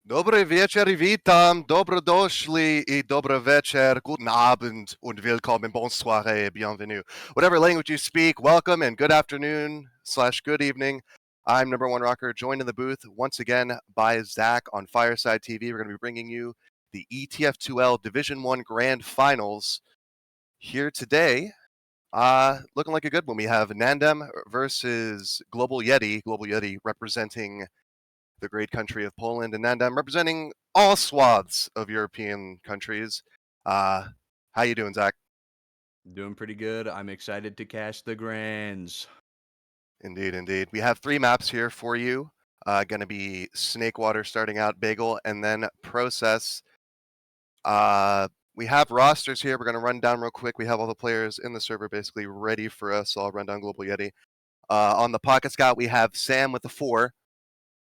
Dobry wieczór, witam, dobrodošli i dobro večer, guten Abend und willkommen, bonsoir et bienvenue. Whatever language you speak, welcome and good afternoon / good evening. I'm Number One Rocker, joined in the booth once again by Zach on Fireside TV. We're going to be bringing you the ETF2L Division 1 Grand Finals here today. Looking like a good one. We have NANDEM versus Global YETI representing the great country of Poland, and I'm representing all swaths of European countries. How you doing, Zach? Doing pretty good. I'm excited to cash the grands. Indeed, indeed. We have 3 maps here for you. Going to be Snakewater starting out, Bagel, and then Process. We have rosters here. We're going to run down real quick. We have all the players in the server basically ready for us, so I'll run down Global YETI. On the Pocket Scout, we have Sam with the 4.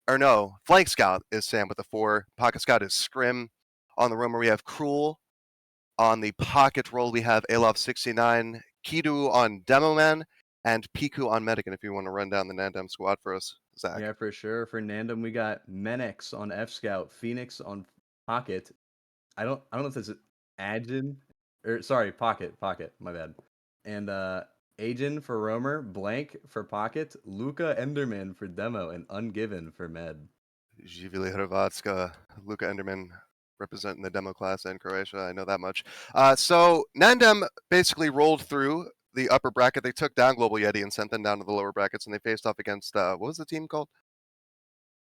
Or no, Flank Scout is Sam with the 4. Pocket Scout is Scrim. On the Roamer, we have Cruel. On the Pocket Roll, we have Alov69, Kidu on Demoman, and Piku on Medic. And if you want to run down the NANDEM squad for us, Zach. Yeah, for sure. For NANDEM, we got Menex on F Scout, Phoenix on Pocket. I don't know if this is Agin or sorry, Pocket, my bad. And Agin for Roamer, Blank for Pocket, Luca Enderman for Demo, and Ungiven for Med. Živili Hrvatska, Luka Enderman representing the demo class in Croatia. I know that much. So NANDEM basically rolled through the upper bracket. They took down Global YETI and sent them down to the lower brackets, and they faced off against what was the team called?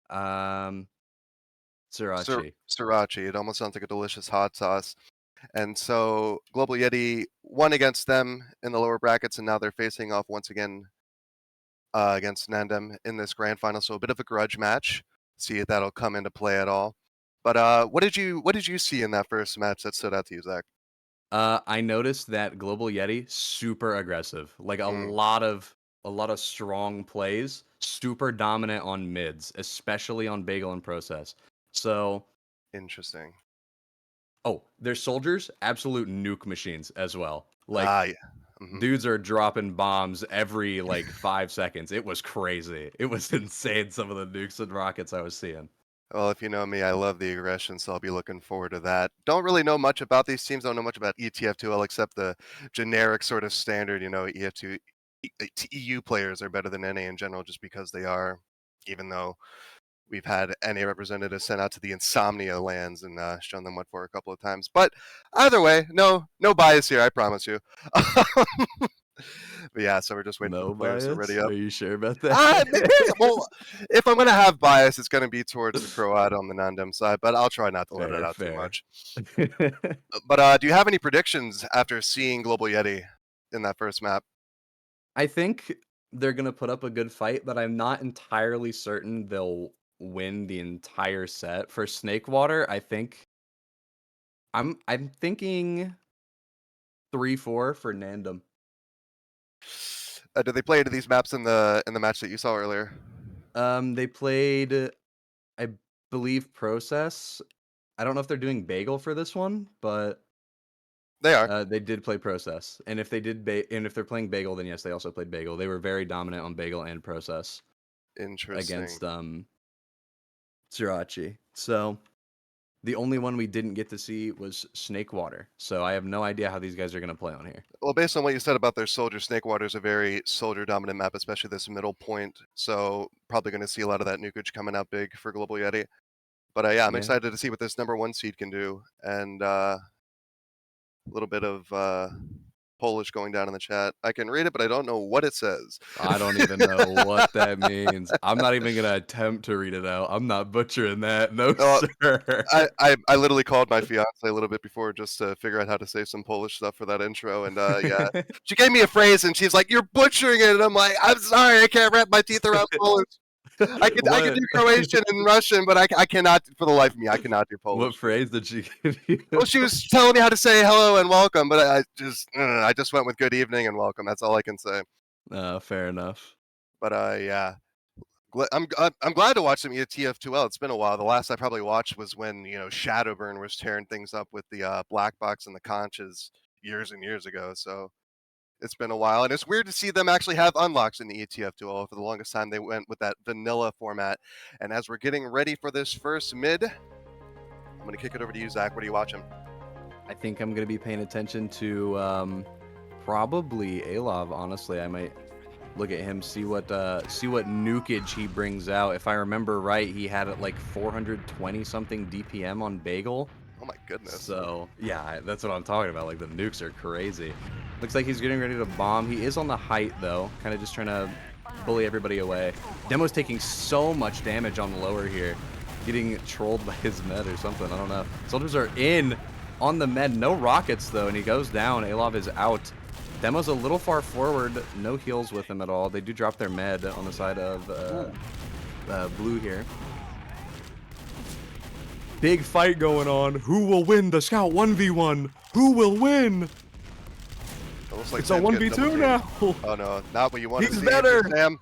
Sriracha. Sriracha. It almost sounds like a delicious hot sauce. And so Global YETI won against them in the lower brackets, and now they're facing off once again against NANDEM in this grand final. So a bit of a grudge match. See if that'll come into play at all. But what did you see in that first match that stood out to you, Zach? I noticed that Global YETI super aggressive, like a lot of strong plays, super dominant on mids, especially on Bagel and Process. So, Interesting. their soldiers, absolute nuke machines as well. Like Yeah. Mm-hmm. dudes are dropping bombs every like 5 seconds. It was crazy. It was insane. Some of the nukes and rockets I was seeing. Well, if you know me, I love the aggression, so I'll be looking forward to that. Don't really know much about these teams. Don't know much about ETF2L except the generic sort of standard. EF2 EU players are better than NA in general, just because they are. Even though we've had NA representatives sent out to the Insomnia lands and shown them what for a couple of times. But either way, no bias here, I promise you. But yeah, so we're just waiting for No the players to bias? ready up. Are you sure about that? Well, if I'm gonna have bias, it's gonna be towards the Croat on the NANDEM side, but I'll try not to let it out too much. But do you have any predictions after seeing Global YETI in that first map? I think they're gonna put up a good fight, but I'm not entirely certain they'll win the entire set. For Snakewater, I think I'm thinking 3-4 for NANDEM. Did they play any of these maps in the match that you saw earlier? They played, I believe, Process. I don't know if they're doing Bagel for this one, but They are. they did play Process. And if they did and if they're playing Bagel, then yes, they also played Bagel. They were very dominant on Bagel and Process Interesting. against Sriracha. So the only one we didn't get to see was Snakewater. So I have no idea how these guys are going to play on here. Well, based on what you said about their soldier, Snakewater is a very soldier-dominant map, especially this middle point. So probably going to see a lot of that nukage coming out big for Global YETI. But yeah, I'm Yeah. excited to see what this number 1 seed can do. And a little bit of Polish going down in the chat. I can read it, but I don't know what it says. I don't even know what that means. I'm not even gonna attempt to read it out. I'm not butchering that. No, sir. I literally called my fiance a little bit before just to figure out how to say some Polish stuff for that intro, and yeah, she gave me a phrase, and she's like, "You're butchering it," and I'm like, "I'm sorry, I can't wrap my teeth around Polish. I can do Croatian and Russian, but I cannot, for the life of me, I cannot do Polish." What phrase did she give you? Well, she was telling me how to say hello and welcome, but I just went with good evening and welcome. That's all I can say. Fair enough. But yeah, I'm glad to watch some ETF2L. It's been a while. The last I probably watched was when Shadowburn was tearing things up with the black box and the conches years and years ago. So it's been a while, and it's weird to see them actually have unlocks in the ETF2L. For the longest time, they went with that vanilla format. And as we're getting ready for this first mid, going to kick it over to you, Zach. What are you watching? I think I'm gonna be paying attention to probably Alov. Honestly, I might look at him, see what nukage he brings out. If I remember right, he had it like 420 something DPM on Bagel. Oh my goodness. So yeah, that's what I'm talking about. Like the nukes are crazy. Looks like he's getting ready to bomb. He is on the height though, kind of just trying to bully everybody away. Demo's taking so much damage on the lower here, getting trolled by his med or something. I don't know. Soldiers are in on the med, no rockets though, and he goes down. Alov is out. Demo's a little far forward, no heals with him at all. They do drop their med on the side of blue here. Big fight going on. Who will win the Scout 1v1? Who will win? It looks like It's a Sam's getting 1v2 double now. teamed. Oh no, not what you want to He's see. better. Sam.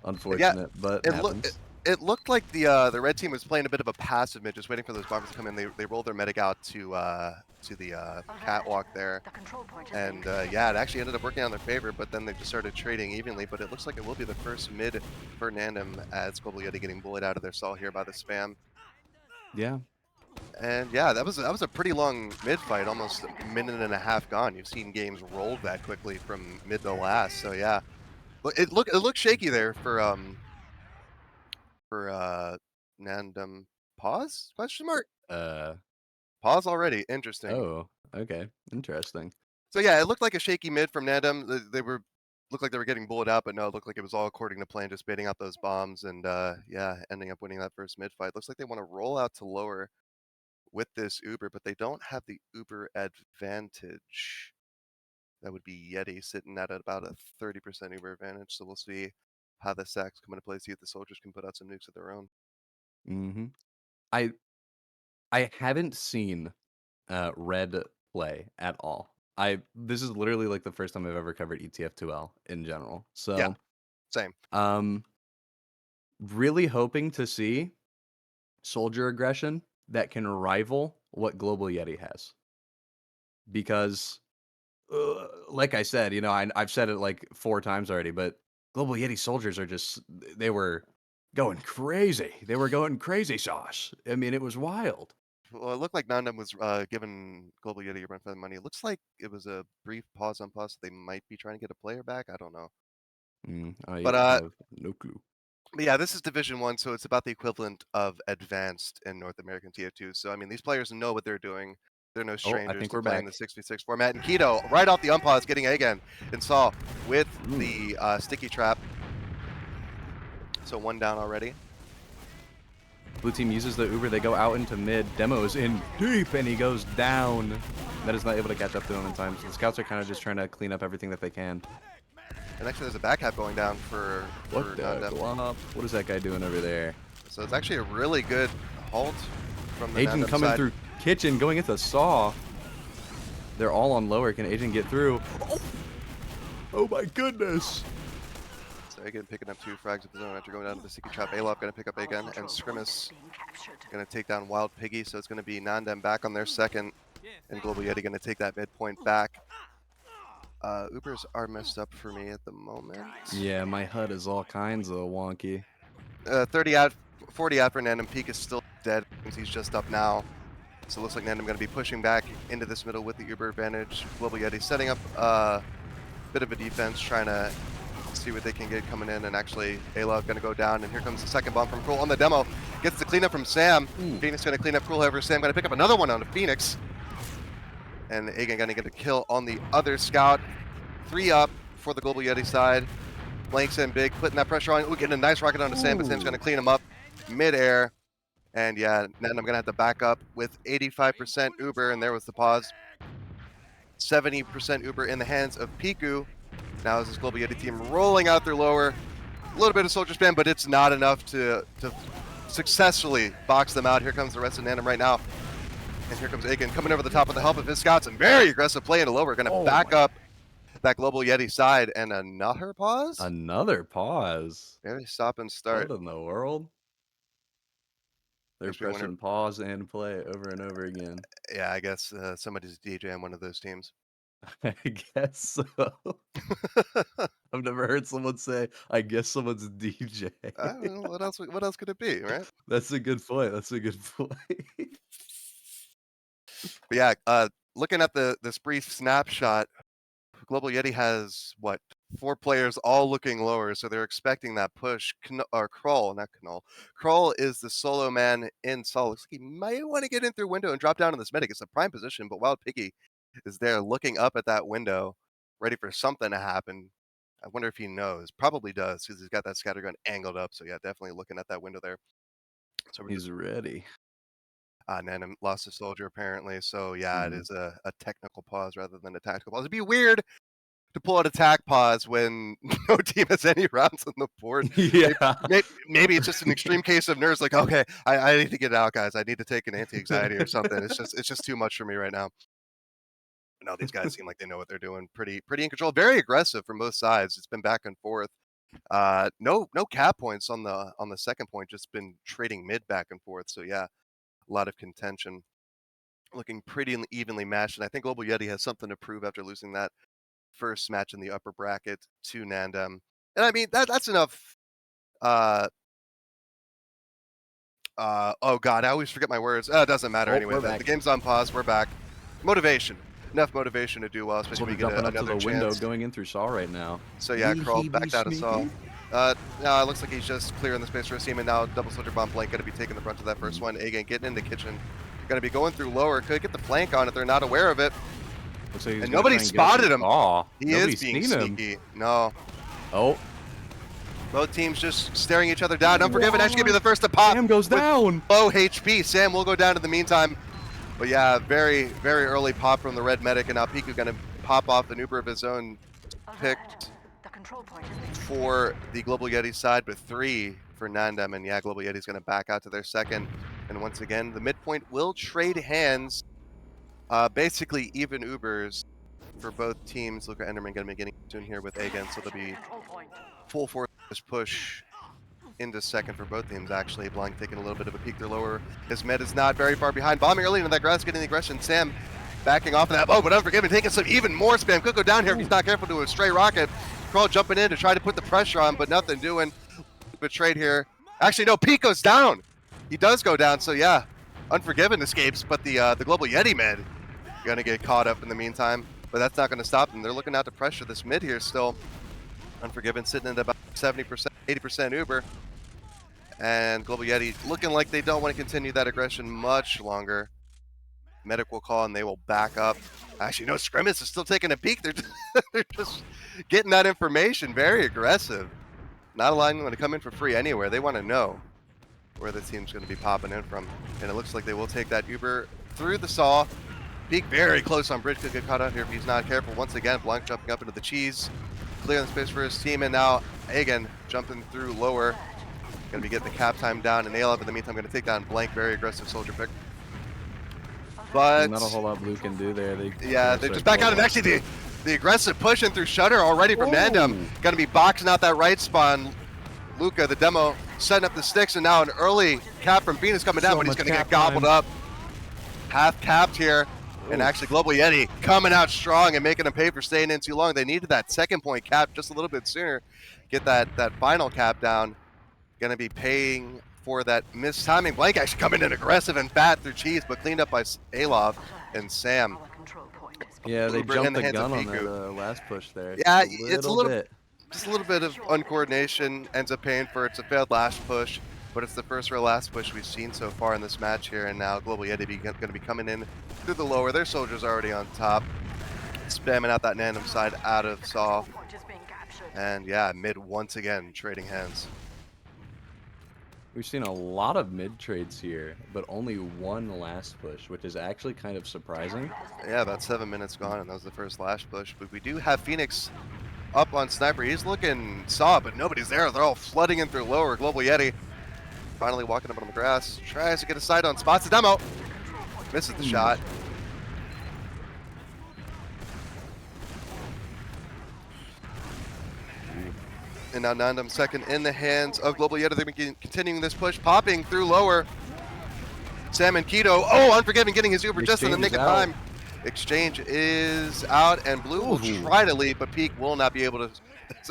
Unfortunate, but It happens. looked it looked like the red team was playing a bit of a passive mid, just waiting for those bombers to come in. They rolled their medic out to the catwalk there, and yeah, it actually ended up working on their favor. But then they just started trading evenly. But it looks like it will be the first mid for NANDEM as Global Yeti getting bullied out of their stall here by the spam. Yeah. And yeah, that was a pretty long mid fight, almost a minute and a half gone. You've seen games rolled that quickly from mid to last. So yeah, it looked shaky there for NANDEM. Pause? Question mark? Pause already. Interesting. Oh, okay. Interesting. So yeah, it looked like a shaky mid from NANDEM. They were looked like they were getting bullied out, but no, it looked like it was all according to plan, just baiting out those bombs and yeah, ending up winning that first mid fight. Looks like they want to roll out to lower with this Uber, but they don't have the Uber advantage. That would be Yeti sitting at about a 30% Uber advantage. So we'll see how the sacks come into play, see if the soldiers can put out some nukes of their own. Mm-hmm. I haven't seen Red play at all. This is literally like the first time I've ever covered ETF2L in general. Yeah, So same. really hoping to see soldier aggression that can rival what Global Yeti has. Because like I said, I've said it like 4 times already, but Global Yeti soldiers are just they were going crazy. They were going crazy sauce. I mean, it was wild. Well, it looked like NANDEM was giving Global Yeti a run for the money. It looks like it was a brief pause on pause. They might be trying to get a player back. I don't know. I But have no clue. but yeah, this is Division 1, so it's about the equivalent of advanced in North American TF2. So I mean, these players know what they're doing. They're no Oh, I strangers think to we're playing back. the 6v6 format. And Keto, right off the unpause, getting A again. And Saw with the sticky trap. So 1 down already. Blue team uses the Uber. They go out into mid. Demo's in deep, and he goes down. That is not able to catch up to him in time. So the scouts are kind of just trying to clean up everything that they can. And actually, there's a back half going down for What the NANDEM. glop? What is that guy doing over there? So it's actually a really good halt from the Agent NANDEM coming side. through kitchen, going into Saw. They're all on lower. Can Agent get through? Oh my goodness. So again, picking up 2 frags of his own after going down to the sticky trap. Alop going to pick up again, and Scrimus going to take down Wild Piggy. So it's going to be NANDEM back on their second, and Global Yeti going to take that midpoint back. Ubers are messed up for me at the moment. Yeah, my HUD is all kinds of wonky. 30 out, 40 out for NANDEM. Piika is still dead. He's just up now. So it looks like NANDEM going to be pushing back into this middle with the Uber advantage. Global Yeti setting up a bit of a defense, trying to see what they can get coming in. And actually, Ayla going to go down. And here comes the second bomb from Cruel on the demo. Gets the cleanup from Sam. Phoenix going to clean up Cruel. However, Sam going to pick up another one on the Phoenix. And Agan going to get a kill on the other scout. 3 up for the Global Yeti side. Blanks in big, putting that pressure on. Ooh, getting a nice rocket onto Sam, but Sam's going to clean him up mid-air. And yeah, then I'm going to have to back up with 85% Uber, and there was the pause. 70% Uber in the hands of Piku. Now is this Global Yeti team rolling out their lower. A little bit of soldier spam, but it's not enough to successfully box them out. Here comes the rest of NANDEM right now. And here comes Agan coming over the top with the help of his scouts, and very aggressive play in the lower. Going to back up that Global Yeti side, and another pause? Another pause. Very stop and start. What in the world? They're pressing pause and play over and over again. Yeah, I guess somebody's DJing one of those teams. I guess so. I've never heard someone say, "I guess someone's DJ." I don't know what else. What else could it be, right? That's a good point. That's a good point. But yeah, looking at this brief snapshot, Global Yeti has what 4 players all looking lower, so they're expecting that push. Or Krull, not Knoll. Krull is the solo man in Sol. Looks like he might want to get in through window and drop down in this medic. It's a prime position, but Wild Piggy is there looking up at that window, ready for something to happen. I wonder if he knows. Probably does, because he's got that scattergun angled up. So yeah, definitely looking at that window there. So we're just He's ready. Nandem lost a soldier apparently. So yeah, it Mhm. is a technical pause rather than a tactical pause. It'd be weird to pull out attack pause when no team has any rounds on the board. Yeah. Maybe it's just an extreme case of nerves. Like, okay, I need to get out, guys. I need to take an anti-anxiety or something. It's just too much for me right now. No, these guys seem like they know what they're doing. Pretty in control. Very aggressive from both sides. It's been back and forth. No cap points on the second point. Just been trading mid back and forth. So yeah, a lot of contention. Looking pretty evenly matched. And I think Global Yeti has something to prove after losing that first match in the upper bracket to NANDEM. And I mean that's enough. Oh god, I always forget my words. It doesn't matter anyway. We're The back. game's on pause. We're back. Motivation. Enough motivation to do well, especially We're when you get jumping up to another the window, chance. going in through Saw right now. So yeah, Will Krull he back be down to Saw. sneaky? No, it looks like he's just clearing the space for a team, and now double soldier bomb blank going to be taking the brunt of that first one. Again, getting in the kitchen, going to be going through lower. Could get the flank on it. They're not aware of it. Looks like he's And gonna nobody try and get us spotted a him. Saw. He Nobody's is being seen him. sneaky. No. Oh, Both teams just staring each other down. Unforgiven actually going to be the first to pop. Sam goes with down. Low HP. Sam will go down in the meantime. But yeah, very early pop from the red medic, and now Piika going to pop off an Uber of his own, picked for the Global Yeti side, with 3 for NANDEM. And yeah, Global Yeti's going to back out to their second. And once again, the midpoint will trade hands. Basically even Ubers for both teams. Look at Enderman going to be getting soon here with Agen, so there'll be full force push into second for both teams. Actually, Blanc taking a little bit of a peek. They're lower. His med is not very far behind. Bombing early into that grass, getting the aggression. Sam backing off of that. Oh, but Unforgiven taking some even more spam. Could go down here if he's not careful to a stray rocket. Krull jumping in to try to put the pressure on, but nothing doing. Betrayed here. Actually, no, Pico's down. He does go down, so yeah. Unforgiven escapes, but the Global Yeti med gonna get caught up in the meantime. But that's not gonna stop them. They're looking out to pressure this mid here still. Unforgiven sitting at about 70%, 80% Uber. And Global Yeti looking like they don't want to continue that aggression much longer. Medic will call and they will back up. Actually, no, Scrimmage is still taking a peek. They're just getting that information. Very aggressive. Not allowing them to come in for free anywhere. They want to know where the team's going to be popping in from. And it looks like they will take that Uber through the Saw. Peek very close on Bridge. Could get caught out here if he's not careful. Once again, Blanc jumping up into the cheese. Clearing the space for his team. And now Hagen jumping through lower. Going to be getting the cap time down. And Nail up in the meantime, going to take down Blanc. Very aggressive soldier pick. But not a whole lot Blue can do there. They're just back out. And actually, the aggressive pushing through Shutter already from NANDEM. Going to be boxing out that right spawn. Luca, the demo, setting up the sticks, and now an early cap from Venus coming down, but he's going to get gobbled up. Half capped here. And actually, Global Yeti coming out strong and making them pay for staying in too long. They needed that second point cap just a little bit sooner. Get that final cap down. Going to be paying for that missed timing. Blank actually coming in aggressive and fat through cheese, but cleaned up by Alov and Sam. Yeah, they Uber jumped in the the hands of gun on Piku. that last push there. Yeah, it's a little bit. Just a little bit of uncoordination ends up paying for it. It's a failed last push, but it's the first real last push we've seen so far in this match here. And now Global Yeti going to be coming in through the lower. Their soldiers already on top, spamming out that NANDEM side out of Saw. And yeah, mid once again trading hands. We've seen a lot of mid trades here, but only one last push, which is actually kind of surprising. Yeah, about 7 minutes gone, and that was the first last push. But we do have Phoenix up on Sniper. He's looking Saw, but nobody's there. They're all flooding in through lower. Global Yeti finally walking up on the grass. Tries to get a sight on, spots the demo. Misses the shot. And now NANDEM second in the hands of Global Yeti. They're continuing this push, popping through lower. Sam and Keto. Oh, Unforgiven getting his Uber just in the nick of time. Exchange is out, and Blue will Ooh. try to lead, but Peak will not be able to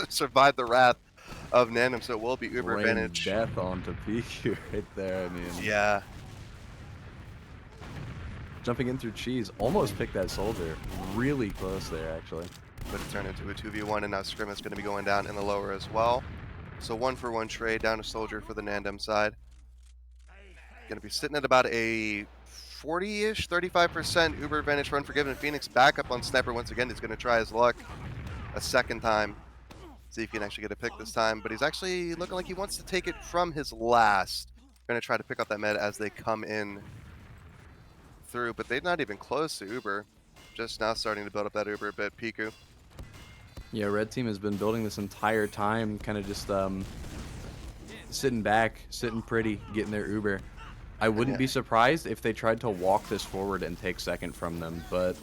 survive the wrath of NANDEM, so it will be Uber Rain advantage. death onto Piika right there. I mean, Yeah. jumping in through cheese, almost picked that soldier. Really close there, actually. But it turned into a 2v1, and now Scrim is going to be going down in the lower as well. So 1-for-1 trade down to Soldier for the NANDEM side. Going to be sitting at about a 40-ish, 35% Uber advantage for Unforgiven. Phoenix back up on Sniper once again. He's going to try his luck a second time. See if he can actually get a pick this time. But he's actually looking like he wants to take it from his last. Going to try to pick up that med as they come in through. But they're not even close to Uber. Just now starting to build up that Uber a bit. Piku. Yeah, red team has been building this entire time, kind of just sitting back, sitting pretty, getting their Uber. I wouldn't be surprised if they tried to walk this forward and take second from them, but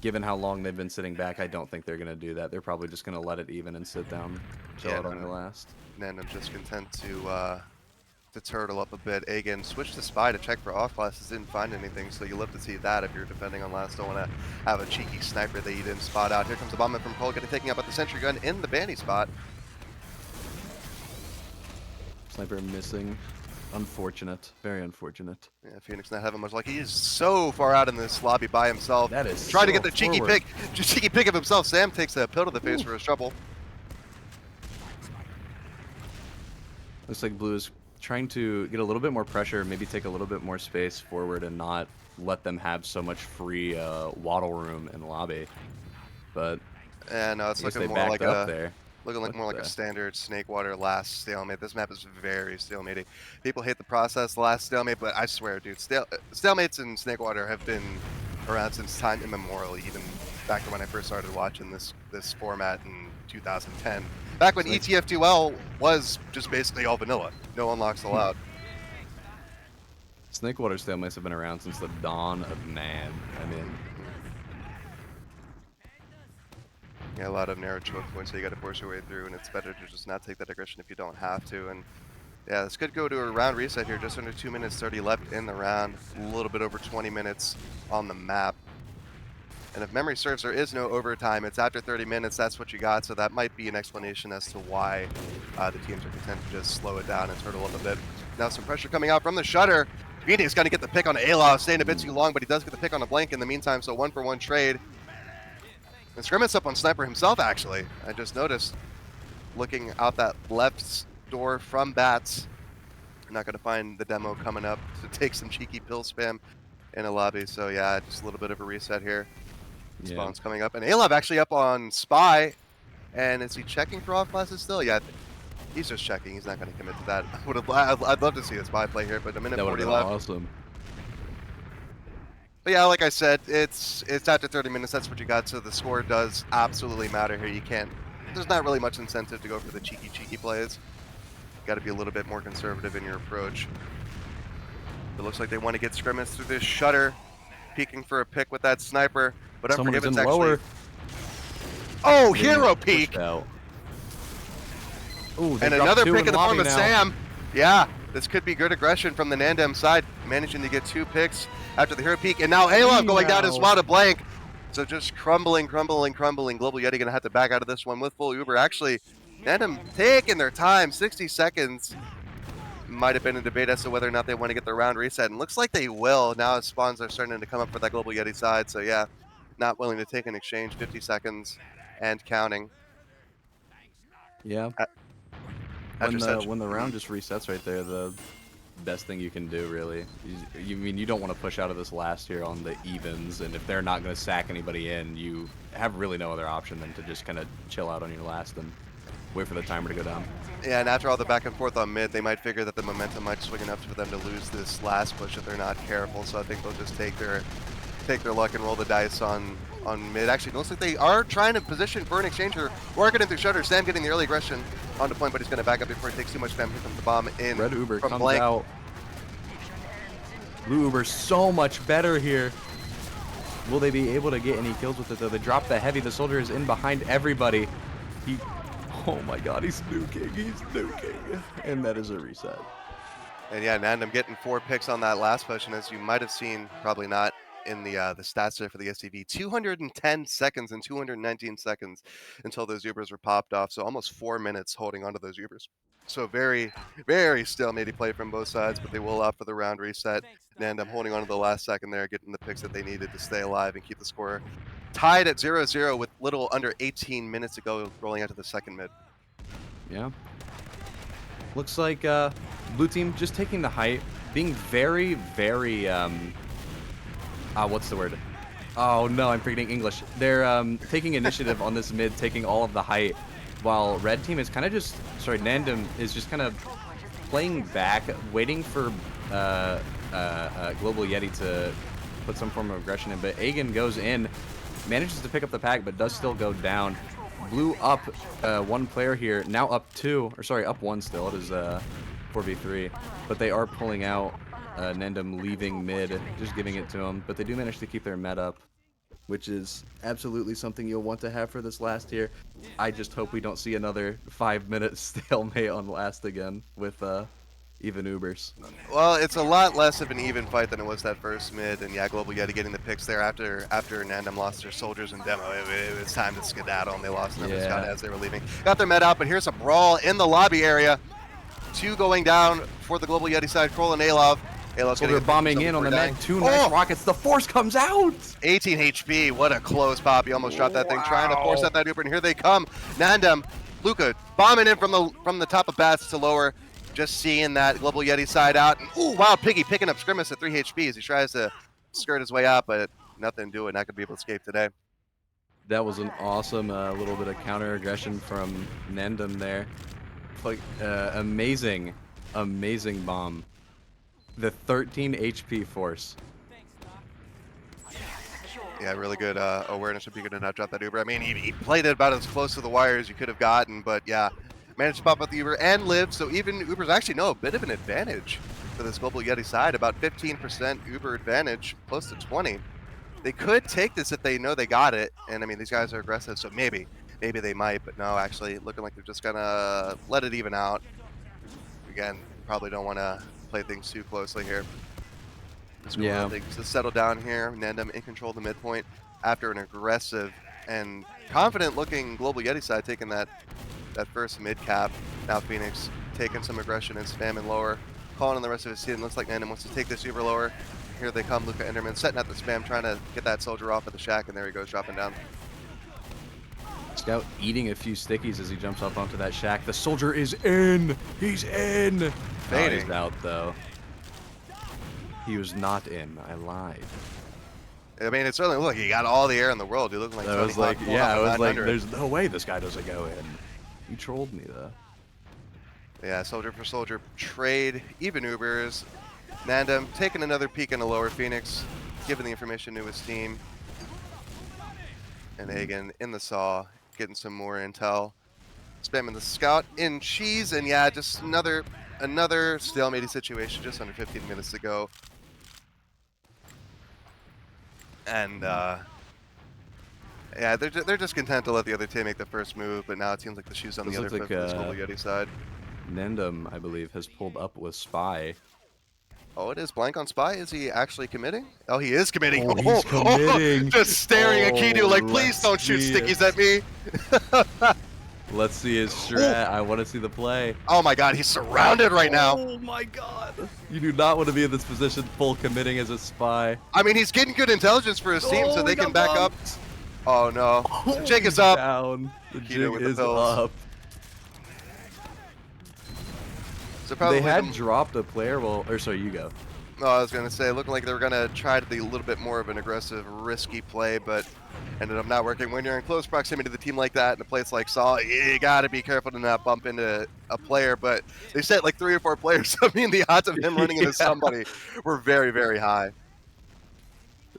given how long they've been sitting back, I don't think they're going to do that. They're probably just going to let it even and sit down, chill out on their last. And I'm just content to turtle up a bit. Again, switch to Spy to check for off classes. Didn't find anything, so you love to see that if you're defending on last. Don't want to have a cheeky sniper that you didn't spot out. Here comes the bombman from Cole, taking out the sentry gun in the Banny spot. Sniper missing. Unfortunate. Very unfortunate. Yeah, Phoenix not having much luck. He is so far out in this lobby by himself. That is trying to so get the cheeky forward. pick of himself. Sam takes a pill to the face for his trouble. Looks like Blue is trying to get a little bit more pressure, maybe take a little bit more space forward and not let them have so much free waddle room in the lobby. But and it's looking more like a standard Snakewater last stalemate. This map is very stalemating. People hate the process last stalemate, but I swear, dude, stalemates in Snakewater have been around since time immemorial, even back to when I first started watching this format in 2010. Back when ETF2L was just basically all vanilla. No unlocks allowed. Snakewater stalemates have been around since the dawn of man. I mean, yeah, a lot of narrow choke points, so you got to force your way through, and it's better to just not take that aggression if you don't have to. And yeah, this could go to a round reset here. Just under 2 minutes 30 left in the round. A little bit over 20 minutes on the map. And if memory serves, there is no overtime. It's after 30 minutes. That's what you got. So that might be an explanation as to why the teams are content to just slow it down and turtle up a bit. Now some pressure coming out from the shutter. Phoenix got to get the pick on Alof, staying a bit too long, but he does get the pick on a blank in the meantime. So 1-for-1 trade. And Scrimmett's up on Sniper himself, actually. I just noticed, looking out that left door from Bats. Not going to find the demo coming up to take some cheeky pill spam in a lobby. So yeah, just a little bit of a reset here. Spawn's coming up. And Alov actually up on Spy. And is he checking for off classes still? Yeah, he's just checking. He's not going to commit to that. I'd love to see a Spy play here, but a minute 40 left. Awesome. But yeah, like I said, it's after 30 minutes. That's what you got. So the score does absolutely matter here. You can't. There's not really much incentive to go for the cheeky plays. Got to be a little bit more conservative in your approach. It looks like they want to get Scrimmage through this shutter, peeking for a pick with that sniper. But Unforgiven's actually lower. Oh, hero peek! Ooh, and another pick in the form of Sam. Yeah, this could be good aggression from the NANDEM side, managing to get 2 picks after the hero peek. And now Alov going down as well to blank. So just crumbling. Global YETI going to have to back out of this one with full Uber. Actually, NANDEM taking their time, 60 seconds. Might have been a debate as to whether or not they want to get their round reset. And looks like they will now as spawns are starting to come up for that Global YETI side. So yeah, not willing to take an exchange, 50 seconds and counting. Yeah. When the round just resets right there, the best thing you can do, really. You don't want to push out of this last here on the evens, and if they're not going to sack anybody in, you have really no other option than to just kind of chill out on your last and wait for the timer to go down. Yeah, and after all the back and forth on mid, they might figure that the momentum might swing enough for them to lose this last push if they're not careful. So I think they'll just take their luck and roll the dice on mid. Actually, it looks like they are trying to position for an exchange or working into shutter. Sam getting the early aggression onto point, but he's going to back up before he takes too much spam. Here comes the bomb in. Red Uber from comes blank. Out. Blue Uber so much better here. Will they be able to get any kills with it though? They drop the heavy. The soldier is in behind everybody. Oh my god, he's nuking. And that is a reset. And yeah, NANDEM getting 4 picks on that last push, and as you might have seen, probably not, in the stats there for the SCV. 210 seconds and 219 seconds until those Ubers were popped off. So almost 4 minutes holding onto those Ubers. So very, very stalematy play from both sides, but they will opt for the round reset. NANDEM holding on to the last second there, getting the picks that they needed to stay alive and keep the score tied at 0-0 with little under 18 minutes to go, rolling out to the second mid. Yeah. Looks like blue team just taking the height, being very, very what's the word? Oh no, I'm forgetting English. They're taking initiative on this mid, taking all of the height, while red team is kind of just, sorry, NANDEM is just kind of playing back, waiting for Global Yeti to put some form of aggression in. But Agen goes in, manages to pick up the pack, but does still go down. Blue up one player here, now up two, or sorry, up one still. It is 4v3, but they are pulling out. NANDEM leaving mid, just giving it to them, but they do manage to keep their med up, which is absolutely something you'll want to have for this last tier. I just hope we don't see another 5-minute stalemate on last again with even Ubers. Well, it's a lot less of an even fight than it was that first mid, and yeah, Global Yeti getting the picks there after NANDEM lost their soldiers and demo. It was time to skedaddle, and they lost another scout as they were leaving. Got their med out, but here's a brawl in the lobby area. 2 going down for the Global Yeti side, Kroll and Alov. So they're bombing in on the med. 2 nice rockets. The force comes out. 18 HP. What a close pop. He almost shot that thing, trying to force out that Uber, and here they come. NANDEM, Luca bombing in from the top of bats to lower. Just seeing that Global Yeti side out. And, ooh, Wild Piggy picking up Scrimmage at 3 HP as he tries to skirt his way out, but nothing doing. Not going to be able to escape today. That was an awesome little bit of counter aggression from NANDEM there. Like amazing bomb. The 13 HP force. Yeah, really good awareness of Piika to not drop that Uber. I mean, he played it about as close to the wire as you could have gotten, but yeah, managed to pop up the Uber and live. So even Ubers actually know a bit of an advantage for this Global Yeti side, about 15% Uber advantage, close to 20. They could take this if they know they got it, and I mean, these guys are aggressive, so maybe they might, but no, actually, looking like they're just gonna let it even out. Again, probably don't want to play things too closely here. Yeah. Things to settle down here. NANDEM in control of the midpoint after an aggressive and confident-looking Global Yeti side taking that first mid cap. Now Phoenix taking some aggression and spamming lower, calling on the rest of his team. Looks like NANDEM wants to take this Uber lower. Here they come, Luca Enderman setting up the spam, trying to get that soldier off at the shack, and there he goes, dropping down. Scout eating a few stickies as he jumps up onto that shack. The soldier is in! He's in! Oh, he's out, though. He was not in. I lied. I mean, it's certainly, look, he got all the air in the world. He looked like I was like, yeah, I was like, there's no way this guy doesn't go in. He trolled me, though. Yeah, soldier for soldier trade, even Ubers. NANDEM taking another peek in the lower Phoenix, giving the information to his team. And Agen in the saw, getting some more intel. Spamming the scout in cheese, and yeah, just another stalemate situation, just under 15 minutes to go. And yeah, they're just content to let the other team make the first move, but now it seems like the shoe's on the other foot for the Global Yeti side. NANDEM, I believe, has pulled up with Spy. Oh, it is blank on Spy. Is he actually committing? Oh, he is committing. Oh, he's committing. Just staring at Kidu like, please don't shoot stickies at me. Let's see his strat. I want to see the play. Oh my god, he's surrounded right now. Oh my god. You do not want to be in this position full committing as a Spy. I mean, he's getting good intelligence for his team so they can back up. Oh no. The jig is up. Down. The jig is up. So probably they had dropped a player. Well, or sorry, you go. No, I was going to say, looking like they were going to try to be a little bit more of an aggressive, risky play, but ended up not working. When you're in close proximity to the team like that in a place like Saw, you got to be careful to not bump into a player, but they set like 3 or 4 players, so I mean, the odds of him running into somebody were very, very high.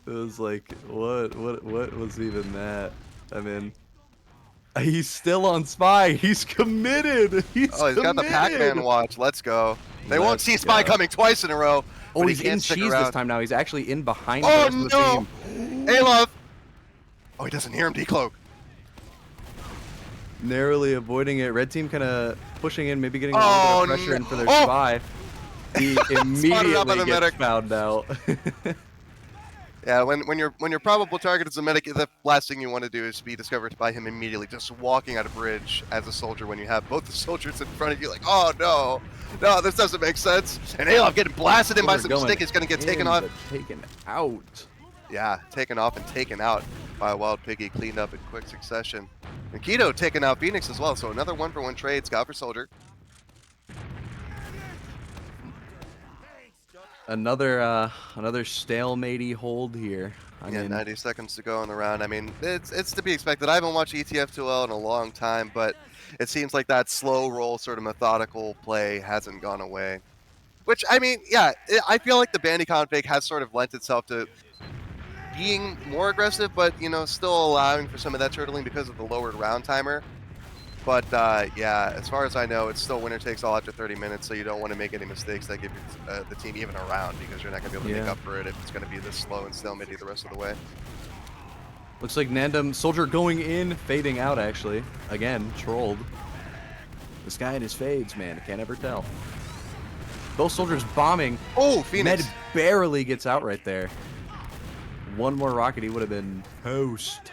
It was like, what was even that? I mean, he's still on Spy. He's committed. He's got the Pac-Man watch. Let's go. They won't see Spy coming twice in a row. Oh, he's in cheese this time now. He's actually in behind the rest of the team. Alov! Oh, he doesn't hear him decloak. Narrowly avoiding it. Red team kind of pushing in, maybe getting a little bit of pressure in for their Spy. He immediately gets found out. Yeah, when your probable target is a medic, the last thing you want to do is be discovered by him immediately, just walking at a bridge as a soldier when you have both the soldiers in front of you. Like, oh no, this doesn't make sense. And Alov getting blasted in by Soldier some going stick. He's gonna get taken in, off. but taken out. Yeah, taken off and taken out by a wild piggy, cleaned up in quick succession. And Keto taking out Phoenix as well. So another 1-for-1 trade, scout for soldier. Another stalematey hold here. I Yeah, mean, 90 seconds to go in the round. I mean, it's to be expected. I haven't watched ETF2L in a long time, but it seems like that slow roll, sort of methodical play hasn't gone away. Which, I mean, yeah, I feel like the bandy config has sort of lent itself to being more aggressive, but, you know, still allowing for some of that turtling because of the lowered round timer. But, yeah, as far as I know, it's still winner takes all after 30 minutes, so you don't want to make any mistakes that give the team even a round, because you're not going to be able to make up for it if it's going to be this slow and stalematy the rest of the way. looks like NANDEM soldier going in, fading out actually. Again, trolled. This guy and his fades, man, I can't ever tell. Both soldiers bombing. Oh, Phoenix. Med barely gets out right there. One more rocket, he would have been toast.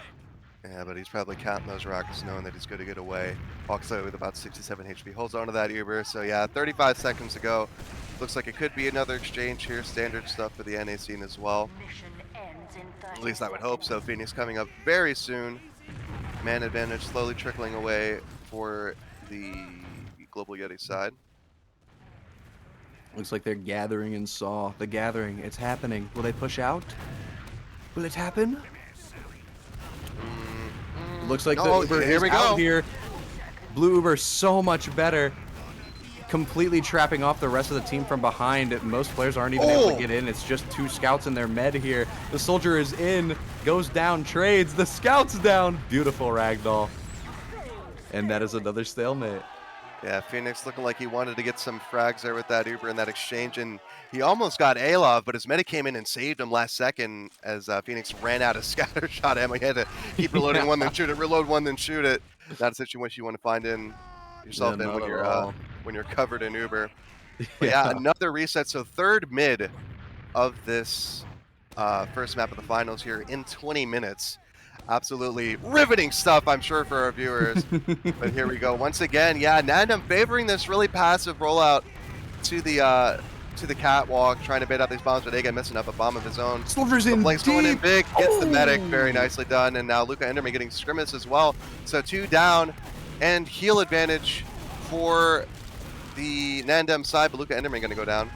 Yeah, but he's probably counting those rockets, knowing that he's going to get away. Walks away with about 67 HP. Holds on to that Uber. So yeah, 35 seconds to go. Looks like it could be another exchange here. Standard stuff for the NA scene as well. At least I would hope so. Phoenix coming up very soon. Man advantage slowly trickling away for the Global Yeti side. Looks like they're gathering in Saw. The gathering, it's happening. Will they push out? Will it happen? Looks like the Uber here is we out go. here. Blue Uber so much better. Completely trapping off the rest of the team from behind. Most players aren't even able to get in. It's just two scouts in their med here. The soldier is in, goes down, trades. The scout's down. Beautiful ragdoll. And that is another stalemate. Yeah, Phoenix looking like he wanted to get some frags there with that Uber in that exchange, and he almost got Alov, but his medic came in and saved him last second as Phoenix ran out of scatter shot ammo. He had to keep reloading one, then shoot it, reload one, then shoot it. Not a situation you want to find in yourself in when you're covered in Uber. But yeah, another reset. So third mid of this first map of the finals here in 20 minutes. Absolutely riveting stuff, I'm sure, for our viewers. But here we go. Once again, yeah, NANDEM favoring this really passive rollout to the catwalk, trying to bait out these bombs, but Aga missing up a bomb of his own. Soldiers in Blake's going in deep. big, gets the medic, very nicely done, and now Luca Enderman getting Scrimmage as well. So 2 down, and heal advantage for the NANDEM side, but Luca Enderman going to go down.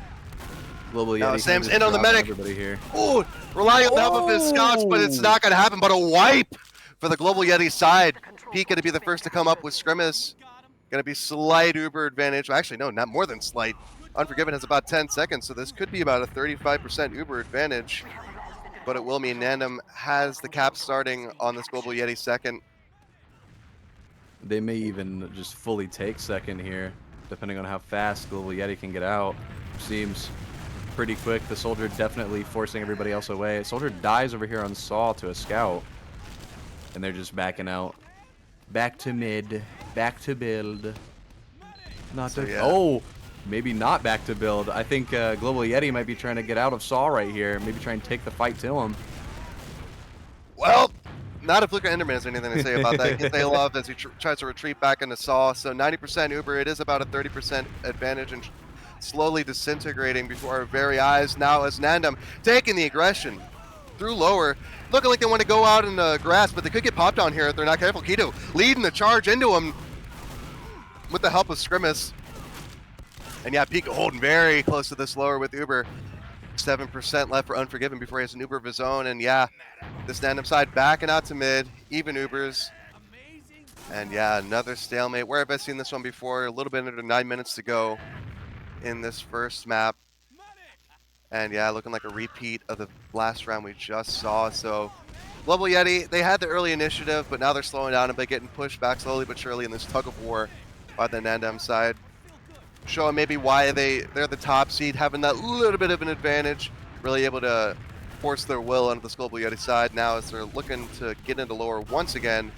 Global Now Yeti Sam's in on the medic. Everybody here. Ooh, relying on the help of his scouts, but it's not going to happen. But a wipe for the Global Yeti side. Piika to be the first to come up with Scrimmage. Going to be slight Uber advantage. Well, actually, no, not more than slight. Unforgiven has about 10 seconds, so this could be about a 35% Uber advantage. But it will mean NANDEM has the cap starting on this Global Yeti second. They may even just fully take second here, depending on how fast Global Yeti can get out. Seems pretty quick. The soldier definitely forcing everybody else away. Soldier dies over here on Saw to a scout. And they're just backing out. Back to mid. Back to build. Not So, to... yeah. Oh! Maybe not back to build. I think Global Yeti might be trying to get out of Saw right here. Maybe try and take the fight to him. Well, not if Luca Enderman has anything to say about that. Gets Alov as he tries to retreat back into Saw. So 90% Uber, it is about a 30% advantage and slowly disintegrating before our very eyes. Now as NANDEM taking the aggression through lower, looking like they want to go out in the grass, but they could get popped on here if they're not careful. Keto leading the charge into him with the help of Scrimmage. And yeah, Piika holding very close to this lower with Uber. 7% left for Unforgiven before he has an Uber of his own. And yeah, this NANDEM side backing out to mid, even Ubers. And yeah, another stalemate. Where have I seen this one before? A little bit under 9 minutes to go in this first map. And yeah, looking like a repeat of the last round we just saw. So Global Yeti, they had the early initiative, but now they're slowing down a bit, getting pushed back slowly but surely in this tug of war by the NANDEM side. Showing maybe why they're the top seed, having that little bit of an advantage, really able to force their will onto this Global Yeti side now as they're looking to get into lower once again,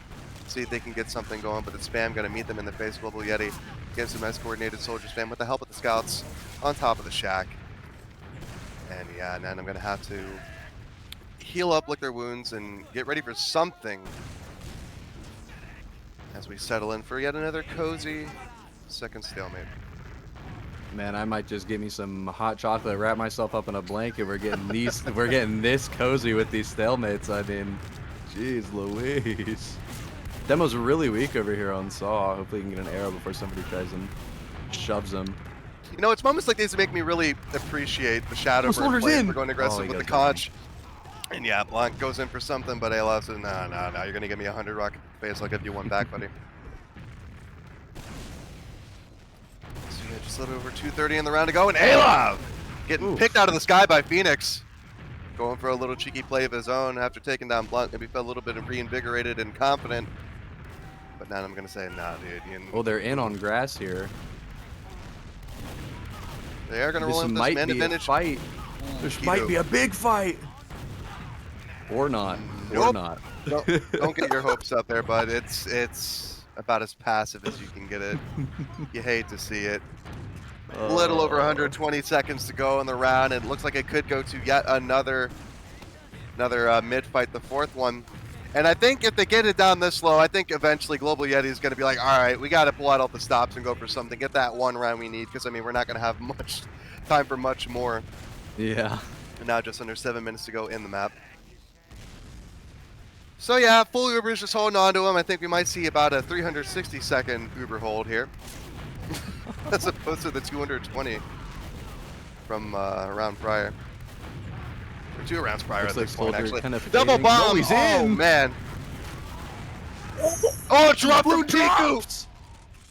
see if they can get something going, but the spam going to meet them in the face. Global Yeti against some nice coordinated soldier spam with the help of the scouts on top of the shack. And yeah, and I'm going to have to heal up, lick their wounds, and get ready for something as we settle in for yet another cozy second stalemate. Man, I might just get me some hot chocolate, wrap myself up in a blanket. We're getting we're getting this cozy with these stalemates. I mean, jeez Louise. Demo's really weak over here on Saw. Hopefully he can get an arrow before somebody tries and shoves him. You know, it's moments like these that make me really appreciate the Shadow Bird play. We're going aggressive with the conch. And yeah, Blanc goes in for something, but Alov says, no, you're going to give me 100 rocket face. I'll give you one back, buddy. So yeah, just a little over 230 in the round to go, and Alov getting picked out of the sky by Phoenix. Going for a little cheeky play of his own after taking down Blanc. Maybe felt a little bit reinvigorated and confident. But now I'm going to say, nah, dude. Oh, they're in on grass here. They are going to roll in this man advantage. Fight. This might be a big fight. Or not. Or not. Don't get your hopes up there, bud. It's about as passive as you can get it. You hate to see it. A little over 120 seconds to go in the round, and it looks like it could go to yet another mid fight, the fourth one. And I think if they get it down this low, I think eventually Global Yeti is going to be like, all right, we got to pull out all the stops and go for something. Get that one round we need, because, I mean, we're not going to have much time for much more. Yeah. And now just under 7 minutes to go in the map. So, yeah, full Uber's just holding on to him. I think we might see about a 360-second Uber hold here, as opposed to the 220 from a round prior. 2 rounds prior at this point, actually. Kind of Double bomb! Oh, he's in! Oh, man. Oh, drop from Piku!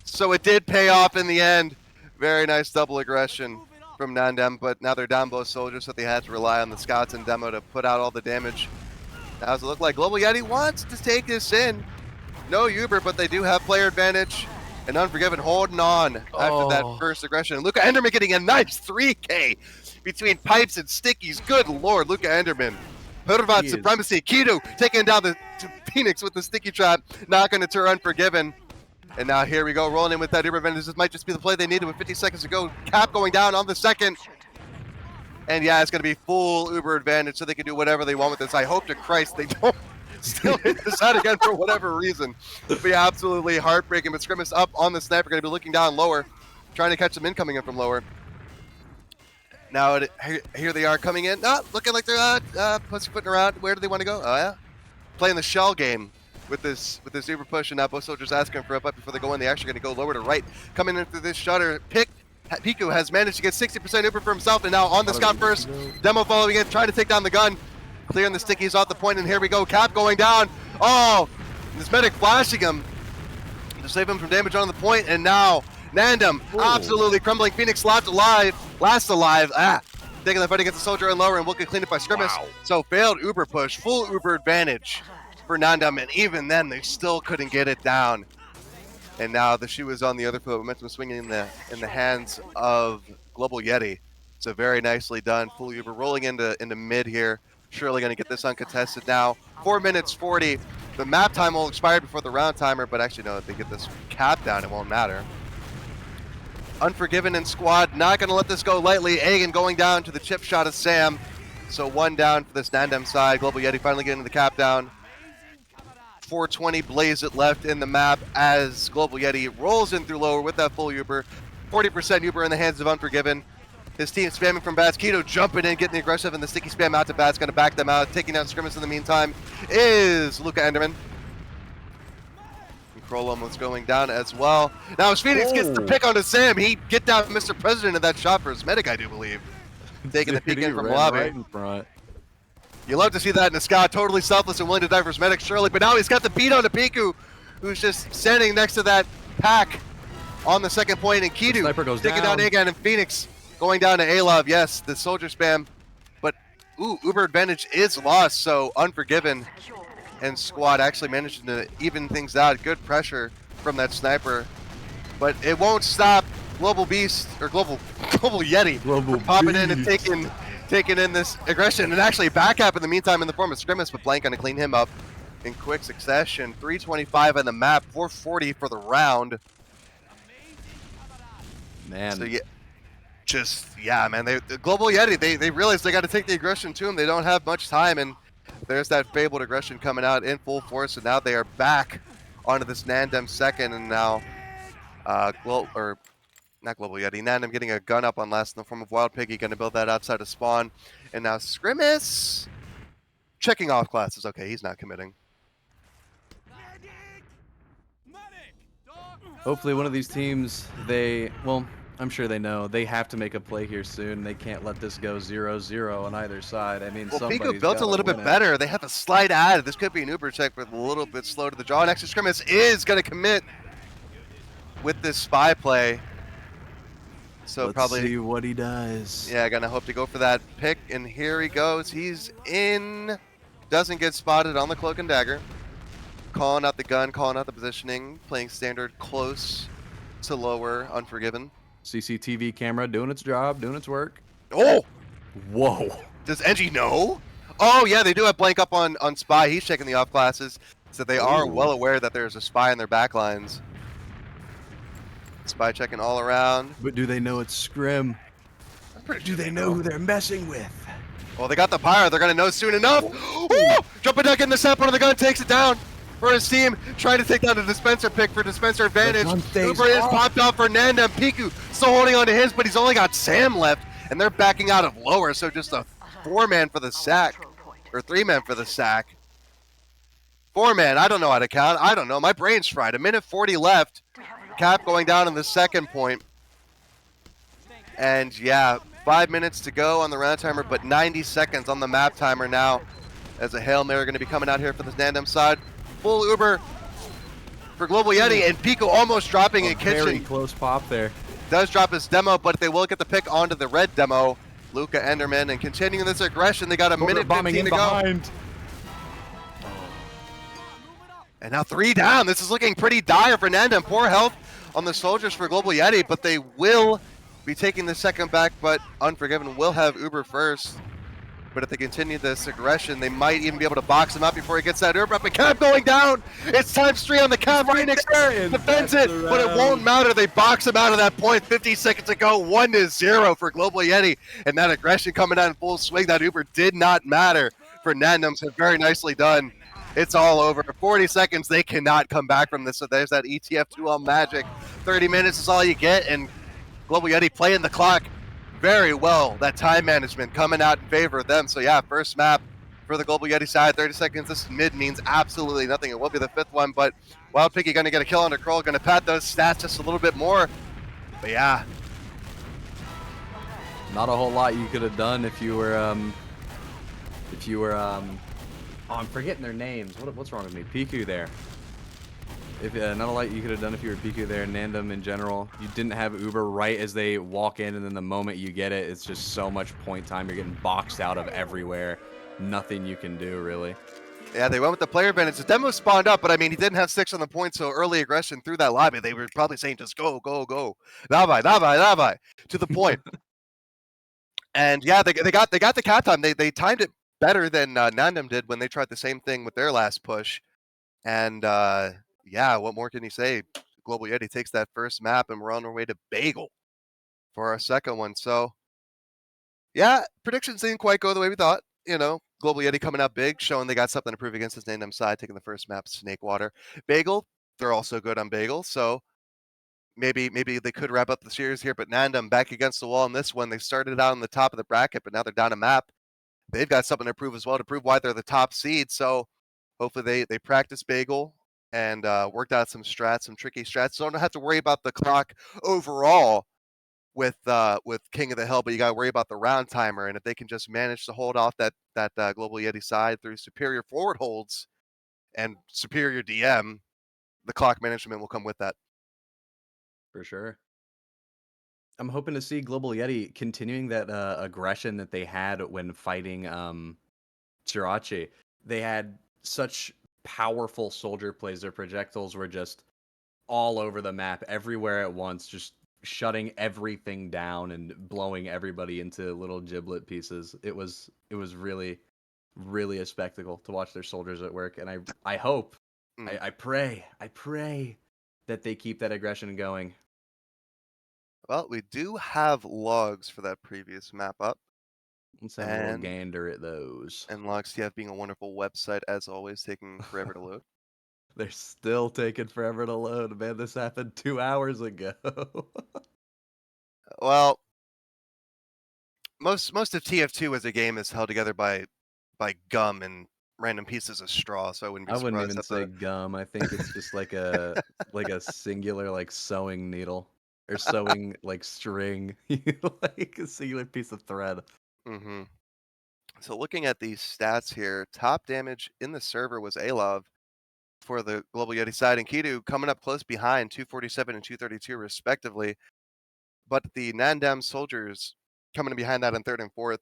So it did pay off in the end. Very nice double aggression from NANDEM, but now they're down both soldiers, so they had to rely on the scouts and demo to put out all the damage. Now, does it look like Global Yeti wants to take this in? No Uber, but they do have player advantage. And Unforgiven holding on after that first aggression. Luca Enderman getting a nice 3K between pipes and stickies. Good lord, Luca Enderman. Hervat Supremacy. Kido taking down the Phoenix with the sticky trap. Not going to turn Unforgiven. And now here we go, rolling in with that Uber advantage. This might just be the play they needed with 50 seconds to go. Cap going down on the second. And yeah, it's going to be full Uber advantage so they can do whatever they want with this. I hope to Christ they don't still hit this out again for whatever reason. It'll be absolutely heartbreaking. But Scrimmage up on the sniper, going to be looking down lower, trying to catch them incoming in from lower. Now here they are coming in, looking like they're pussyfooting around. Where do they want to go? Oh yeah, playing the shell game with this Uber push, and now both soldiers asking for a butt before they go in. They actually going to go lower to right, coming in through this shutter. Piku has managed to get 60% Uber for himself, and now on the scout first. Demo following in, trying to take down the gun. Clearing the stickies off the point, and here we go. Cap going down. Oh, this medic flashing him to save him from damage on the point, and now NANDEM absolutely crumbling. Phoenix last alive. Taking the fight against the soldier and lower, and Wilkie cleaned it by Scrimmage. Wow. So failed Uber push, full Uber advantage for NANDEM, and even then they still couldn't get it down. And now the shoe is on the other foot. Momentum swinging in the hands of Global Yeti. So very nicely done. Full Uber rolling into mid here. Surely going to get this uncontested now. 4 minutes 40. The map time will expire before the round timer, but actually no, if they get this cap down, it won't matter. Unforgiven and squad not going to let this go lightly. Agan going down to the chip shot of Sam. So 1 down for this NANDEM side. Global Yeti finally getting the cap down. 420 blaze it left in the map as Global Yeti rolls in through lower with that full Uber. 40% Uber in the hands of Unforgiven. His team spamming from Bats. Keto jumping in, getting the aggressive, and the sticky spam out to Bats. Going to back them out. Taking down Scrimmage in the meantime is Luca Enderman. And Krolom was going down as well. Now as Phoenix gets the pick onto Sam, he get down Mr. President of that shot for his medic, I do believe. Taking the peek in from lobby. Right in front. You love to see that in the sky, totally selfless and willing to die for his medic, surely. But now he's got the beat on to Piku, who's just standing next to that pack on the second point. And Kidu taking down Agan, and Phoenix going down to Alov. Yes, the soldier spam. But, Uber advantage is lost, so Unforgiven and squad actually managing to even things out. Good pressure from that sniper. But it won't stop Global Beast, or Global Yeti, from popping in and taking in this aggression, and actually back up in the meantime in the form of Scrimmage, but Blank gonna clean him up in quick succession. 325 on the map, 440 for the round. Man. So yeah, man, the Global Yeti, they realize they got to take the aggression to him. They don't have much time, and There's that fabled aggression coming out in full force, and now they are back onto this NANDEM second, and now not Global Yeti. NANDEM getting a gun up on last in the form of Wild Piggy, going to build that outside of spawn, and now Scrimus checking off classes. Okay, he's not committing. Hopefully one of these teams, well, I'm sure they know, they have to make a play here soon. They can't let this go 0-0 on either side. I mean, Well, Piika somebody's built a got to little win bit it. better. They have a slight ad. This could be an Uber check, but a little bit slow to the draw. Next to Scrimus is going to commit with this spy play. So Let's probably see what he does. Yeah, gonna hope to go for that pick, and here he goes. He's in. Doesn't get spotted on the cloak and dagger. Calling out the gun, calling out the positioning, playing standard close to lower, unforgiven. CCTV camera doing its job, doing its work. Oh! Whoa. Does Engie know? Oh yeah, they do have blank up on spy. He's checking the off classes, so they are well aware that there's a spy in their backlines. Spy checking all around. But do they know it's Scrim? Do they know who they're messing with? Well, they got the pyro. They're gonna know soon enough. Oh! Jumping deck in the set, one of the gun takes it down for his team, trying to take down the dispenser pick for dispenser advantage. Uber is popped out for Nandem. Piku still holding on to his, but he's only got Sam left, and they're backing out of lower, so just a 4-man for the sack, or 3-man for the sack. 4-man, I don't know how to count. I don't know. My brain's fried. 1:40 left. Cap going down in the second point. And yeah, 5 minutes to go on the round timer, but 90 seconds on the map timer now. As a Hail Mary going to be coming out here for this Nandem side. Full Uber for Global Yeti, and Pico almost dropping in kitchen. Very close pop there. Does drop his demo, but they will get the pick onto the red demo. Luca Enderman, and continuing this aggression, they got a minute 15 to go. And now 3 down. This is looking pretty dire for Nandem. Poor health on the soldiers for Global Yeti, but they will be taking the second back, but Unforgiven will have Uber first. But if they continue this aggression, they might even be able to box him up before he gets that Uber up. And Cap going down. It's ×3 on the Cap. Phoenix defends it, but it won't matter. They box him out of that point. 50 seconds to go. 1-0 for Global Yeti. And that aggression coming out in full swing. That Uber did not matter for Nandem. So very nicely done. It's all over. 40 seconds. They cannot come back from this. So there's that ETF2L magic. 30 minutes is all you get. And Global Yeti playing the clock very well. That time management coming out in favor of them. So yeah, first map for the Global Yeti side. 30 seconds. This mid means absolutely nothing. It will be the 5th one, but Wild Piggy going to get a kill on the Kroll. Going to pad those stats just a little bit more. But yeah. Not a whole lot you could have done if you were, oh, I'm forgetting their names. What's wrong with me? Piku there. If not a lot you could have done if you were Piku there. Nandem in general, you didn't have Uber right as they walk in, and then the moment you get it, it's just so much point time. You're getting boxed out of everywhere. Nothing you can do really. Yeah, they went with the player advantage. The demo spawned up, but I mean, he didn't have 6 on the point, so early aggression through that lobby. They were probably saying, just go, go, go. Dabai, to the point. And yeah, they got the cat time. They timed it better than Nandem did when they tried the same thing with their last push. And yeah, what more can you say? Global Yeti takes that first map, and we're on our way to Bagel for our second one. So yeah, predictions didn't quite go the way we thought. You know, Global Yeti coming out big, showing they got something to prove against his Nandem side, taking the first map, Snakewater. Bagel, they're also good on Bagel, so maybe they could wrap up the series here, but Nandem back against the wall in this one. They started out on the top of the bracket, but now they're down a map. They've got something to prove as well, to prove why they're the top seed. So hopefully they practice Bagel and worked out some strats, some tricky strats. So don't have to worry about the clock overall with King of the Hill, but you got to worry about the round timer. And if they can just manage to hold off that Global Yeti side through superior forward holds and superior DM, the clock management will come with that. For sure. I'm hoping to see Global Yeti continuing that aggression that they had when fighting Chirachi. They had such powerful soldier plays. Their projectiles were just all over the map, everywhere at once, just shutting everything down and blowing everybody into little giblet pieces. It was really, really a spectacle to watch their soldiers at work. And I hope, I pray that they keep that aggression going. Well, we do have logs for that previous map up. Let's have a little And gander at those. LocksTF being a wonderful website as always, taking forever to load. They're still taking forever to load, man. This happened 2 hours ago. Well, most of TF2 as a game is held together by gum and random pieces of straw, so I wouldn't be I wouldn't surprised even at say the gum. I think it's just like a singular like sewing needle or sewing like string, like a singular piece of thread. Mhm. So looking at these stats here, top damage in the server was Alov for the Global Yeti side, and Kidu coming up close behind, 247 and 232 respectively. But the Nandem soldiers coming behind that in third and fourth.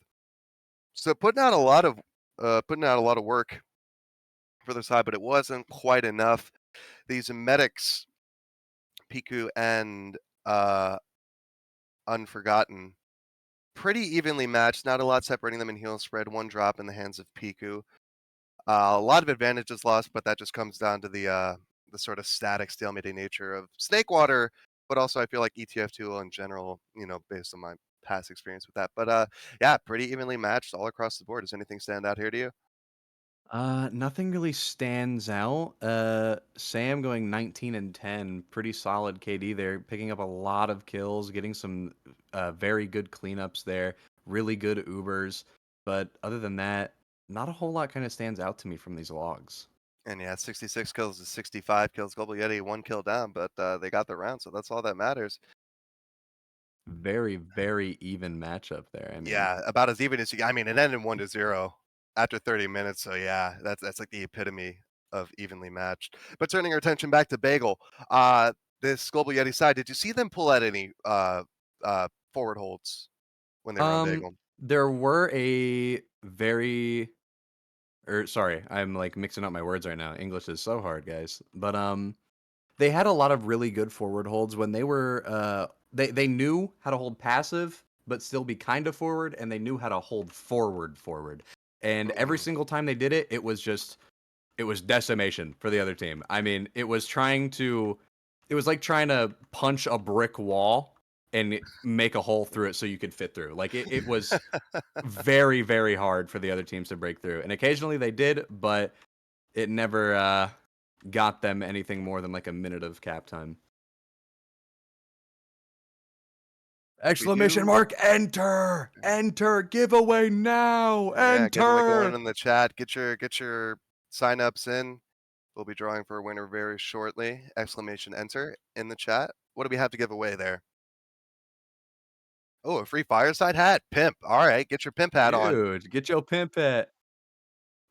So putting out a lot of work for their side, but it wasn't quite enough. These medics, Piku and uh, Unforgotten, pretty evenly matched. Not a lot separating them in heal spread. One drop in the hands of Piku. A lot of advantages lost, but that just comes down to the sort of static stalemating nature of Snakewater, but also I feel like ETF2L in general, based on my past experience with that. But yeah, pretty evenly matched all across the board. Does anything stand out here to you? Nothing really stands out. Sam going 19 and 10, pretty solid KD there, picking up a lot of kills, getting some very good cleanups there, really good Ubers. But other than that, not a whole lot kind of stands out to me from these logs. And yeah, 66 kills to 65 kills. Global Yeti 1 kill down, but they got the round, so that's all that matters. Very, very even matchup there. I mean, Yeah, about as even as you. I mean, it ended 1-0 after 30 minutes. So yeah, that's like the epitome of evenly matched. But turning our attention back to Bagel, this Global Yeti side, did you see them pull out any forward holds when they were on um, Bagel? there were a very, or sorry, I'm like mixing up my words right now. English is so hard, guys. But they had a lot of really good forward holds when they were they knew how to hold passive but still be kind of forward, and they knew how to hold forward. And every Mm-hmm. single time they did it, it was decimation for the other team. I mean, it was like trying to punch a brick wall and make a hole through it so you could fit through. Like it was very, very hard for the other teams to break through. And occasionally they did, but it never got them anything more than like a minute of cap time. We Exclamation do. mark, enter! Enter! Giveaway now! Yeah, giveaway going Enter! in the chat. Get your signups in. We'll be drawing for a winner very shortly. Exclamation enter in the chat. What do we have to give away there? Oh, a free fireside hat? Pimp. All right, get your pimp hat on. Dude, get your pimp hat.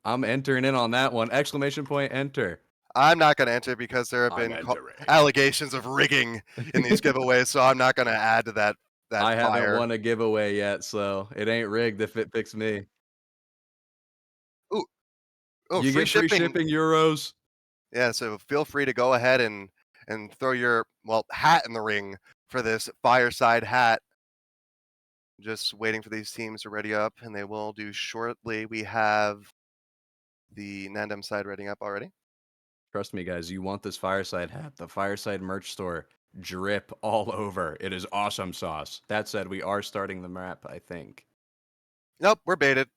I'm entering in on that one. Exclamation point, enter. I'm not going to enter because there have I'm been entering. allegations of rigging in these giveaways, so I'm not going to add to that I haven't fire. won a giveaway yet, so it ain't rigged if it picks me. Ooh, oh, You free get free shipping. shipping euros. Yeah, so feel free to go ahead and throw your hat in the ring for this fireside hat. Just waiting for these teams to ready up, and they will do shortly. We have the Nandem side ready up already. Trust me, guys, you want this fireside hat. The fireside merch store drip all over. It is awesome sauce. That said, we are starting the map, I think. Nope, we're baited.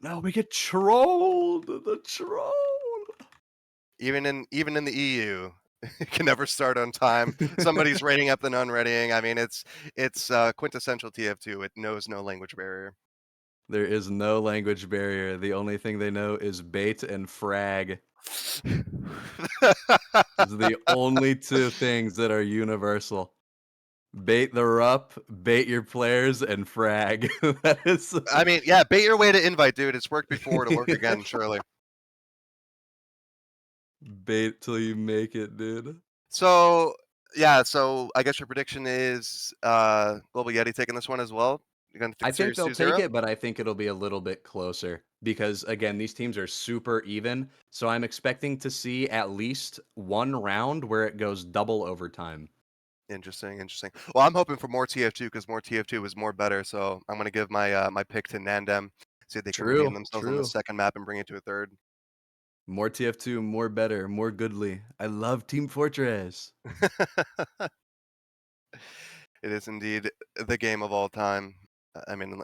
No, we get trolled. The troll. Even in the EU, it can never start on time. Somebody's rating up the non-readying. I mean, it's quintessential TF2. It knows no language barrier. There is no language barrier. The only thing they know is bait and frag. Those are the only two things that are universal. Bait the rup, bait your players, and frag. That is I mean, yeah, bait your way to invite, dude. It's worked before to work again, surely. bait till you make it, dude. So yeah, so I guess your prediction is Global Yeti taking this one as well. You're gonna take I the think series they'll take 2-0? it, but I think it'll be a little bit closer because again, these teams are super even. So I'm expecting to see at least one round where it goes double overtime. Interesting. Well, I'm hoping for more TF2 because more TF2 is more better. So I'm gonna give my pick to Nandem. See if they can redeem True, themselves on the true. second map and bring it to a third. More TF2, more better, more goodly. I love Team Fortress. It is indeed the game of all time. I mean,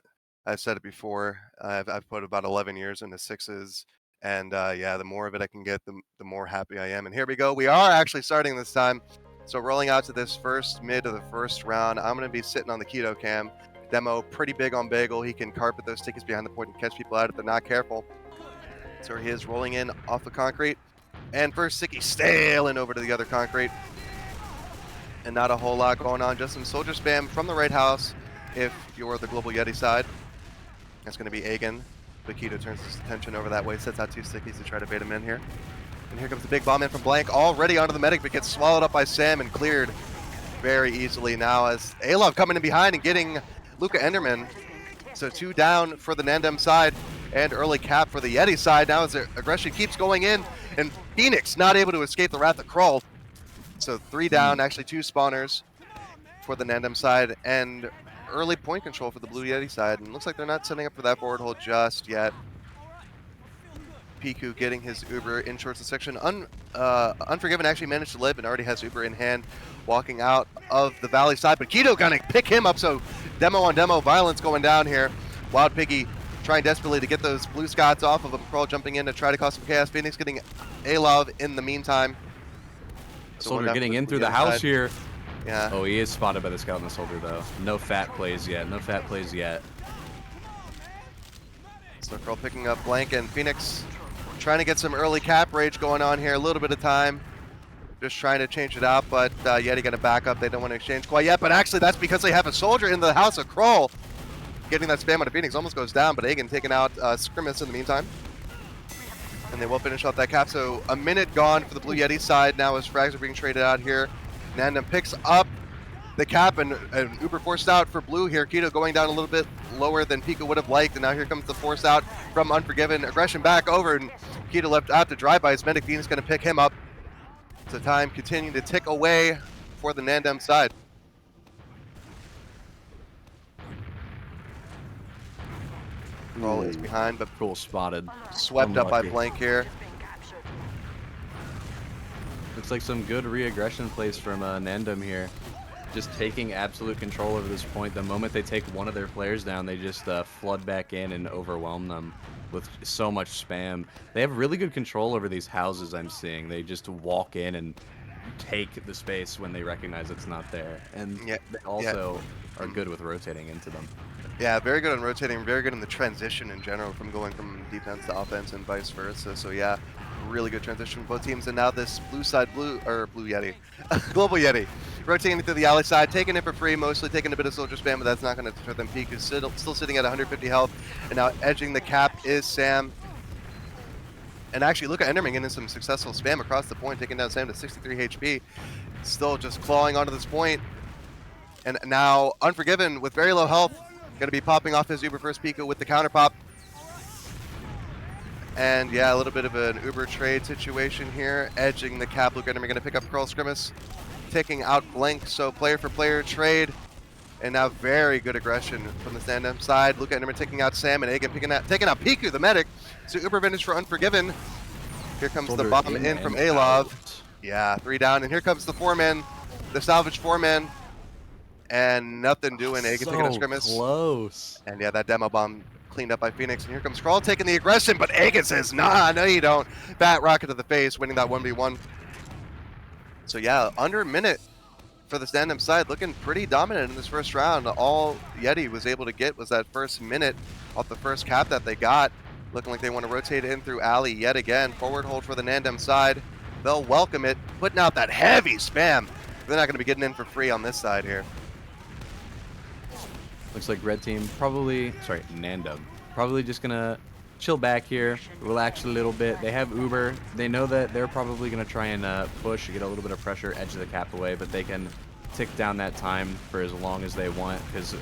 I've said it before. I've put about 11 years into sixes, and yeah, the more of it I can get, the more happy I am. And here we go. We are actually starting this time. So rolling out to this first mid of the first round, I'm going to be sitting on the keto cam. Demo pretty big on Bagel. He can carpet those tickets behind the point and catch people out if they're not careful. So he is rolling in off the concrete. And first Sicky sailing over to the other concrete. And not a whole lot going on. Just some soldier spam from the right house if you're the Global Yeti side. That's going to be Agan. Keto turns his attention over that way, sets out two Sickies to try to bait him in here. And here comes the big bomb in from Blank, already onto the medic, but gets swallowed up by Sam and cleared very easily now as Alov coming in behind and getting Luca Enderman. So 2 down for the Nandem side and early cap for the Yeti side. Now as their aggression keeps going in, and Phoenix not able to escape the Wrath of Krull. So 3 down, actually 2 spawners for the Nandem side, and early point control for the Blue Yeti side. And looks like they're not setting up for that forward hold just yet. Piku getting his Uber in towards the section. Unforgiven actually managed to live and already has Uber in hand, walking out of the valley side. But Keto gonna pick him up, so demo on demo violence going down here. Wild Piggy trying desperately to get those blue Scots off of him. Crawl jumping in to try to cause some chaos. Phoenix getting Alov in the meantime. So Soldier getting in through the house side. Here. Yeah. Oh, he is spotted by the Scout and the Soldier though. No fat plays yet. No fat plays yet. So Curl picking up Blank and Phoenix trying to get some early cap rage going on here. A little bit of time. Just trying to change it out, but Yeti gonna back up. They don't want to exchange quite yet, but actually that's because they have a Soldier in the house of Krull. Getting that spam out of Phoenix almost goes down, but Agan taking out Scrimus in the meantime. And they will finish off that cap. So a minute gone for the Blue Yeti side now as frags are being traded out here. Nandem picks up the cap and Uber forced out for Blue here. Keto going down a little bit lower than Piika would have liked, and now here comes the force out from Unforgiven. Aggression back over, and Keto left out to drive by his medic. Phoenix going to pick him up. So time continuing to tick away for the Nandem side. Krull is behind, but Krull spotted. Swept up by Blank here. Looks like some good re-aggression plays from Nandem here. Just taking absolute control over this point. The moment they take one of their players down, they just flood back in and overwhelm them with so much spam. They have really good control over these houses I'm seeing. They just walk in and take the space when they recognize it's not there. And they also are good with rotating into them. Yeah, very good on rotating, very good in the transition in general from going from defense to offense and vice versa. So yeah, really good transition from both teams. And now this Blue Yeti, Global Yeti, rotating through the alley side, taking it for free, mostly taking a bit of soldier spam, but that's not going to deter them. Peak is still sitting at 150 health, and now edging the cap is Sam. And actually, look at Enderman getting some successful spam across the point, taking down Sam to 63 HP. Still just clawing onto this point. And now Unforgiven with very low health, going to be popping off his Uber first Piika with the counter pop. And yeah, a little bit of an Uber trade situation here. Edging the cap. Luke Enderman going to pick up Krull Scrimus, taking out Blank. So player for player trade. And now very good aggression from the Nandem side. Luke Enderman taking out Sam and Agan taking out Piku, the medic. So Uber vintage for Unforgiven. Here comes the bomb in from Alov. Yeah, 3 down. And here comes the 4-man, the salvage 4-man. And nothing doing. Agan taking a Scrimus. Close. And yeah, that demo bomb cleaned up by Phoenix. And here comes Krull taking the aggression, but Agan says, nah, no you don't. Bat rocket to the face, winning that 1v1. So yeah, under a minute for the Nandem side, looking pretty dominant in this first round. All Yeti was able to get was that first minute off the first cap that they got. Looking like they want to rotate in through alley yet again. Forward hold for the Nandem side. They'll welcome it, putting out that heavy spam. They're not going to be getting in for free on this side here. Looks like red team Nandem probably just gonna chill back here, relax a little bit. They have Uber. They know that they're probably gonna try and push, get a little bit of pressure, edge the cap away, but they can tick down that time for as long as they want because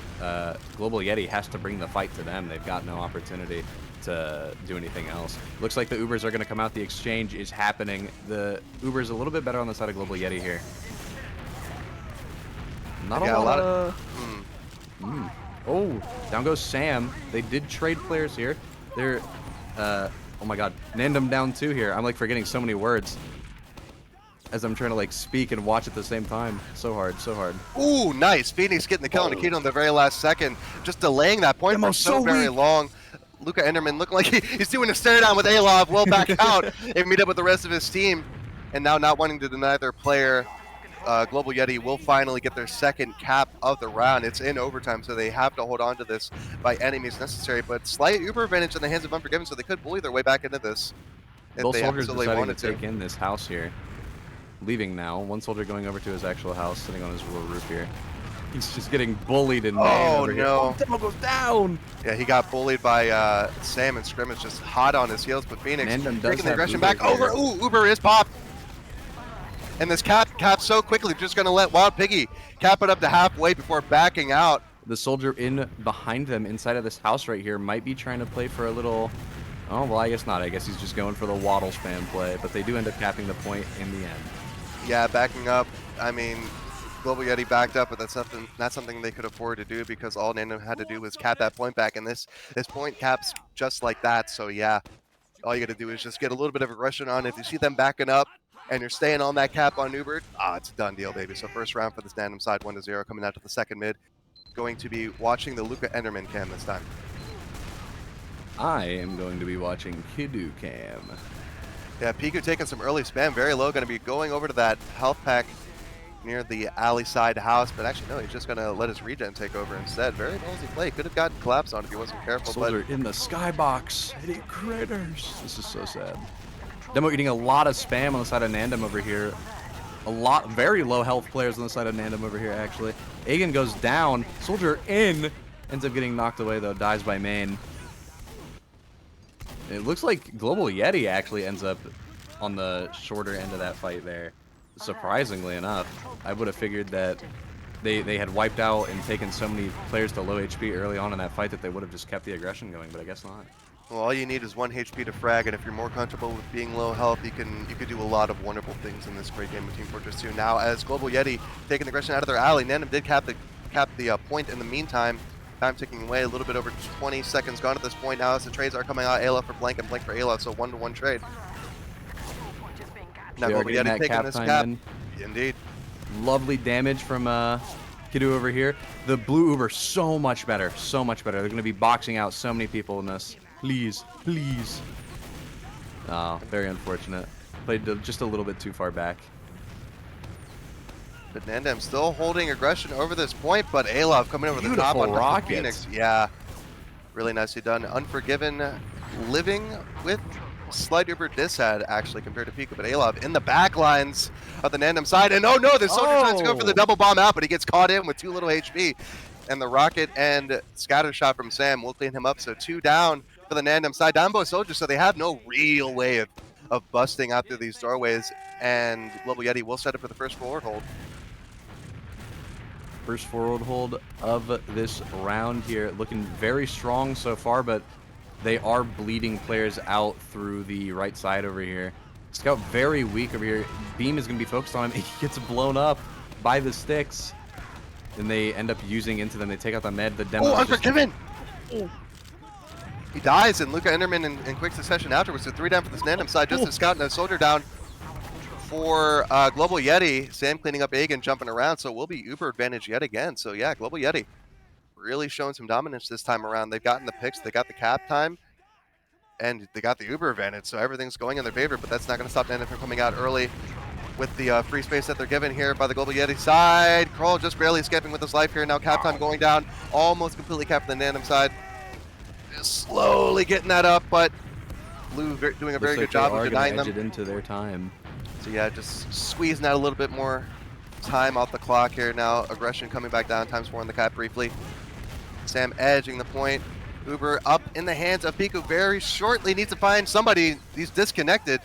Global Yeti has to bring the fight to them. They've got no opportunity to do anything else. Looks like the Ubers are gonna come out. The exchange is happening. The Uber's a little bit better on the side of Global Yeti here. Not a lot of... Oh, down goes Sam. They did trade players here. They're, oh my god, Nandem down 2 here. I'm like forgetting so many words. as I'm trying to like speak and watch at the same time. So hard, so hard. Ooh, nice. Phoenix getting the kill on Nikita in the very last second, just delaying that point for so very long. Luca Enderman looking like he's doing a stare down with Alov, will back out and meet up with the rest of his team. And now not wanting to deny their player, Global Yeti will finally get their second cap of the round. It's in overtime, so they have to hold on to this by any means necessary. But slight Uber advantage in the hands of Unforgiven, so they could bully their way back into this if Both they soldiers absolutely deciding wanted to take in this house here. Leaving now. One soldier going over to his actual house, sitting on his little roof here. He's just getting bullied in main over here. Oh, Demo goes down! Yeah, he got bullied by Sam and Scrimmage, just hot on his heels, but Phoenix taking the aggression back over. Ooh, Uber is popped. And this caps so quickly, just going to let Wild Piggy cap it up to halfway before backing out. The soldier in behind them inside of this house right here might be trying to play for a little... Oh, well, I guess not. I guess he's just going for the waddle spam play, but they do end up capping the point in the end. Yeah, backing up. I mean, Global Yeti backed up, but that's not something they could afford to do because all NANDEM had to do was cap that point back, and this point caps just like that. So yeah, all you got to do is just get a little bit of aggression on. If you see them backing up and you're staying on that cap on Ubert, it's a done deal, baby. So first round for this NANDEM side, 1-0, coming out to the second mid. Going to be watching the Luca Enderman cam this time. I am going to be watching Kidu cam. Yeah, Piika taking some early spam, very low, going to be going over to that health pack near the alley side house, but actually no, he's just going to let his regen take over instead. Very ballsy play, could have gotten collapse on if he wasn't careful. Soldier in the skybox, hitting critters. This is so sad. Demo eating a lot of spam on the side of NANDEM over here. Very low health players on the side of NANDEM over here, actually. Agan goes down, Soldier in, ends up getting knocked away though, dies by main. It looks like Global Yeti actually ends up on the shorter end of that fight there. Surprisingly enough, I would have figured that they had wiped out and taken so many players to low HP early on in that fight that they would have just kept the aggression going, but I guess not. Well, all you need is 1 HP to frag, and if you're more comfortable with being low health, you could do a lot of wonderful things in this great game of Team Fortress 2. Now, as Global Yeti taking the aggression out of their alley, NANDEM did cap the point in the meantime. Time ticking away, a little bit over 20 seconds gone at this point now as the trades are coming out. Ayla for Blank and Blank for Ayla, so 1-to-1 trade. Now Global Yeti taking this cap. Indeed. Lovely damage from Kidu over here. The blue Uber, so much better, so much better. They're going to be boxing out so many people in this. Please, please. Oh, very unfortunate. Played just a little bit too far back. But NANDEM still holding aggression over this point, but Alov coming over the top on Phoenix. Yeah, really nicely done. Unforgiven living with slight Uber dishad actually compared to Piika, but Alov in the back lines of the NANDEM side. And oh no, the soldier tries to go for the double bomb out, but he gets caught in with 2 little HP. And the rocket and scatter shot from Sam will clean him up. So 2 down for the NANDEM side. Down both soldiers, so they have no real way of busting out through these doorways. And Global Yeti will set up for the first forward hold. First forward hold of this round here, looking very strong so far, but they are bleeding players out through the right side over here. Scout very weak over here. Beam is going to be focused on him. He gets blown up by the sticks. Then they end up using into them. They take out the med. The demo. Oh, Unforgiven! He dies, and Luca Enderman in quick succession afterwards. So 3 down for this NANDEM side. Just a scout and a soldier down for Global Yeti. Sam cleaning up Agan, jumping around, so we'll be Uber advantage yet again. So yeah, Global Yeti really showing some dominance this time around. They've gotten the picks, they got the cap time, and they got the Uber advantage, so everything's going in their favor, but that's not going to stop NANDEM from coming out early with the free space that they're given here by the Global Yeti side. Kroll just barely escaping with his life here. Now cap time going down, almost completely capped the NANDEM side. Just slowly getting that up, but Blue doing a very good job of denying them. Into their time. So yeah, just squeezing out a little bit more time off the clock here. Now aggression coming back down, ×4 on the cap briefly. Sam edging the point. Uber up in the hands of Piku very shortly. Needs to find somebody. He's disconnected.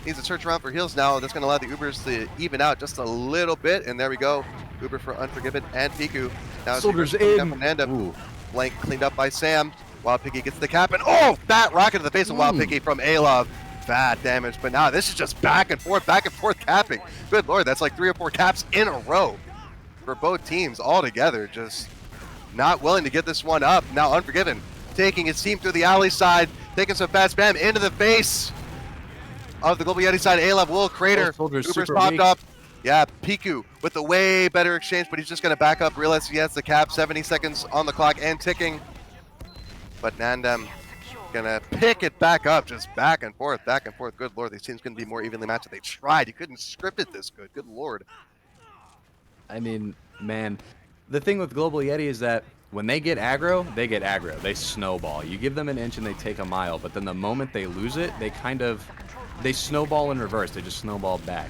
Needs to search around for heals now. That's going to allow the Ubers to even out just a little bit. And there we go. Uber for Unforgiven and Piku. Now Soldiers in. Blank cleaned up by Sam. Wild Piggy gets the cap. And oh, fat rocket to the face of Wild Piggy from Alov. Bad damage, but now this is just back and forth capping. Good lord, that's like 3 or 4 caps in a row for both teams all together. Just not willing to get this one up. Now Unforgiven taking his team through the alley side, taking some fast spam into the face of the Global Yeti side. A-Love will crater. Soldier's Uber's super popped weak. up. Yeah, Piku with the way better exchange, but he's just going to back up. Realize he has the cap. 70 seconds on the clock and ticking. But NANDEM gonna pick it back up, just back and forth, back and forth. Good lord, these teams couldn't be more evenly matched. They tried. You couldn't script it this good. Good lord. I mean, man, the thing with Global Yeti is that when they get aggro, they get aggro. They snowball. You give them an inch and they take a mile, but then the moment they lose it, they snowball in reverse. They just snowball back.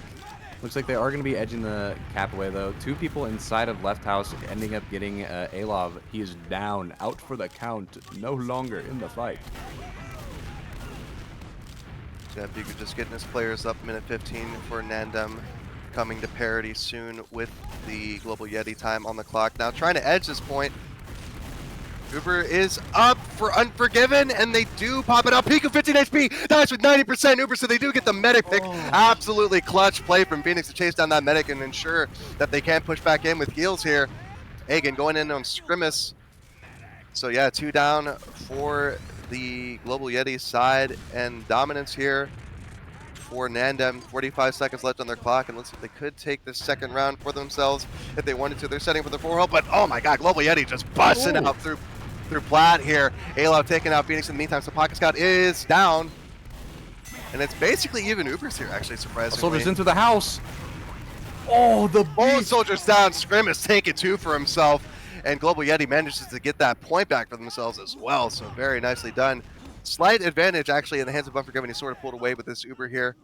Looks like they are going to be edging the cap away, though. 2 people inside of left house ending up getting A-Love. He is down, out for the count, no longer in the fight. Yeah, Piku just getting his players up. Minute 15 for NANDEM, coming to parity soon with the Global Yeti time on the clock. Now trying to edge this point. Uber is up for Unforgiven, and they do pop it up. Piku 15 HP, dies with 90% Uber, so they do get the medic pick. Absolutely clutch play from Phoenix to chase down that medic and ensure that they can push back in with heals here. Hagen going in on Scrimus. So yeah, 2 down for the Global Yeti side, and dominance here for NANDEM. 45 seconds left on their clock, and looks like they could take this second round for themselves if they wanted to. They're setting for the 4-0, but oh my god, Global Yeti just busting out through Plat here. A-Love taking out Phoenix in the meantime, so Pocket Scout is down. And it's basically even Ubers here, actually, surprisingly. Soldiers into the house. Oh, the Both soldiers down. Scrim is taking 2 for himself. And Global Yeti manages to get that point back for themselves as well. So very nicely done. Slight advantage, actually, in the hands of Unforgiven. He sort of pulled away with this Uber here.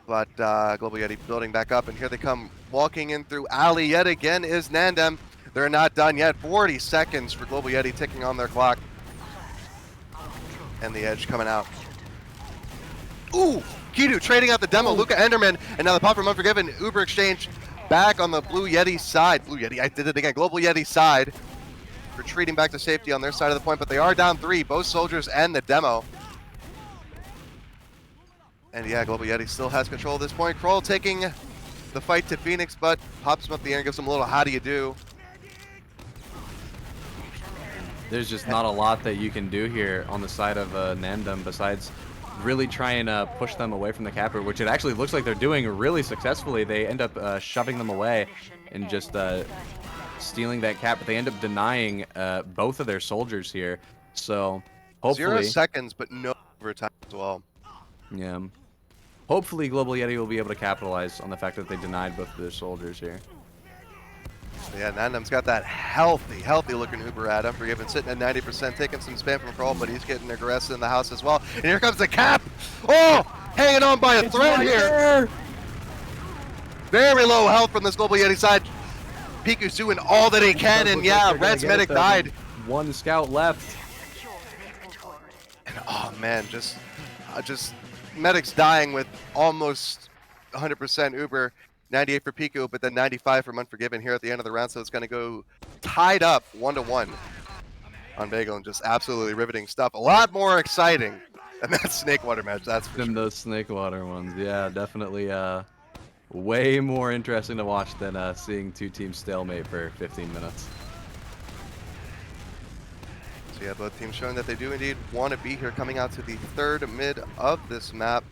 But Global Yeti building back up. And here they come walking in through alley yet again is NANDEM. They're not done yet. 40 seconds for Global Yeti ticking on their clock. And the edge coming out. Ooh! Kidu trading out the demo. Luca Enderman. And now the pop from Unforgiven. Uber exchange back on the Blue Yeti side. Blue Yeti, I did it again. Global Yeti side. Retreating back to safety on their side of the point. But they are down 3. Both soldiers and the demo. And yeah, Global Yeti still has control at this point. Kroll taking the fight to Phoenix, but pops him up the air and gives him a little how do you do. There's just not a lot that you can do here on the side of NANDEM besides really try and push them away from the capper, which it actually looks like they're doing really successfully. They end up shoving them away and just stealing that cap, but they end up denying both of their soldiers here. So hopefully 0 seconds, but no overtime as well. Yeah. Hopefully Global Yeti will be able to capitalize on the fact that they denied both of their soldiers here. So yeah, NANDEM's got that healthy looking Uber at Unforgiven, sitting at 90%, taking some spam from Kroll, but he's getting aggressive in the house as well. And here comes the cap! Oh! Hanging on by a thread right here! There. Very low health from this Global Yeti side. Piku's doing all that he can, and yeah, Red's medic died. 1 scout left. And oh man, just medics dying with almost 100% Uber. 98 for Piku, but then 95 from Unforgiven here at the end of the round, so it's going to go tied up 1-1 on Bagel, and just absolutely riveting stuff. A lot more exciting than that Snakewater match, that's for sure. Those Snakewater ones, yeah, definitely way more interesting to watch than seeing 2 teams stalemate for 15 minutes. So yeah, both teams showing that they do indeed want to be here, coming out to the 3rd mid of this map.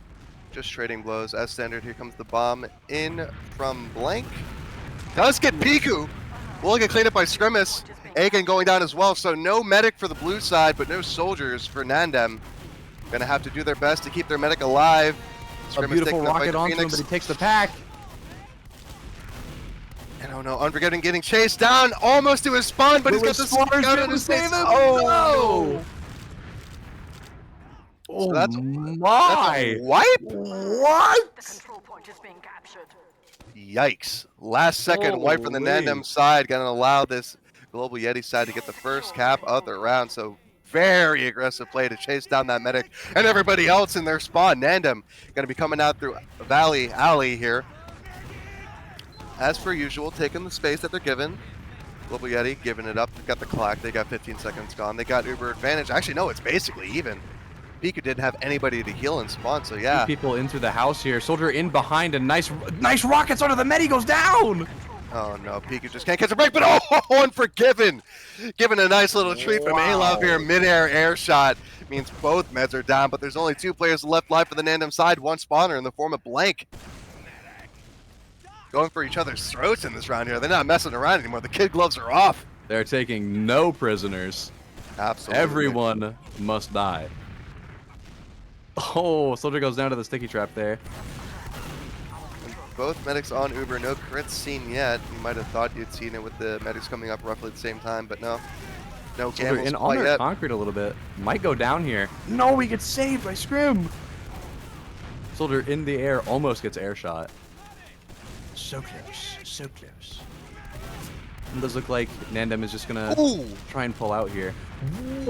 Just trading blows as standard. Here comes the bomb in from Blank. Does get Piku. Will get cleaned up by Scrimus. Agan going down as well. So no medic for the blue side, but no soldiers for NANDEM. Gonna have to do their best to keep their medic alive. A beautiful rocket onto him, but he takes the pack. And oh no, Unforgiven getting chased down almost to his spawn, but he's got the spark out of his face. Oh no! Oh, so that's my! a wipe? What? Yikes. Last second wipe from the NANDEM side. Going to allow this Global Yeti side to get the first cap of the round. So very aggressive play to chase down that medic and everybody else in their spawn. NANDEM going to be coming out through Valley Alley here. As per usual, taking the space that they're given. Global Yeti giving it up. They've got the clock. They got 15 seconds gone. They got Uber advantage. Actually, no, it's basically even. Piika didn't have anybody to heal and spawn, so yeah. 2 people into the house here. Soldier in behind, and nice rockets onto the med. He goes down. Oh no, Piika just can't catch a break, but oh, Unforgiven! Given a nice little treat from A-Love here, mid-air air shot. Means both meds are down, but there's only 2 players left live for the NANDEM side, 1 spawner in the form of Blank. Going for each other's throats in this round here. They're not messing around anymore. The kid gloves are off. They're taking no prisoners. Absolutely. Everyone must die. Oh, Soldier goes down to the sticky trap there. Both medics on Uber, no crits seen yet. You might have thought you'd seen it with the medics coming up roughly at the same time, but no. No Soldier in camels on quite their yet. concrete a little bit. Might go down here. No, he gets saved by Scrim. Soldier in the air almost gets air shot. So close, so close. It does look like NANDEM is just gonna try and pull out here.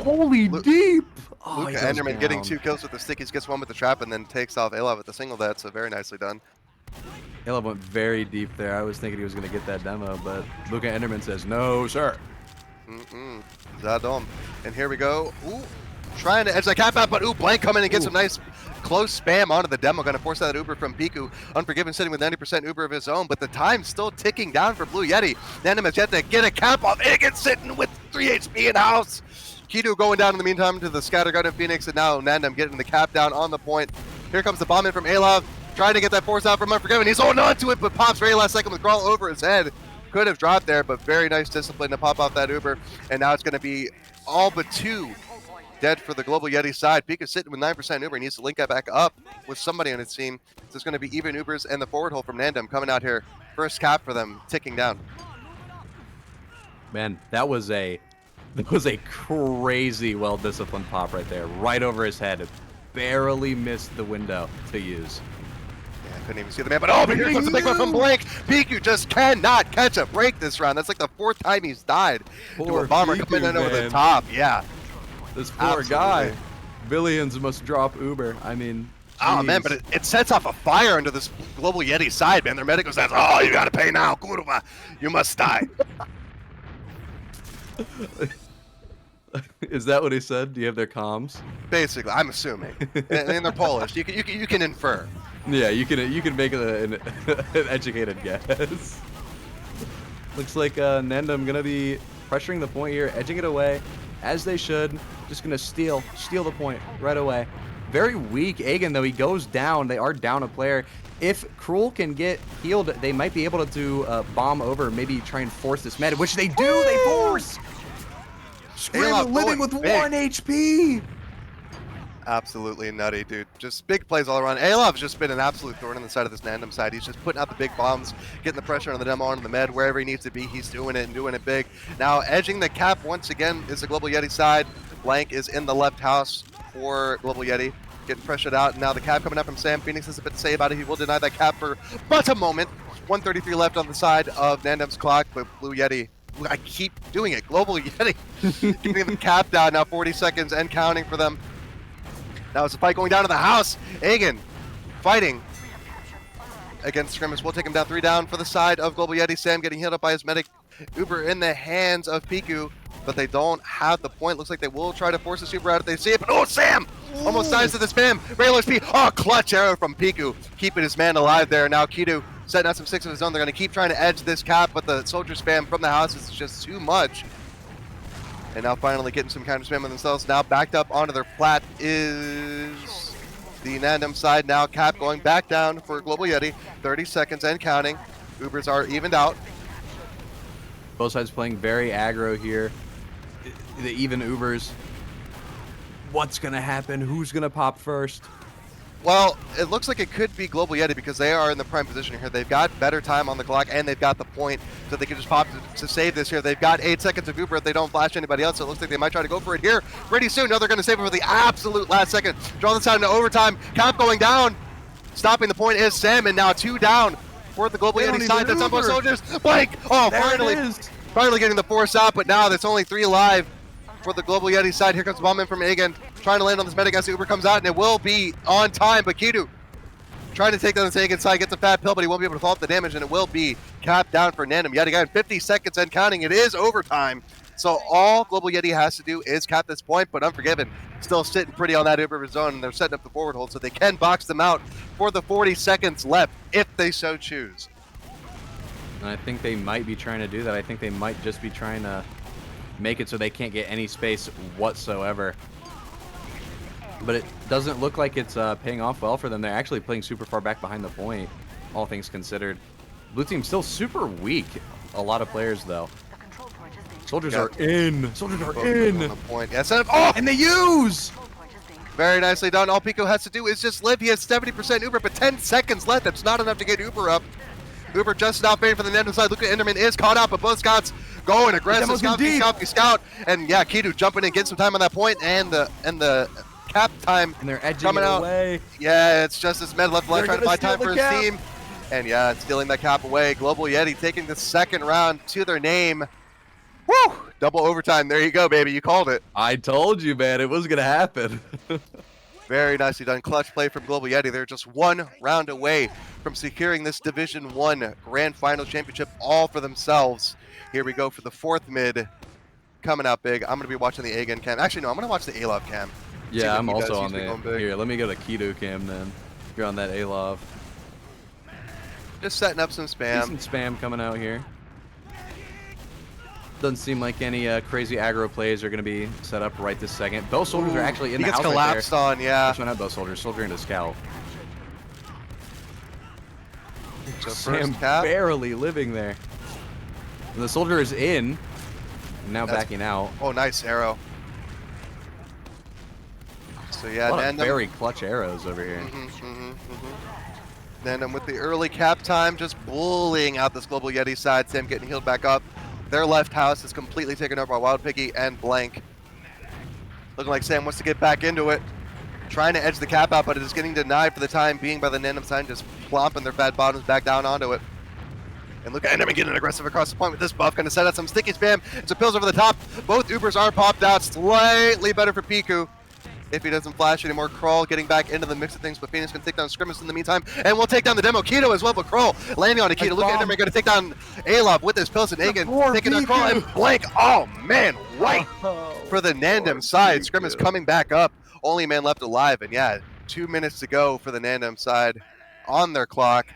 Holy deep! Oh, Luca Enderman getting 2 kills with the stickies, gets 1 with the trap, and then takes off A-Love with the single dead, so very nicely done. A-Love went very deep there. I was thinking he was gonna get that demo, but Luca Enderman says, no, sir. Zadom. And here we go. Ooh, trying to edge that cap out, but Blank coming in and gets some nice close spam onto the demo. Gonna force that Uber from Piku. Unforgiven sitting with 90% Uber of his own, but the time's still ticking down for Blue Yeti. NANDEM has yet to get a cap off. Egan sitting with 3 HP in house. Kido going down in the meantime to the Scattergun of Phoenix, and now NANDEM getting the cap down on the point. Here comes the bomb in from A-Love, trying to get that force out from Unforgiven. He's holding on to it, but pops very last second with Crawl over his head. Could have dropped there, but very nice discipline to pop off that Uber. And now it's going to be all but 2 dead for the Global Yeti side. Piika sitting with 9% Uber. He needs to link that back up with somebody on his team. So it's going to be even Ubers and the forward hold from NANDEM coming out here. First cap for them, ticking down. Man, that was a crazy well-disciplined pop right there, right over his head. It barely missed the window to use. Yeah, I couldn't even see the man, but but here comes the big one from Blank. Piku just cannot catch a break this round. That's like the 4th time he's died to a bomber coming in over the top. Yeah. This poor guy. Billions must drop Uber. I mean, oh man, but it sets off a fire under this Global Yeti side, man. Their medical says, oh, you gotta pay now. Kurva, you must die. Is that what he said? Do you have their comms? Basically, I'm assuming. And they're Polish. You can infer. Yeah, you can make an educated guess. Looks like NANDEM gonna be pressuring the point here, edging it away, as they should. Just gonna steal the point right away. Very weak Agan though. He goes down. They are down a player. If Cruel can get healed, they might be able to do bomb over, maybe try and force this med, which they do. They force. Scram living with big. 1 HP. Absolutely nutty, dude. Just big plays all around. Alov's just been an absolute thorn on the side of this NANDEM side. He's just putting out the big bombs, getting the pressure on the demo, on the med, wherever he needs to be. He's doing it and doing it big. Now, edging the cap once again is the Global Yeti side. Blank is in the left house for Global Yeti, getting pressured out. And now the cap coming up from Sam. Phoenix has a bit to say about it. He will deny that cap for but a moment. 133 left on the side of NANDEM's clock, but Blue Yeti, I keep doing it. Global Yeti keeping the cap down now, 40 seconds and counting for them. Now it's a fight going down to the house. Agan fighting against Scrimmage. We'll take him down, 3 down for the side of Global Yeti. Sam getting healed up by his medic. Uber in the hands of Piku, but they don't have the point. Looks like they will try to force the super out if they see it, but oh, Sam almost dies to the spam. Very low speed. Oh, clutch arrow from Piku, keeping his man alive there. Now Kidu setting out some 6 of his own. They're going to keep trying to edge this cap, but the soldier spam from the house is just too much. And now finally getting some counter spam on themselves. Now backed up onto their plat is the NANDEM side. Now cap going back down for Global Yeti. 30 seconds and counting. Ubers are evened out. Both sides playing very aggro here. The even Ubers. What's going to happen? Who's going to pop first? Well, it looks like it could be Global Yeti because they are in the prime position here. They've got better time on the clock, and they've got the point, so they can just pop to save this here. They've got 8 seconds of Uber if they don't flash anybody else, so it looks like they might try to go for it here pretty soon. No, they're going to save it for the absolute last second. Draw this out into overtime. Cap going down. Stopping the point is Sam, and now 2 down for the Global Yeti side. That's on both soldiers. Blank! Oh, finally getting the force out, but now there's only 3 alive for the Global Yeti side. Here comes the bomb in from Agan, trying to land on this medic as the Uber comes out, and it will be on time, but Kidu trying to take down the Agan side, gets a fat pill, but he won't be able to follow up the damage, and it will be capped down for NANDEM yet again. 50 seconds and counting. It is overtime, so all Global Yeti has to do is cap this point, but Unforgiven still sitting pretty on that Uber of his own, and they're setting up the forward hold, so they can box them out for the 40 seconds left if they so choose. And I think they might be trying to do that. I think they might just be trying to make it so they can't get any space whatsoever. But it doesn't look like it's paying off well for them. They're actually playing super far back behind the point, all things considered. Blue team's still super weak. A lot of players, though. Soldiers are in. Soldiers are in. On the point. Yeah, set up. Oh! And they use! Very nicely done. All Pico has to do is just live. He has 70% Uber, but 10 seconds left. That's not enough to get Uber up. Uber just now fading from the NANDEM side. Luca Enderman is caught out, but both scouts going aggressive. Scout. And yeah, Kidu jumping in, getting some time on that point, and the cap time and they're edging coming it out. Away. Yeah, it's just as Med left trying to find time for his cap. team. And yeah, stealing that cap away. Global Yeti taking the second round to their name. Woo! Double overtime. There you go, baby. You called it. I told you, man. It was going to happen. Very nicely done. Clutch play from Global Yeti. They're just one round away from securing this Division 1 Grand Final Championship all for themselves. Here we go for the fourth mid. Coming out big. I'm going to be watching the A-Gun cam. Actually, no, I'm going to watch the A-Love cam. Yeah, I'm also on the... Here, let me go to Kido cam then. You're on that A-Love. Just setting up some spam. Decent spam coming out here. Doesn't seem like any crazy aggro plays are going to be set up right this second. Both soldiers are actually in the house right there. He gets collapsed on, yeah. This one had both soldiers. Soldier into scout. So Sam barely living there. And the soldier is in. Now backing out. Oh, nice arrow. So yeah, a lot of very clutch arrows over here. NANDEM with the early cap time, just bullying out this Global Yeti side. Sam getting healed back up. Their left house is completely taken over by Wild Piggy and Blank. Looking like Sam wants to get back into it. Trying to edge the cap out, but it is getting denied for the time being by the NANDEM side, just plopping their fat bottoms back down onto it. And look at Enderman getting aggressive across the point with this buff. Going to set out some sticky spam. It's a pills over the top. Both Ubers are popped out. Slightly better for Piku. If he doesn't flash anymore, Krull getting back into the mix of things, but Phoenix can take down Scrimmage in the meantime, and we'll take down the demo Keto as well, but Krull landing on Keto. Look at Enderman going to take down Alov with his pills and Agan, taking down Krull and Blank. Oh man, right for the NANDEM side. Scrimmage coming back up, only man left alive, and yeah, 2 minutes to go for the NANDEM side on their clock.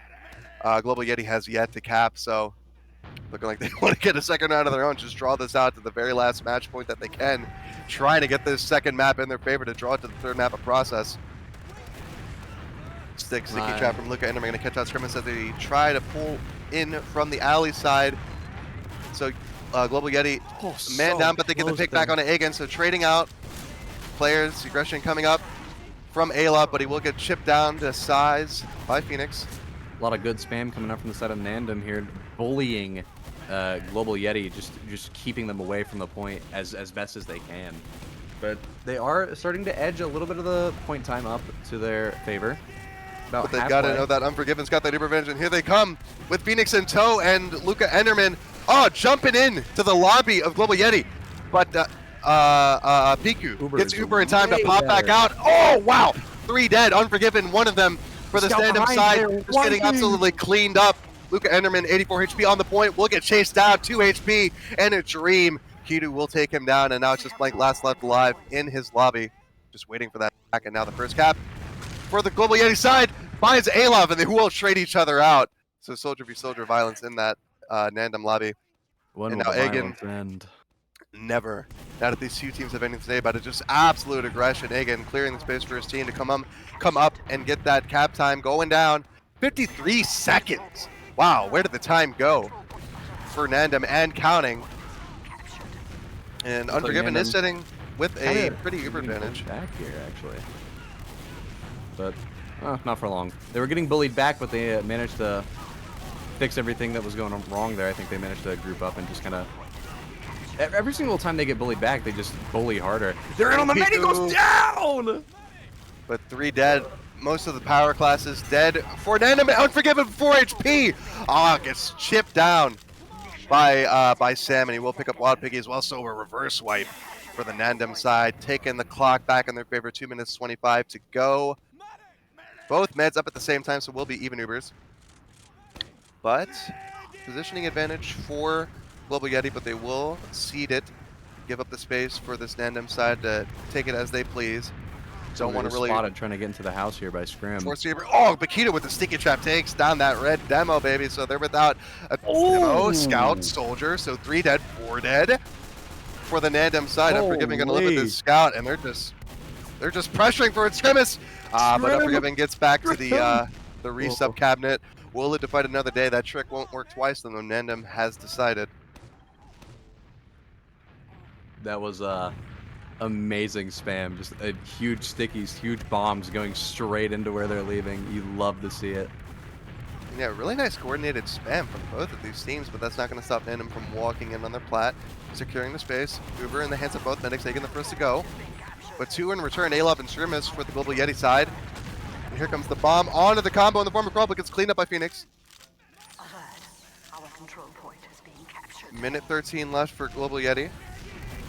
Global Yeti has yet to cap, so looking like they want to get a second round of their own, just draw this out to the very last match point that they can, trying to get this second map in their favor to draw it to the third map of process. Sticky trap from Luca Enderman going to catch out Scrimmage as they try to pull in from the alley side. So Global Yeti man down, but they get the pick back on it again, so trading out players. Aggression coming up from Alop, but he will get chipped down to size by Phoenix. A lot of good spam coming up from the side of NANDEM here, bullying Global Yeti, just keeping them away from the point as best as they can. But they are starting to edge a little bit of the point time up to their favor. But they've got to know that Unforgiven's got that Uber Revenge, and here they come with Phoenix in tow and Luca Enderman jumping in to the lobby of Global Yeti. But Piku gets Uber in time to pop back out. Oh, wow! 3 dead. Unforgiven, one of them for the stand-up side. Just getting absolutely cleaned up. Luca Enderman, 84 HP on the point. Will get chased down, 2 HP, and a dream. Kidu will take him down, and now it's just Blank last left alive in his lobby. Just waiting for that back, and now the first cap for the Global Yeti side finds Alov, and they will trade each other out. So soldier v soldier violence in that NANDEM lobby. And now Egan, never. Now that these two teams have anything to say about it, just absolute aggression. Egan clearing the space for his team to come up and get that cap time going down. 53 seconds. Wow, where did the time go for NANDEM and counting? And Unforgiven is sitting with a pretty Uber advantage. Back here, actually. But not for long. They were getting bullied back, but they managed to fix everything that was going wrong there. I think they managed to group up and just kind of... Every single time they get bullied back, they just bully harder. They're in on the mid, he goes down! But 3 dead. Most of the power classes dead for NANDEM. Unforgiven, 4 HP. Gets chipped down by Sam, and he will pick up Wild Piggy as well. So a reverse wipe for the NANDEM side, taking the clock back in their favor. 2 minutes 25 to go. Both meds up at the same time, so we'll be even Ubers. But positioning advantage for Global Yeti, but they will cede it, give up the space for this NANDEM side to take it as they please. Don't want to really spotted trying to get into the house here by Scrim. force the Uber. Oh, Piika with the sticky trap takes down that red demo, baby. So they're without a demo, scout, soldier. So 3 dead, 4 dead for the NANDEM side. Unforgiving gonna live with this scout, and they're just pressuring for it. Scrimus, but Unforgiving gets back to the resub cabinet. Will live to fight another day. That trick won't work twice, though. NANDEM has decided. That was amazing spam. Just a huge stickies, huge bombs going straight into where they're leaving. You love to see it. Yeah, really nice coordinated spam from both of these teams, but that's not going to stop NANDEM from walking in on their plat, securing the space. Uber in the hands of both medics, taking the first to go. But 2 in return, Alov and Scrimus for the Global Yeti side. And here comes the bomb onto the combo in the form of Crawl, but gets cleaned up by Phoenix. Minute 13 left for Global Yeti.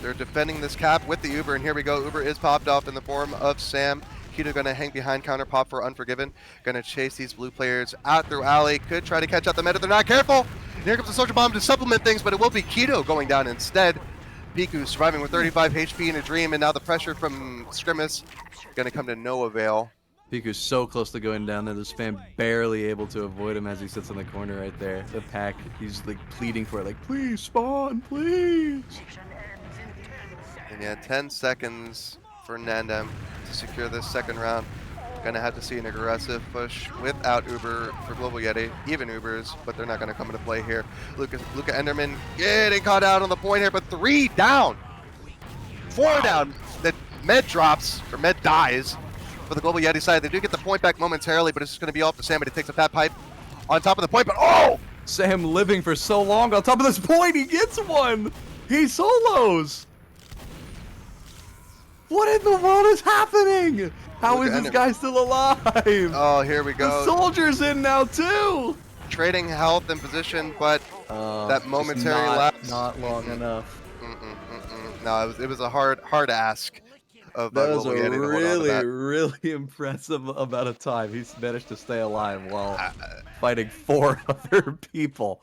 They're defending this cap with the Uber, and here we go. Uber is popped off in the form of Sam. Keto gonna hang behind, counter pop for Unforgiven. Gonna chase these blue players out through alley. Could try to catch out the meta. They're not careful. And here comes the soldier bomb to supplement things, but it will be Keto going down instead. Piku surviving with 35 HP in a dream, and now the pressure from Scrimus gonna come to no avail. Piku's so close to going down there. The spam barely able to avoid him as he sits in the corner right there. The pack, he's like pleading for it, like, please spawn, please. And yeah, 10 seconds for NANDEM to secure this second round. Gonna have to see an aggressive push without Uber for Global Yeti, even Ubers, but they're not gonna come into play here. Luca Enderman getting caught out on the point here, but 3 down, 4 down. The med drops, or med dies for the Global Yeti side. They do get the point back momentarily, but it's just gonna be off to Sam, but he takes a fat pipe on top of the point, but oh! Sam living for so long on top of this point, he gets one! He solos! What in the world is happening? How is this guy still alive? Oh, here we go. The soldier's in now too. Trading health and position, but that momentary lapse. Not long enough. No, it was a hard ask. That was a really impressive amount of time. He's managed to stay alive while fighting 4 other people.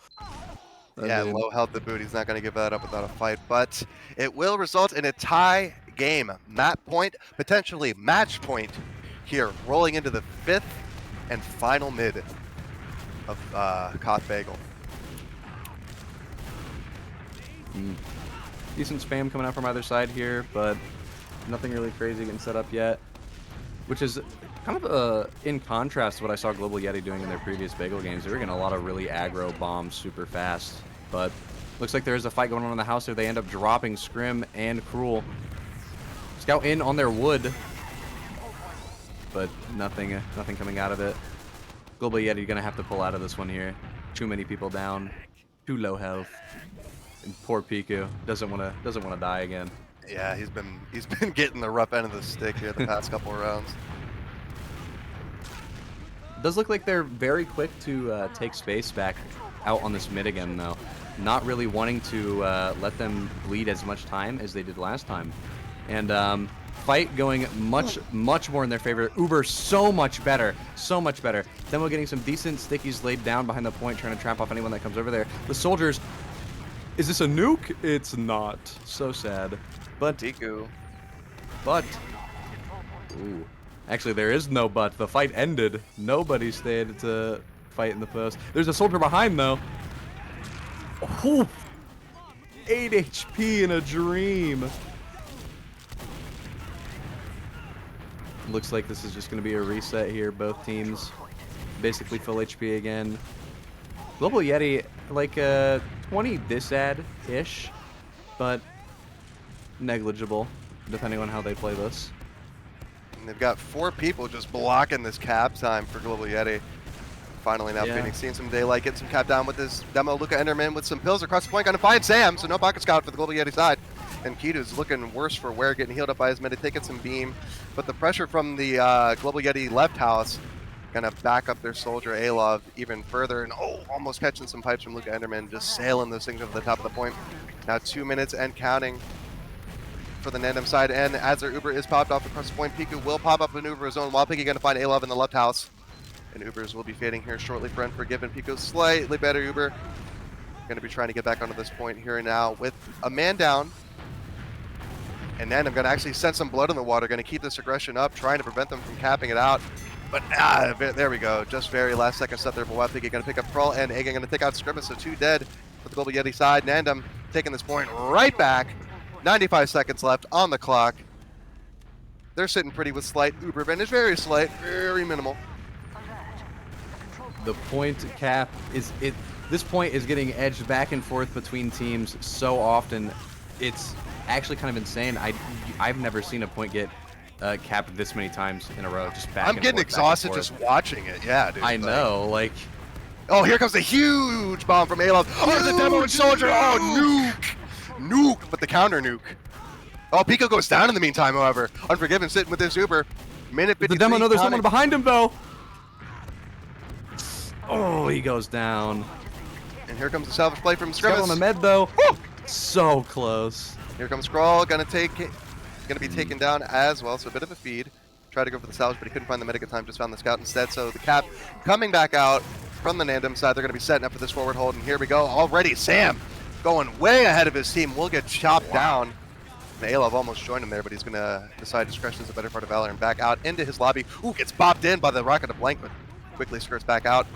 Yeah, low health the boot. He's not going to give that up without a fight, but it will result in a tie game. Map point, potentially match point here, rolling into the 5th and final mid of Koth Bagel. Decent spam coming out from either side here, but nothing really crazy getting set up yet, which is kind of in contrast to what I saw Global Yeti doing in their previous Bagel games. They were getting a lot of really aggro bombs super fast, but looks like there is a fight going on in the house here. They end up dropping Scrim and Cruel. Scout in on their wood, but nothing coming out of it. Global Yeti gonna have to pull out of this one here. Too many people down, too low health, and poor Piku doesn't wanna die again. Yeah, he's been getting the rough end of the stick here the past couple of rounds. Does look like they're very quick to take space back out on this mid again, though. Not really wanting to let them bleed as much time as they did last time. And fight going much more in their favor. Uber so much better. Then we're getting some decent stickies laid down behind the point, trying to trap off anyone that comes over there. The soldiers, is this a nuke? It's not. So sad. But Deku. Ooh. Actually, there is no but. The fight ended. Nobody stayed to fight in the post. There's a soldier behind, though. Ooh. 8 HP in a dream. Looks like this is just going to be a reset here. Both teams basically full HP again. Global Yeti, like 20 disad-ish, but negligible, depending on how they play this. And they've got 4 people just blocking this cap time for Global Yeti. Finally now Phoenix seeing some daylight, getting some cap down with this demo. Luca Enderman with some pills across the point, gonna find Sam, so no pocket scout for the Global Yeti side. And Kitu's looking worse for wear, getting healed up by his mid, taking some beam. But the pressure from the Global Yeti left house gonna back up their soldier Alov even further. And almost catching some pipes from Luca Enderman, just sailing those things over the top of the point. Now 2 minutes and counting for the NANDEM side, and as their Uber is popped off across the point, Piku will pop up maneuver his own, while Piku gonna find Alov in the left house. And Ubers will be fading here shortly for Unforgiven. Piku slightly better Uber. Gonna be trying to get back onto this point here and now with a man down. And then I'm going to actually send some blood in the water, going to keep this aggression up, trying to prevent them from capping it out. But there we go. Just very last second stuff there for Wild Piggy. Going to pick up Crawl, and Egan going to take out Scrimmage, so 2 dead for the Global Yeti side. NANDEM taking this point right back. 95 seconds left on the clock. They're sitting pretty with slight uber advantage, very slight, very minimal. The point cap is this point is getting edged back and forth between teams so often. It's actually kind of insane. I've never seen a point get capped this many times in a row. Just back. I'm getting exhausted just watching it. Yeah, dude. I know, like. Oh, here comes the huge bomb from Alov. Oh, the demo soldier. Oh, nuke, but the counter nuke. Oh, Piika goes down in the meantime. However, Unforgiven sitting with his Uber. Minute 53. The demo. No, there's someone behind him though. Oh, he goes down. And here comes the salvage play from Scrimmage. Still on the med though. Woo! So close. Here comes Scrawl, gonna be taken down as well, so a bit of a feed. Tried to go for the salvage, but he couldn't find the medic at time, just found the scout instead. So the cap coming back out from the NANDEM side. They're gonna be setting up for this forward hold, and here we go. Already Sam going way ahead of his team. Will get chopped down. Alov almost joined him there, but he's gonna decide discretion is a better part of valor and back out into his lobby. Ooh, gets bopped in by the rocket of blank, but quickly skirts back out.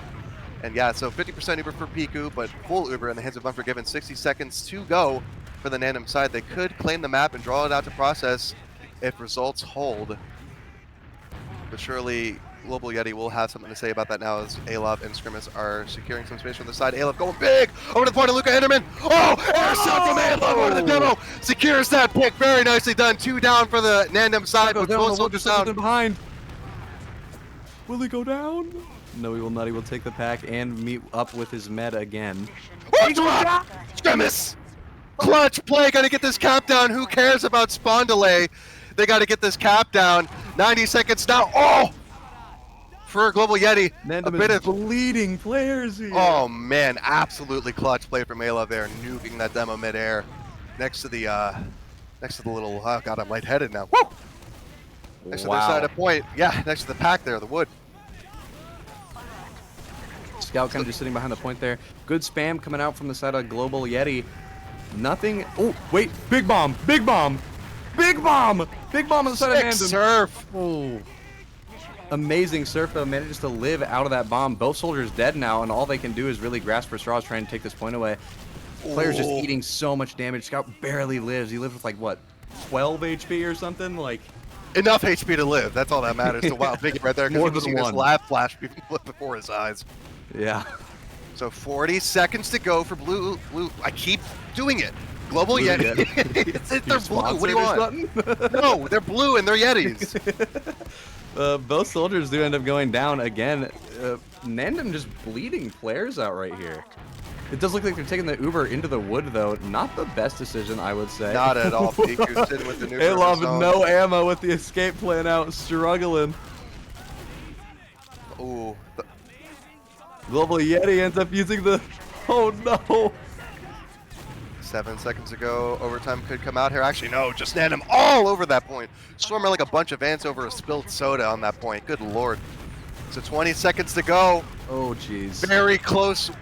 And yeah, so 50% Uber for Piku, but full Uber in the hands of Unforgiven. 60 seconds to go for the NANDEM side. They could claim the map and draw it out to process if results hold. But surely Global Yeti will have something to say about that now as Alov and Scrimmage are securing some space from the side. Alov going big over to the point of Luca Enderman. Oh, air shot from Alov over the demo. Secures that pick. Very nicely done. 2 down for the NANDEM side. But both soldiers down. Behind. Will he go down? No, he will not. He will take the pack and meet up with his med again. Oh, drop! Scrimmage! Clutch play. Got to get this cap down. Who cares about spawn delay? They got to get this cap down. 90 seconds now. Oh! For Global Yeti, NANDEM a bit of bleeding players here. Oh man, absolutely clutch play from Ayla there, nuking that demo midair, next to the little. Oh god, I'm lightheaded now. Woo! Next to their side of point, yeah, next to the pack there, the wood. Scout kind of just sitting behind the point there. Good spam coming out from the side of Global Yeti. Nothing. Oh wait, big bomb, big bomb, big bomb, big bomb on the side of NANDEM. Surf. Oh. Amazing surf though, manages to live out of that bomb. Both soldiers dead now, and all they can do is really grasp for straws, trying to take this point away. Player's just eating so much damage. Scout barely lives. He lives with like what, 12 HP or something? Like enough HP to live. That's all that matters to Wild Piggy right there. More because than his one. lab flash before his eyes. Yeah. So 40 seconds to go for blue. I keep doing it. Global Yeti. They're blue. What do you want? No, they're blue and they're Yetis. Both soldiers do end up going down again. NANDEM just bleeding players out right here. It does look like they're taking the Uber into the wood, though. Not the best decision, I would say. Not at all. Piku's sitting with the Uber. Alov no ammo with the escape plan out, struggling. Ooh. Global Yeti ends up using the... Oh, no. 7 seconds ago, overtime could come out here. Actually, no, just NANDEM all over that point. Swarming like a bunch of ants over a spilled soda on that point. Good lord. So 20 seconds to go. Oh, jeez. Very close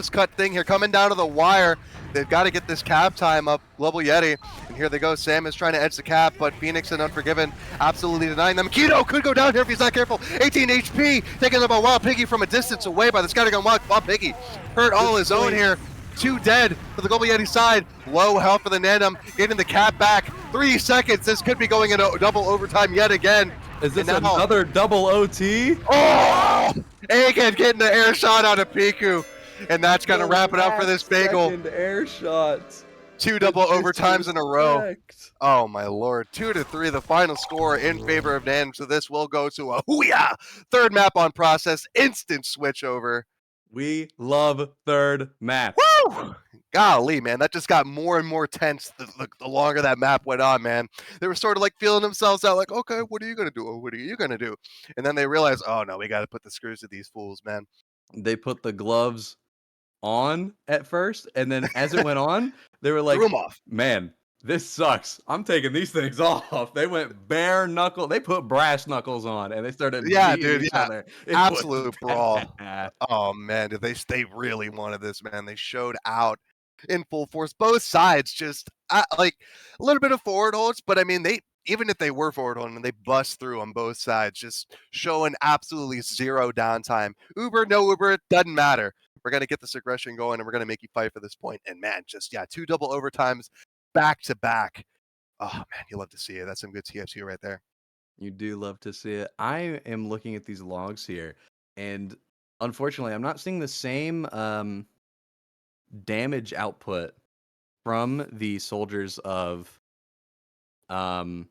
cut thing here. Coming down to the wire. They've got to get this cap time up. Global Yeti. And here they go. Sam is trying to edge the cap, but Phoenix and Unforgiven absolutely denying them. Keto could go down here if he's not careful. 18 HP. Taken up by Wild Piggy from a distance away by the scattergun. Wild Piggy hurt all his own here. 2 dead for the Global Yeti side. Low health for the NANDEM. Getting the cap back. 3 seconds. This could be going into double overtime yet again. Is this another double OT? Oh! Again getting the air shot out of Piku. And that's going to wrap it up for this bagel. Second air shot. 2 double overtimes in a row. Oh my lord. 2-3 the final score in favor of NANDEM. So this will go to a hoo-yah! Third map on process. Instant switch over. We love third map. Woo! Golly, man, that just got more and more tense the longer that map went on, man. They were sort of like feeling themselves out, like, okay, what are you going to do? What are you going to do? And then they realized, oh, no, we got to put the screws to these fools, man. They put the gloves on at first, and then as it went on, they were like, man, this sucks. I'm taking these things off. They went bare knuckle. They put brass knuckles on, and they started beating each other. Absolute brawl. Oh, man, they really wanted this, man. They showed out. in full force. Both sides just like a little bit of forward holds, but I mean, they even if they were forward holding, they bust through on both sides, just showing absolutely zero downtime. Uber, no Uber, it doesn't matter. We're gonna get this aggression going, and we're gonna make you fight for this point. And man, just yeah, 2 double overtimes back to back. Oh man, you love to see it. That's some good TF2 right there. You do love to see it. I am looking at these logs here, and unfortunately, I'm not seeing the same damage output from the soldiers of um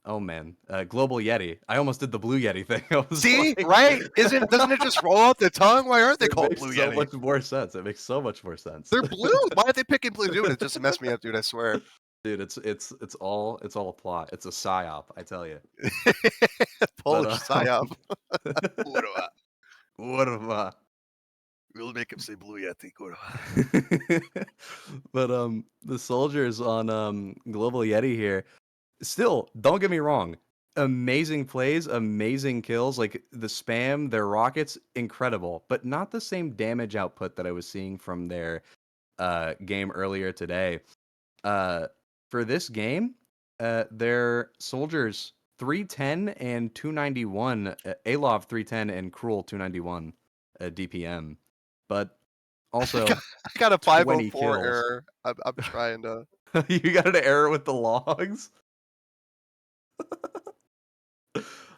oh man, Global Yeti. I almost did the Blue Yeti thing. I was See, like, right? Doesn't it just roll off the tongue? Why aren't they it called makes Blue so Yeti? much more sense. It makes so much more sense. They're blue. Why are they picking blue? Dude, it just messed me up, dude. I swear. Dude, it's all a plot. It's a psyop, I tell you. But Polish psyop. Kurwa. what am I? We'll make him say Blue Yeti. Kurwa. But the soldiers on Global Yeti here, still, don't get me wrong, amazing plays, amazing kills, like the spam, their rockets, incredible, but not the same damage output that I was seeing from their game earlier today. Uh, for this game, their soldiers 310 and 291, Alov 310 and Cruel 291 DPM, but also I got a 20 504 kills. error. I'm trying to. You got an error with the logs?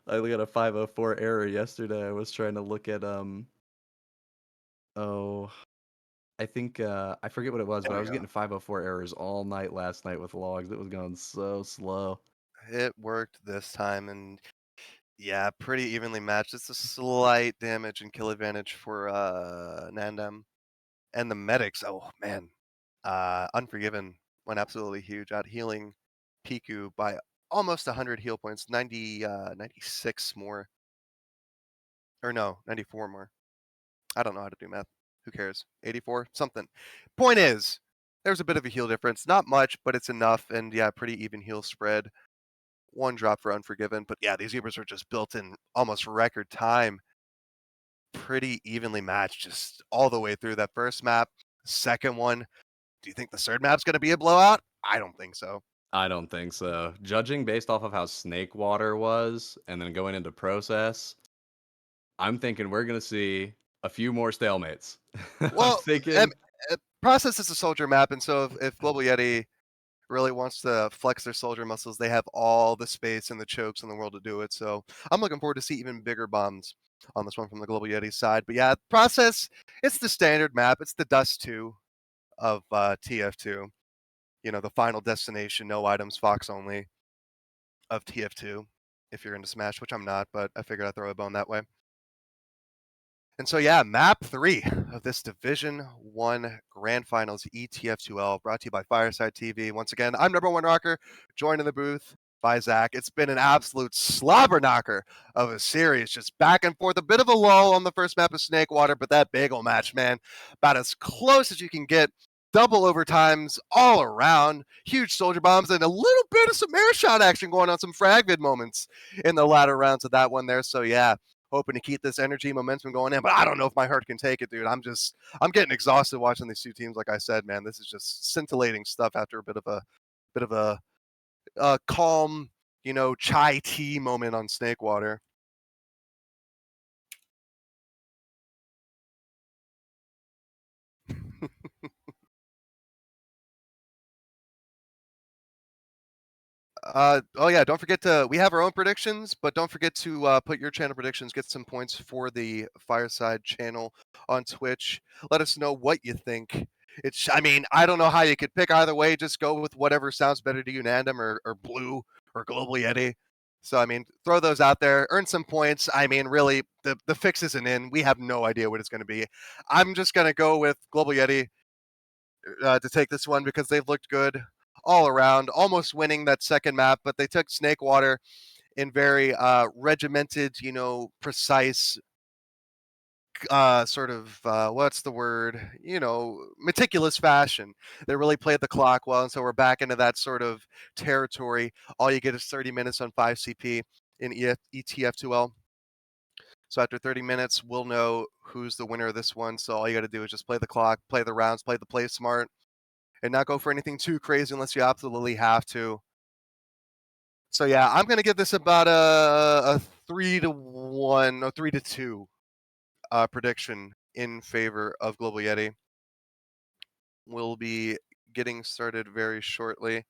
I got a 504 error yesterday. I was trying to look at oh, I think I forget what it was, There but I we was go. getting 504 errors all night last night with logs. It was going so slow. It worked this time, and yeah, pretty evenly matched. It's a slight damage and kill advantage for NANDEM. And the medics, oh man. Unforgiven went absolutely huge, out healing Piku by almost 100 heal points, 96 more. Or no, 94 more. I don't know how to do math. Who cares? 84? Something. Point is, there's a bit of a heal difference. Not much, but it's enough. And yeah, pretty even heal spread. One drop for Unforgiven. But yeah, these Ubers are just built in almost record time. Pretty evenly matched just all the way through that first map. Second one, do you think the third map's going to be a blowout? I don't think so. I don't think so. Judging based off of how Snake Water was and then going into process, I'm thinking we're going to see a few more stalemates. I'm Well, thinking Process is a soldier map, and so if Global Yeti really wants to flex their soldier muscles, they have all the space and the chokes in the world to do it. So I'm looking forward to see even bigger bombs on this one from the Global Yeti side. But yeah, Process, it's the standard map. It's the Dust 2 of TF2. You know, the final destination, no items, Fox only of TF2. If you're into Smash, which I'm not, but I figured I'd throw a bone that way. And so, yeah, map 3 of this Division 1 Grand Finals ETF2L, brought to you by Fireside TV. Once again, I'm number one rocker, joined in the booth by Zach. It's been an absolute slobber knocker of a series, just back and forth. A bit of a lull on the first map of Snakewater, but that bagel match, man, about as close as you can get. Double overtimes all around, huge soldier bombs, and a little bit of some air shot action going on, some fragvid moments in the latter rounds of that one there. So, yeah, hoping to keep this energy momentum going in, but I don't know if my heart can take it, dude. I'm getting exhausted watching these two teams. Like I said, man, this is just scintillating stuff after a bit of a calm, you know, chai tea moment on Snakewater. Oh yeah, don't forget to, we have our own predictions, but don't forget to put your channel predictions, get some points for the Fireside channel on Twitch. Let us know what you think. I mean, I don't know how you could pick either way. Just go with whatever sounds better to you, Nandem or Blue or Global Yeti. So I mean, throw those out there, earn some points. I mean, really, the fix isn't in. We have no idea what it's going to be. I'm just going to go with Global Yeti to take this one because they've looked good all around, almost winning that second map, but they took Snakewater in very regimented, you know, precise, sort of, what's the word, you know, meticulous fashion. They really played the clock well, and so we're back into that sort of territory. All you get is 30 minutes on 5 CP in ETF2L. So after 30 minutes, we'll know who's the winner of this one. So all you got to do is just play the clock, play the rounds, play the play smart. and not go for anything too crazy unless you absolutely have to. So yeah, I'm gonna give this about a 3-1 or 3-2 prediction in favor of Global Yeti. We'll be getting started very shortly.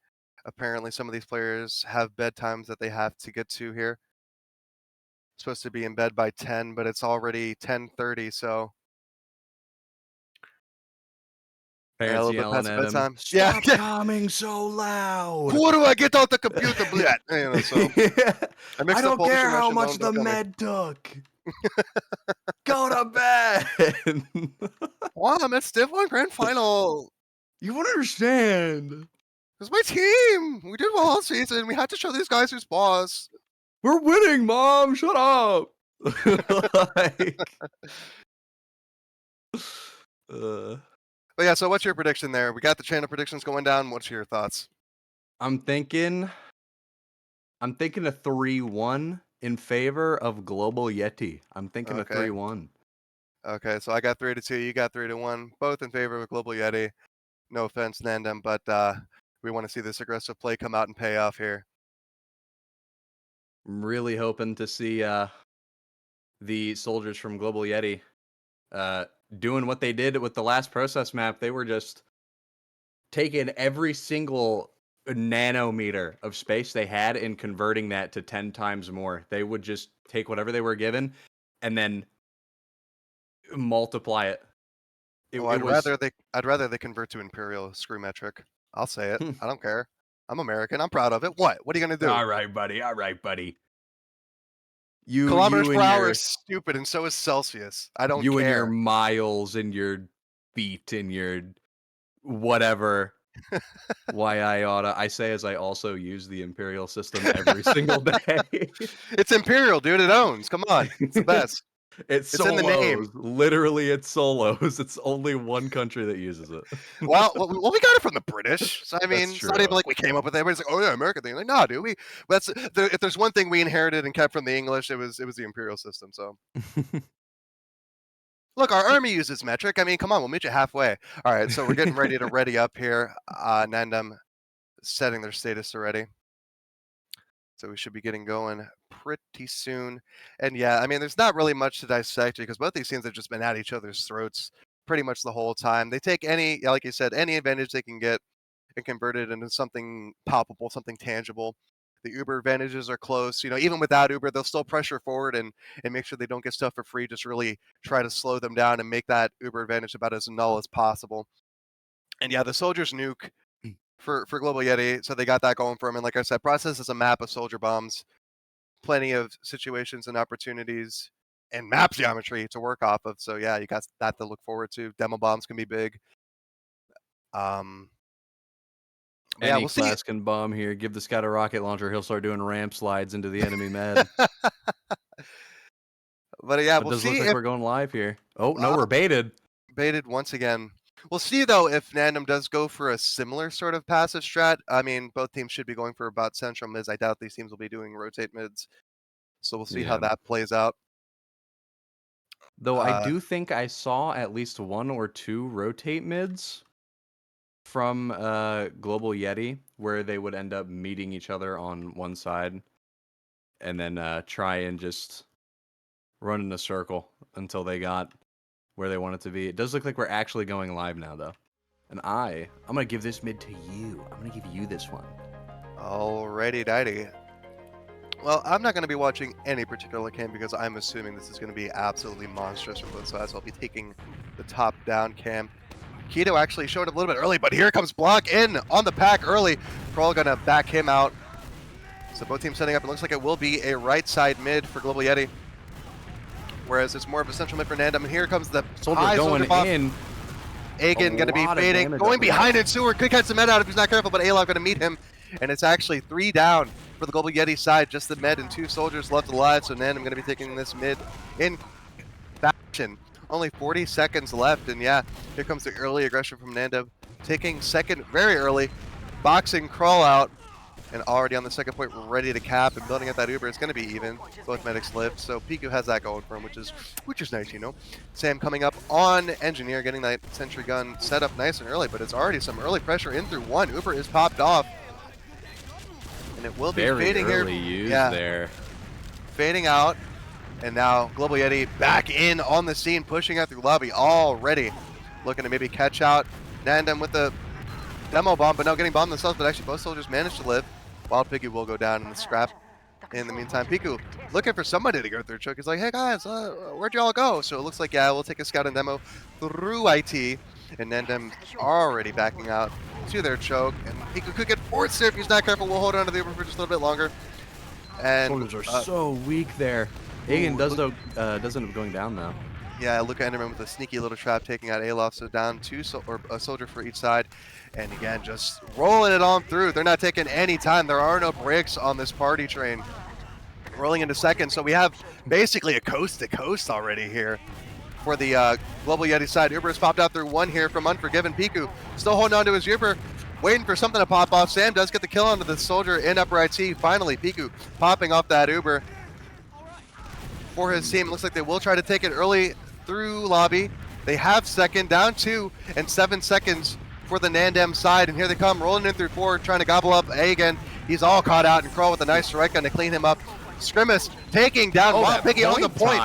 Apparently, some of these players have bedtimes that they have to get to here. Supposed to be in bed by 10, but it's already 10:30, so a Parents little bit yelling past at him, bedtime. Yeah, "Stop yeah. coming so loud!" Who do I get out the computer? Blah. You know, so I I mixed up don't Polish care and how Russian. much Don't the kill me. med took. Go to bed. Wow, I'm at Stiff 1 Grand Final. You won't understand. It's my team. We did well all season. We had to show these guys who's boss. We're winning, Mom. Shut up. Like, But yeah, so what's your prediction there? We got the channel predictions going down. What's your thoughts? I'm thinking a 3-1 in favor of Global Yeti. I'm thinking a Okay. 3-1. Okay, so I got 3-2. You got 3-1. Both in favor of Global Yeti. No offense, Nandem, but we want to see this aggressive play come out and pay off here. I'm really hoping to see the soldiers from Global Yeti doing what they did with the last process map. They were just taking every single nanometer of space they had and converting that to 10 times more. They would just take whatever they were given and then multiply it. I'd rather they convert to Imperial screw metric. I'll say it. I don't care. I'm American. I'm proud of it. What? What are you gonna do? All right, buddy. All right, buddy. You Kilometers per and hour your is stupid, and so is Celsius. I don't you and your care. miles and your feet and your whatever. Why I oughta. I say as I also use the Imperial system every single day. It's Imperial, dude. It owns. Come on. It's the best. It's It's in the name. solos. Literally, it's solos. It's only one country that uses it. Well, we got it from the British. So I mean, That's it's not even true. like we came up with it. Everybody's like, "Oh yeah, American thing." Like, nah, dude. If there's one thing we inherited and kept from the English, it was the Imperial system. So look, our army uses metric. I mean, come on, we'll meet you halfway. All right, so we're getting ready to ready up here. Nandem setting their status already. So we should be getting going pretty soon. And yeah, I mean, there's not really much to dissect because both these teams have just been at each other's throats pretty much the whole time. They take any, like you said, any advantage they can get and convert it into something palpable, something tangible. The Uber advantages are close. You know, even without Uber, they'll still pressure forward and make sure they don't get stuff for free. Just really try to slow them down and make that Uber advantage about as null as possible. And yeah, the soldiers nuke for Global Yeti, so they got that going for them. And like I said, process is a map of soldier bombs, plenty of situations and opportunities, and map geometry to work off of. So yeah, you got that to look forward to. Demo bombs can be big. Yeah, Any we'll see. class can bomb here. Give this guy a rocket launcher. He'll start doing ramp slides into the enemy med. But yeah, It we'll does see look like if we're going live here. Oh, no, we're baited. baited once again. We'll see though if Nandem does go for a similar sort of passive strat. I mean, both teams should be going for about central mids. I doubt these teams will be doing rotate mids. So we'll see how that plays out. Though I do think I saw at least 1 or 2 rotate mids from Global Yeti where they would end up meeting each other on one side and then try and just run in a circle until they got where they want it to be. It does look like we're actually going live now, though. And I'm going to give this mid to you. I'm going to give you this one. Alrighty, dighty. Well, I'm not going to be watching any particular cam because I'm assuming this is going to be absolutely monstrous from both sides. I'll be taking the top-down cam. Keto actually showed up a little bit early, but here comes Block in on the pack early. Kroll going to back him out. So both teams setting up. It looks like it will be a right side mid for Global Yeti, whereas it's more of a central mid for Nandem. And here comes the soldier going in. Agan going to be fading, going behind it. Sewer could catch the med out if he's not careful, but Alok going to meet him. And it's actually 3 down for the Global Yeti side, just the med and 2 soldiers left alive. So Nandem going to be taking this mid in fashion. Only 40 seconds left, and yeah, here comes the early aggression from Nandem, taking second very early, boxing Crawl out. and already on the second point, ready to cap and building up that Uber. It's going to be even. Both medics live, so Piku has that going for him, which is nice, you know. Sam coming up on Engineer, getting that sentry gun set up nice and early, but it's already some early pressure in through one. Uber is popped off, and it will be Very fading early here. used Yeah, there. fading out, and now Global Yeti back in on the scene, pushing out through lobby already, looking to maybe catch out NANDEM with the demo bomb, but no, getting bombed themselves, but actually both soldiers managed to live. Wild Piggy will go down in the scrap. In the meantime, Piku looking for somebody to go through choke. He's like, hey guys, where'd y'all go? So it looks like, yeah, we'll take a scout and demo through IT, and NANDEM already backing out to their choke, and Piku could get forced there if he's not careful. We'll hold on to the Uber for just a little bit longer. And Soldiers are so weak there. Agan does end up going down though. yeah, Luca Enderman with a sneaky little trap taking out Alof, so down a soldier for each side. And again, just rolling it on through. They're not taking any time. There are no breaks on this party train. Rolling into second, so we have basically a coast-to-coast already here for the Global Yeti side. Uber has popped out through one here from Unforgiven. Piku still holding on to his Uber, waiting for something to pop off. Sam does get the kill onto the soldier in upper IT. Finally, Piku popping off that Uber for his team. It looks like they will try to take it early through lobby. They have second, down 2 and 7 seconds for the NANDEM side, and here they come rolling in through 4, trying to gobble up A again. He's all caught out, and Crawl with a nice strike gun to clean him up. Scrimmage taking down Wild Piggy on the point,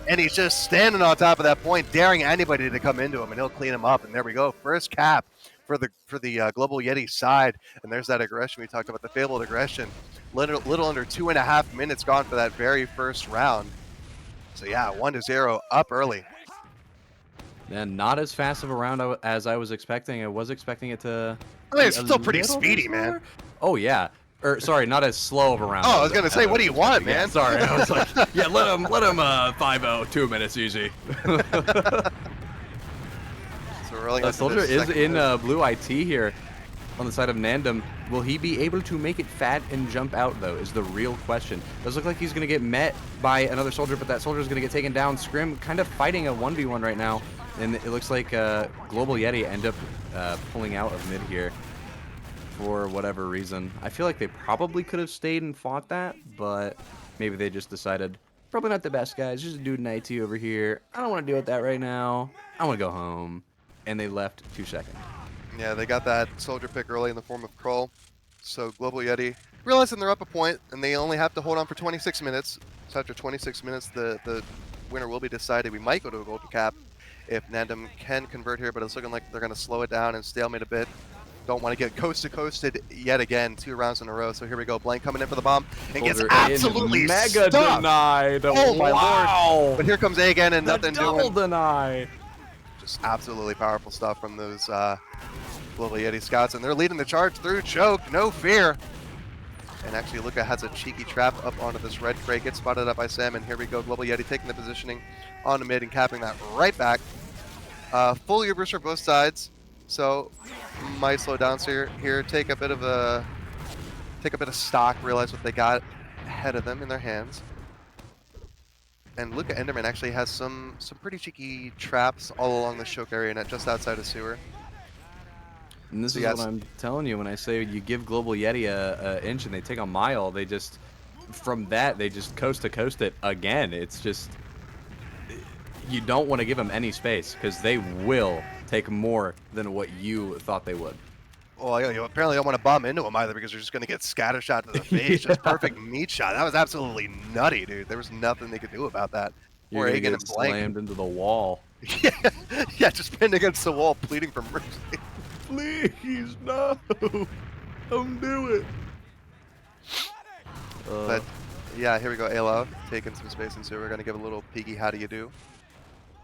and he's just standing on top of that point, daring anybody to come into him, and he'll clean him up. And there we go, first cap for the Global Yeti side, and there's that aggression we talked about, the fabled aggression. Little under 2.5 minutes gone for that very first round. So yeah, 1-0 up early. And not as fast of a round as I was expecting. I was expecting it to. I mean, it's still pretty speedy, man. Oh yeah. Or sorry, not as slow of a round. Oh, I was gonna say, what do you want, man? Yeah, sorry, I was like, yeah, let him 5-0, 2 minutes easy. So we're rolling Soldier is in blue IT here on the side of NANDEM. Will he be able to make it fat and jump out, though, is the real question. Does look like he's going to get met by another soldier, but that soldier is going to get taken down. Scrim kind of fighting a 1v1 right now, and it looks like Global Yeti end up pulling out of mid here for whatever reason. I feel like they probably could have stayed and fought that, but maybe they just decided, probably not the best, guys. Just a dude in IT over here. I don't want to deal with that right now. I want to go home. And they left 2 seconds. Yeah, they got that soldier pick early in the form of Kroll. So Global Yeti, realizing they're up a point, and they only have to hold on for 26 minutes. So after 26 minutes, the winner will be decided. We might go to a golden cap if NANDEM can convert here, but it's looking like they're going to slow it down and stalemate a bit. Don't want to get coast-to-coasted yet again, 2 rounds in a row. So here we go. Blank coming in for the bomb and gets absolutely mega stuffed. denied. Oh my wow. lord! But here comes A again and nothing doing. Double deny. Just absolutely powerful stuff from those Global Yeti scouts, and they're leading the charge through choke, no fear. And actually, Luca has a cheeky trap up onto this red crate, gets spotted up by Sam, and here we go. Global Yeti taking the positioning on the mid and capping that right back. Full Ubers for both sides, so might slow down here, take a bit of stock, realize what they got ahead of them in their hands. And Luca Enderman actually has some pretty cheeky traps all along the choke area, and just outside of sewer. And this is what I'm telling you when I say you give Global Yeti a inch and they take a mile. They just, from that, they just coast to coast it again. It's just, you don't want to give them any space because they will take more than what you thought they would. Well, you apparently don't want to bomb into them either because you're just going to get scattershot to the face. Just perfect meat shot. That was absolutely nutty, dude. There was nothing they could do about that. You're going to get slammed into the wall. Yeah, just pinned against the wall, pleading for mercy. Please, no. Don't do it. But, yeah, here we go. Alo taking some space, and so we're going to give a little peeky how do you do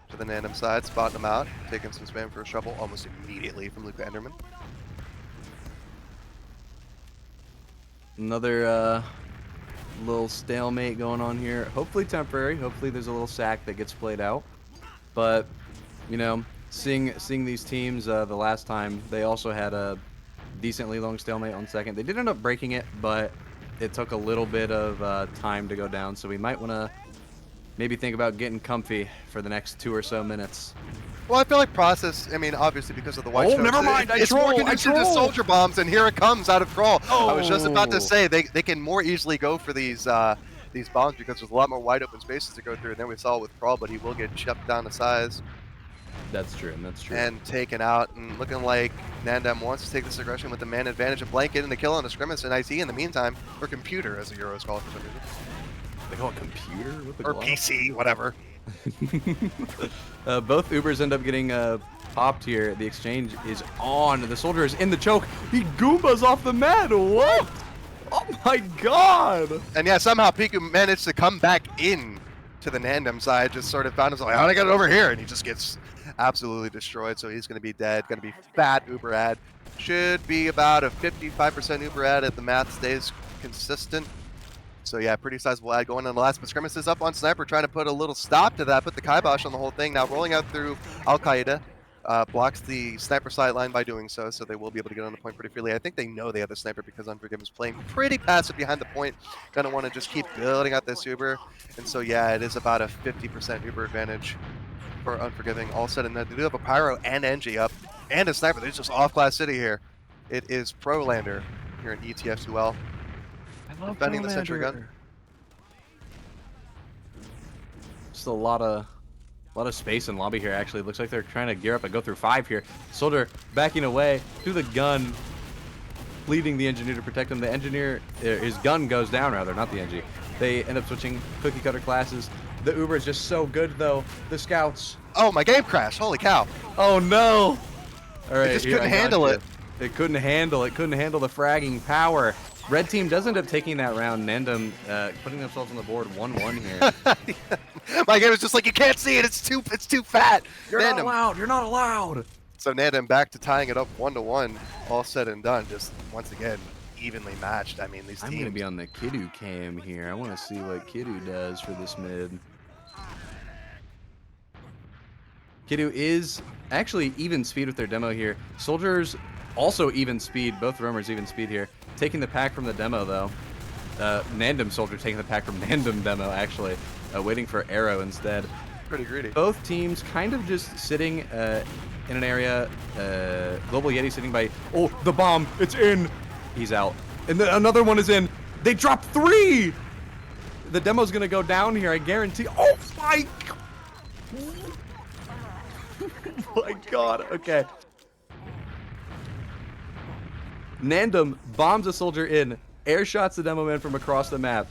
to the NANDEM side, spotting them out, taking some spam for a shovel almost immediately from Luca Enderman. Another little stalemate going on here. Hopefully temporary. Hopefully there's a little sack that gets played out. But, you know, seeing these teams the last time, they also had a decently long stalemate on second. They did end up breaking it, but it took a little bit of time to go down. So we might want to maybe think about getting comfy for the next 2 or so minutes. Well, I feel like process. I mean, obviously because of the white. Oh, shows, never mind. It's more conducive to soldier bombs, and here it comes out of crawl. I was just about to say they can more easily go for these bombs because there's a lot more wide open spaces to go through. And then we saw with crawl, but he will get chipped down to size. That's true. That's true. And taken out, and looking like NANDEM wants to take this aggression with the man advantage and blanket and the kill on the scrimmage and IT in the meantime, or computer as the Euros call it for some reason. They call it computer? With the or glove? PC, whatever. Both Ubers end up getting popped here. The exchange is on. The soldier is in the choke. He Goombas off the mat. What? Oh my god! And yeah, somehow Piika managed to come back in to the NANDEM side, just sort of found himself like, how did I get it over here? And he just gets absolutely destroyed, so he's going to be dead. Going to be fat Uber ad. Should be about a 55% Uber ad if the math stays consistent. So yeah, pretty sizable ad going on the last, but Scrimmage is up on Sniper, trying to put a little stop to that, put the kibosh on the whole thing. Now rolling out through Al-Qaeda, blocks the Sniper sideline by doing so, so they will be able to get on the point pretty freely. I think they know they have the Sniper because Unforgiven is playing pretty passive behind the point. Gonna want to just keep building out this Uber, and so yeah, it is about a 50% Uber advantage for Unforgiving. All said and done, they do have a Pyro and Engie up, and a Sniper. They're just off-class city here. It is Prolander here in ETF2L. Defending the sentry gun. Just a lot of space in lobby here. Actually, looks like they're trying to gear up and go through 5 here. Soldier backing away to the gun, leading the engineer to protect him. The engineer, his gun goes down rather, not the NG. They end up switching cookie cutter classes. The Uber is just so good though. The scouts. Oh, my game crashed! Holy cow! Oh no! All right, it just couldn't handle it. It couldn't handle it. Couldn't handle the fragging power. Red team does end up taking that round. NANDEM putting themselves on the board 1-1 here. My game is just like, you can't see it. It's too fat. You're not allowed. You're not allowed. So NANDEM back to tying it up 1-1. All said and done. Just once again evenly matched. I mean, these teams. I'm gonna be on the Kiddu cam here. I want to see what Kiddu does for this mid. Kiddu is actually even speed with their demo here. Soldiers also even speed. Both roamers even speed here. Taking the pack from the demo though. NANDEM Soldier taking the pack from NANDEM demo actually. Waiting for Arrow instead. Pretty greedy. Both teams kind of just sitting in an area. Global YETI sitting by. Oh, the bomb! It's in. He's out. And then another one is in. They dropped 3. The demo's gonna go down here. I guarantee. Oh my! Oh my God. Okay. NANDEM bombs a soldier in, air shots the demo man from across the map.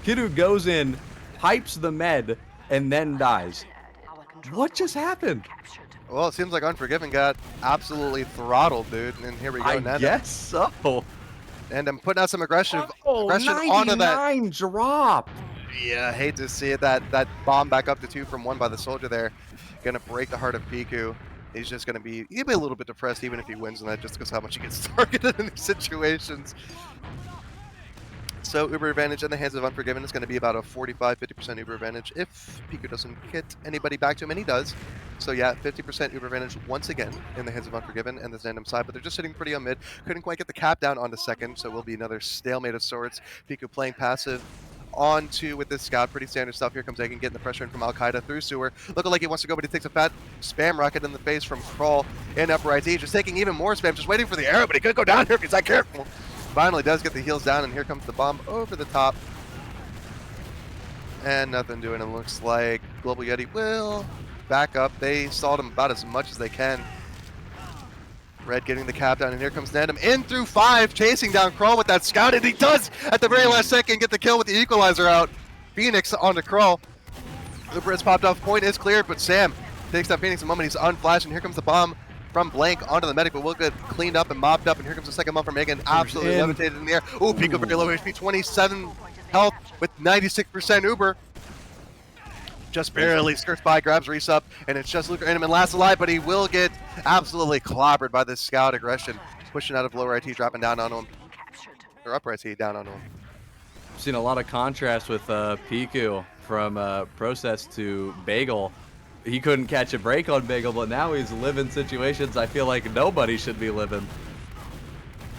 Kiddu goes in, pipes the med, and then dies. What just happened? Well, it seems like Unforgiven got absolutely throttled, dude. And here we go, NANDEM. I guess so. And I'm putting out some aggression onto that. 99 drop. Yeah, I hate to see it. That bomb back up to 2 from 1 by the soldier there. Gonna break the heart of Piku. He's just going to be, he'll be a little bit depressed even if he wins on that, just because how much he gets targeted in these situations. So Uber advantage in the hands of Unforgiven is going to be about a 45-50% Uber advantage if Piku doesn't hit anybody back to him, and he does. So yeah, 50% Uber advantage once again in the hands of Unforgiven and the NANDEM side, but they're just sitting pretty on mid. Couldn't quite get the cap down onto second, so it will be another stalemate of sorts. Piku playing passive. On to with this scout, pretty standard stuff. Here comes Egan getting the pressure in from Al-Qaeda through sewer. Looking like he wants to go, but he takes a fat spam rocket in the face from Crawl in upper IT. Just taking even more spam, just waiting for the arrow, but he could go down here if he's not careful. Finally does get the heals down, and here comes the bomb over the top. And nothing doing. It looks like Global YETI will back up. They stalled him about as much as they can. Red getting the cap down, and here comes NANDEM in through 5, chasing down Crawl with that scout, and he does at the very last second get the kill with the equalizer out. Phoenix on the Crawl. The Brits popped off, point is cleared, but Sam takes that Phoenix a moment, he's unflashed, and here comes the bomb from Blank onto the medic, but will get cleaned up and mopped up, and here comes the second bomb from Megan, absolutely levitated in the air. Ooh, Pico very low HP, 27 health with 96% Uber. Just barely skirts by, grabs Reese up, and it's just Luke Rainman last alive, but he will get absolutely clobbered by this scout aggression. Pushing out of lower IT, dropping down on him. Or upper IT, down on him. I've seen a lot of contrast with Piku from Process to Bagel. He couldn't catch a break on Bagel, but now he's living situations I feel like nobody should be living.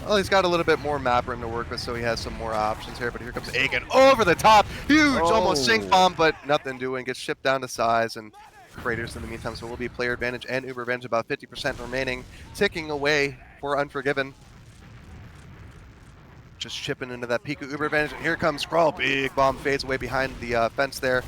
Well, he's got a little bit more map room to work with, so he has some more options here. But here comes Egan over the top. Huge, almost sink bomb, but nothing doing. Gets shipped down to size, and craters in the meantime, so it will be player advantage and Uber advantage, about 50% remaining, ticking away for Unforgiven. Just chipping into that Piika Uber advantage, and here comes Scrawl. Big bomb fades away behind the fence there.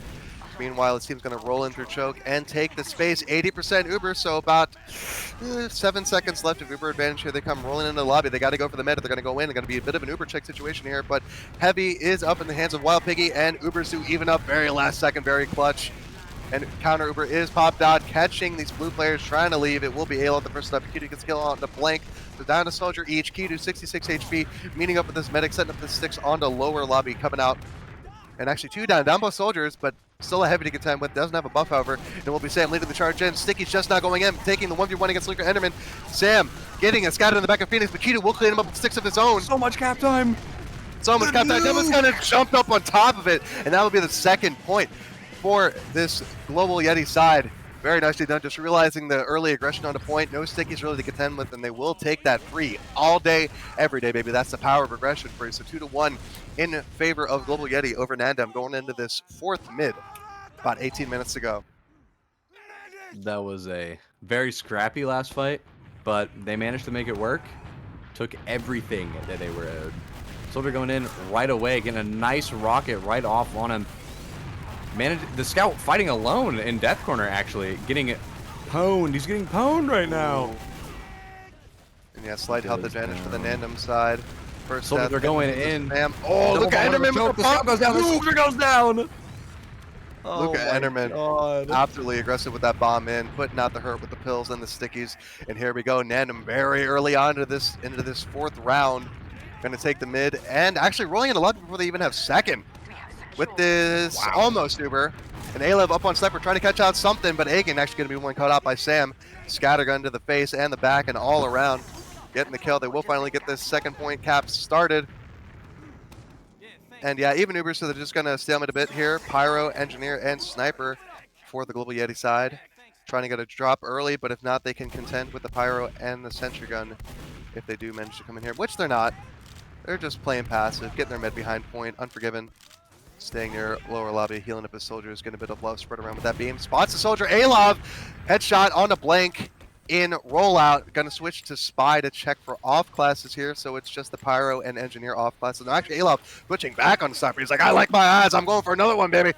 Meanwhile, it seems going to roll in through choke and take the space. 80% Uber, so about 7 seconds left of Uber advantage here. They come rolling into the lobby. They got to go for the meta. They're going to go in. They're going to be a bit of an Uber check situation here, but Heavy is up in the hands of Wild Piggy, and Ubers do even up very last second, very clutch. And counter Uber is popped out, catching these blue players trying to leave. It will be Ayla the first step. Kidu gets kill on the blank. So down to Soldier each. Kidu 66 HP, meeting up with this medic, setting up the sticks onto lower lobby, coming out. And actually 2 down both soldiers, but still a Heavy to contend with. Doesn't have a buff, however. And it will be Sam leading the charge in. Sticky's just not going in, taking the 1v1 against Luker Enderman. Sam getting a scatter in the back of Phoenix, but Kidu will clean him up with sticks of his own. So much cap time. So much cap time. Demo's kind of jumped up on top of it, and that will be the second point for this Global Yeti side. Very nicely done, just realizing the early aggression on the point. No Stickies really to contend with, and they will take that free all day, every day, baby. That's the power of aggression for you. So 2-1 in favor of Global Yeti over NANDEM going into this 4th mid. About 18 minutes to go. That was a very scrappy last fight, but they managed to make it work. Took everything that they were owed. Soldier going in right away, getting a nice rocket right off on him. Managed the scout fighting alone in Death Corner, actually getting it pwned. He's getting pwned right now. And yeah, slight health advantage for the NANDEM side. First Soldier, they're going in. Oh, look at Enderman with the scout goes down. The soldier goes down. Oh, look at Enderman, God. absolutely aggressive with that bomb in, putting out the hurt with the pills and the stickies. And here we go, NANDEM very early on into this 4th round. Going to take the mid, and actually rolling in a lot before they even have second. With this almost Uber, and Alev up on Sniper trying to catch out something, but Agan actually going to be one caught out by Sam. Scattergun to the face and the back and all around. Getting the kill. They will finally get this 2nd point cap started. And yeah, even Uber, so they're just going to stalemate a bit here. Pyro, Engineer, and Sniper for the Global Yeti side. Trying to get a drop early, but if not, they can contend with the Pyro and the Sentry Gun if they do manage to come in here, which they're not. They're just playing passive, getting their mid behind point. Unforgiven. Staying near lower lobby, healing up his soldiers, getting a bit of love spread around with that beam. Spots the soldier, Alov, headshot on a blank in rollout. Gonna switch to Spy to check for off classes here, so it's just the Pyro and Engineer off classes. No, actually, Alov switching back on the Sniper. He's like, I like my eyes, I'm going for another one, baby.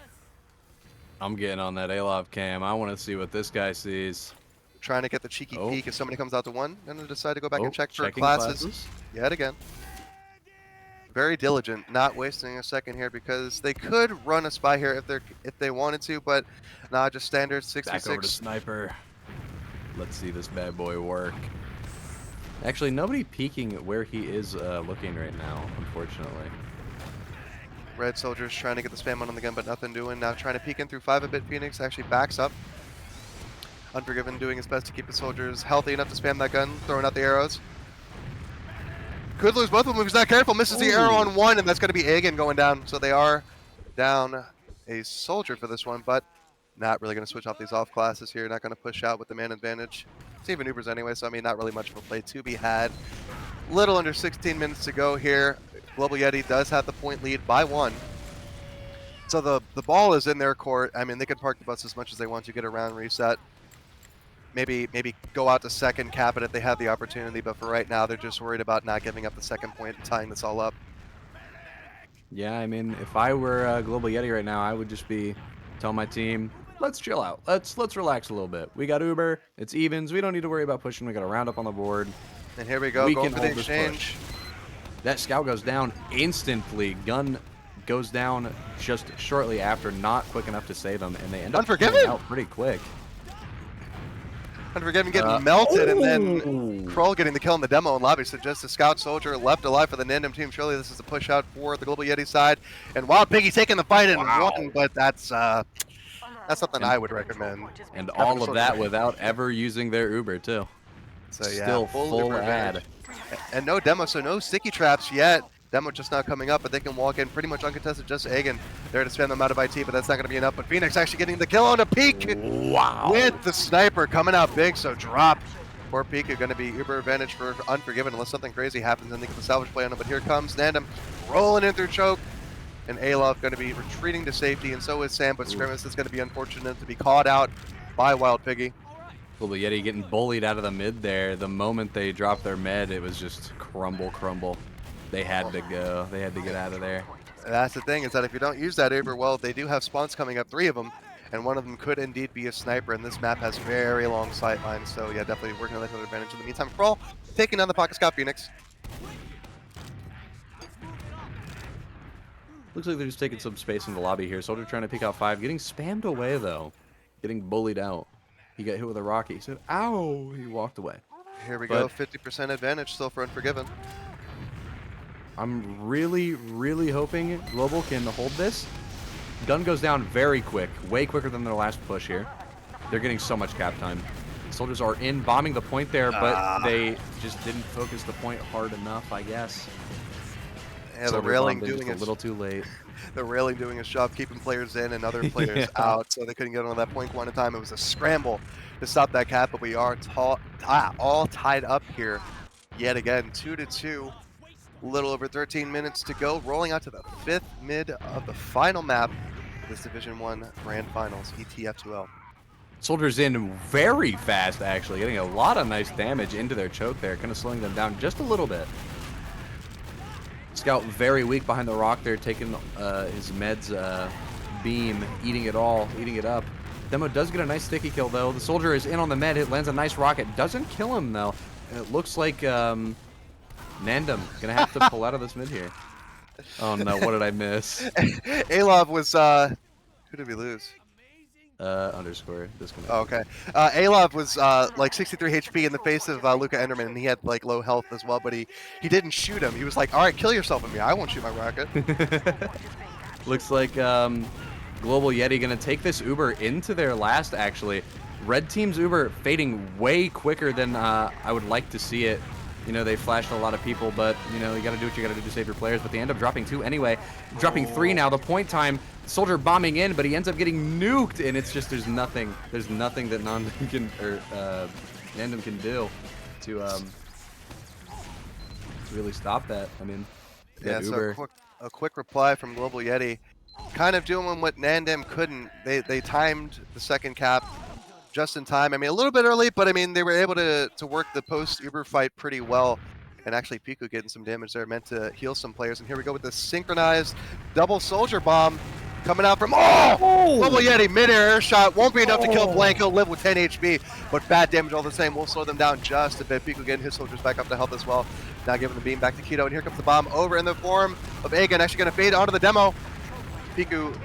I'm getting on that Alov cam. I want to see what this guy sees. Trying to get the cheeky peek if somebody comes out to one. Gonna decide to go back and check for checking classes yet again. Very diligent, not wasting a second here because they could run a spy here if they wanted to, but nah, just standard 66. Back over to Sniper. Let's see this bad boy work. Actually, nobody peeking where he is looking right now, unfortunately. Red Soldier's trying to get the spam on the gun, but nothing doing. Now trying to peek in through 5-a-bit. Phoenix actually backs up. Unforgiven doing his best to keep the soldiers healthy enough to spam that gun, throwing out the arrows. Could lose both of them if he's not careful. Misses the arrow on one, and that's going to be Agan going down. So they are down a soldier for this one, but not really going to switch off these off classes here. Not going to push out with the man advantage. It's even Ubers anyway, so I mean, not really much of a play to be had. Little under 16 minutes to go here. Global Yeti does have the point lead by 1. So the ball is in their court. I mean, they can park the bus as much as they want to, get a round reset. Maybe go out to second, cap it if they have the opportunity, but for right now, they're just worried about not giving up the 2nd point and tying this all up. Yeah, I mean, if I were Global Yeti right now, I would just be telling my team, let's chill out. Let's relax a little bit. We got Uber. It's evens. We don't need to worry about pushing. We got a round up on the board. And here we go, going for the exchange. That scout goes down instantly. Gun goes down just shortly after, not quick enough to save him, and they end up Unforgiven out pretty quick. Unforgiven getting melted, and then Kroll getting the kill in the demo in lobby. So just a scout soldier left alive for the NANDEM team. Surely this is a push out for the Global Yeti side. And Wild Piggy taking the fight in one, but that's something I would recommend. And all of that without ever using their Uber too. So yeah, still full ad. And no demo, so no sticky traps yet. Demo just not coming up, but they can walk in pretty much uncontested. Just Agan there to spam them out of IT, but that's not going to be enough. But Phoenix actually getting the kill on a Peak with the Sniper coming out big. So drop for Piika, going to be Uber advantage for Unforgiven unless something crazy happens and they get the salvage play on him. But here comes NANDEM rolling in through choke. And Alov going to be retreating to safety, and so is Sam. But Scrimmage is going to be unfortunate to be caught out Bye, Wild Piggy. Global Yeti getting bullied out of the mid there. The moment they dropped their med, it was just crumble, crumble. They had to go. They had to get out of there. That's the thing, is that if you don't use that Uber, well, they do have spawns coming up, 3 of them, and one of them could indeed be a sniper, and this map has very long sight lines, so yeah, definitely working on that to their advantage. In the meantime, Crawl taking down the Pocket Scout Phoenix. Looks like they're just taking some space in the lobby here. Soldier trying to pick out 5. Getting spammed away, though. Getting bullied out. He got hit with a rocket. He said, ow! He walked away. Here we go, 50% advantage still for Unforgiven. I'm really, really hoping Global can hold this. Gun goes down very quick. Way quicker than their last push here. They're getting so much cap time. Soldiers are in, bombing the point there, but they just didn't focus the point hard enough, I guess. Yeah, the railing doing a little too late. The railing doing its job, keeping players in and other players out, so they couldn't get on that point one at a time. It was a scramble to stop that cap, but we are all tied up here yet again, 2-2. A little over 13 minutes to go, rolling out to the 5th mid of the final map of this Division 1 Grand Finals, ETF2L. Soldiers in very fast, actually, getting a lot of nice damage into their choke there, kind of slowing them down just a little bit. Scout very weak behind the rock there, taking his meds beam, eating it all, eating it up. Demo does get a nice sticky kill, though. The soldier is in on the med. It lands a nice rocket. Doesn't kill him, though. And it looks like NANDEM going to have to pull out of this mid here. Oh, no. What did I miss? Alov was... who did we lose? Underscore disconnect. Oh, okay. Alov was like 63 HP in the face of Luca Enderman, and he had like low health as well, but he didn't shoot him. He was like, all right, kill yourself with me. I won't shoot my rocket. Looks like Global Yeti going to take this Uber into their last, actually. Red Team's Uber fading way quicker than I would like to see it. You know, they flashed a lot of people, but, you know, you got to do what you got to do to save your players. But they end up dropping 2 anyway. Dropping 3 now. The point time, Soldier bombing in, but he ends up getting nuked. And it's just, there's nothing that NANDEM can, or NANDEM can do to really stop that. I mean, yeah, Uber. So a quick reply from Global Yeti. Kind of doing what NANDEM couldn't. They timed the second cap just in time. I mean, a little bit early, but I mean, they were able to work the post-Uber fight pretty well. And actually, Piika getting some damage there, meant to heal some players. And here we go with the synchronized double soldier bomb coming out from... Global Yeti, mid-air air shot. Won't be enough to kill Blank. He'll live with 10 HP, but bad damage all the same. We'll slow them down just a bit. Piika getting his soldiers back up to health as well. Now giving the beam back to Keto. And here comes the bomb over in the form of Agan. Actually going to fade onto the demo. Piika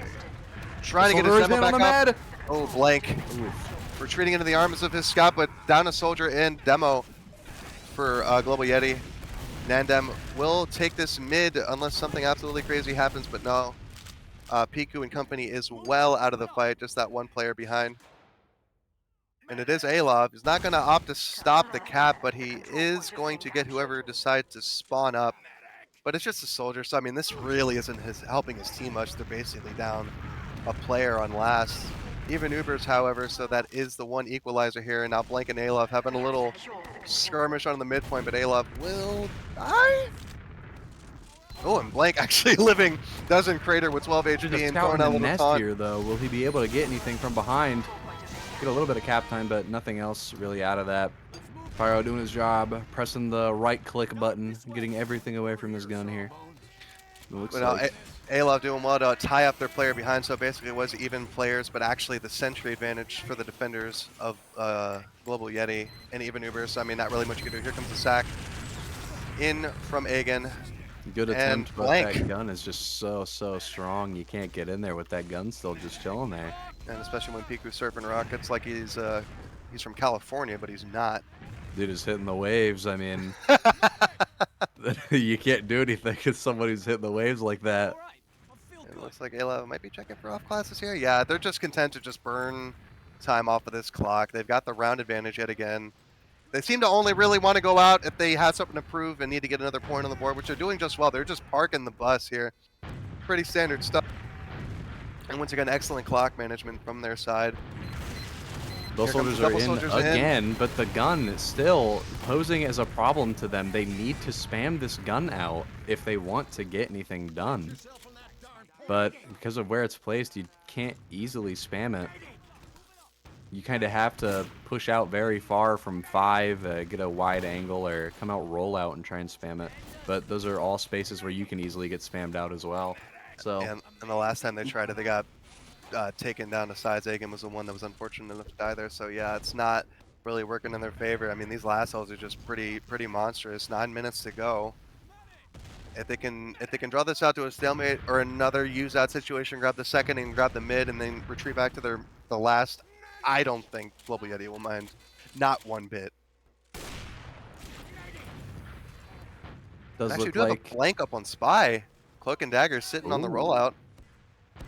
trying to get his demo back up. Oh, Blank. Oof. Retreating into the arms of his scout, but down a soldier in demo for Global Yeti. NANDEM will take this mid unless something absolutely crazy happens, but no. Piku and company is well out of the fight, just that one player behind. And it is Alov. He's not going to opt to stop the cap, but he is going to get whoever decides to spawn up. But it's just a soldier, so I mean, this really isn't helping his team much. They're basically down a player on last. Even Ubers, however, so that is the one equalizer here. And now Blank and Alov having a little skirmish on the midpoint, but Alov will die. Oh, and Blank actually living, doesn't crater with 12 HP and throwing out a little taunt here, though. Will he be able to get anything from behind? Get a little bit of cap time, but nothing else really out of that. Pyro doing his job, pressing the right click button, getting everything away from his gun here. It looks like Alov doing well to tie up their player behind, so basically it was even players, but actually the sentry advantage for the defenders of Global Yeti and even Ubers. So, I mean, not really much you can do. Here comes the sack in from Agan. Good attempt, but that gun is just so strong. You can't get in there with that gun still just chilling there. And especially when Piku's surfing rockets like he's from California, but he's not. Dude is hitting the waves. I mean, you can't do anything if somebody's hitting the waves like that. It looks like Ayla might be checking for off classes here. Yeah, they're just content to just burn time off of this clock. They've got the round advantage yet again. They seem to only really want to go out if they have something to prove and need to get another point on the board, which they're doing just well. They're just parking the bus here. Pretty standard stuff. And once again, excellent clock management from their side. Those soldiers are in again, but the gun is still posing as a problem to them. They need to spam this gun out if they want to get anything done. But because of where it's placed, you can't easily spam it. You kind of have to push out very far from 5, get a wide angle, or come out roll out and try and spam it. But those are all spaces where you can easily get spammed out as well. So And the last time they tried it, they got taken down to size. Agan was the one that was unfortunate enough to die there. So yeah, it's not really working in their favor. I mean, these last cells are just pretty monstrous. 9 minutes to go. If they can draw this out to a stalemate or another use that situation, grab the second and grab the mid, and then retreat back to the last, I don't think Global Yeti will mind, not one bit. does Actually, we look do have like a blank up on Spy. Cloak and Dagger sitting on the Ooh. rollout.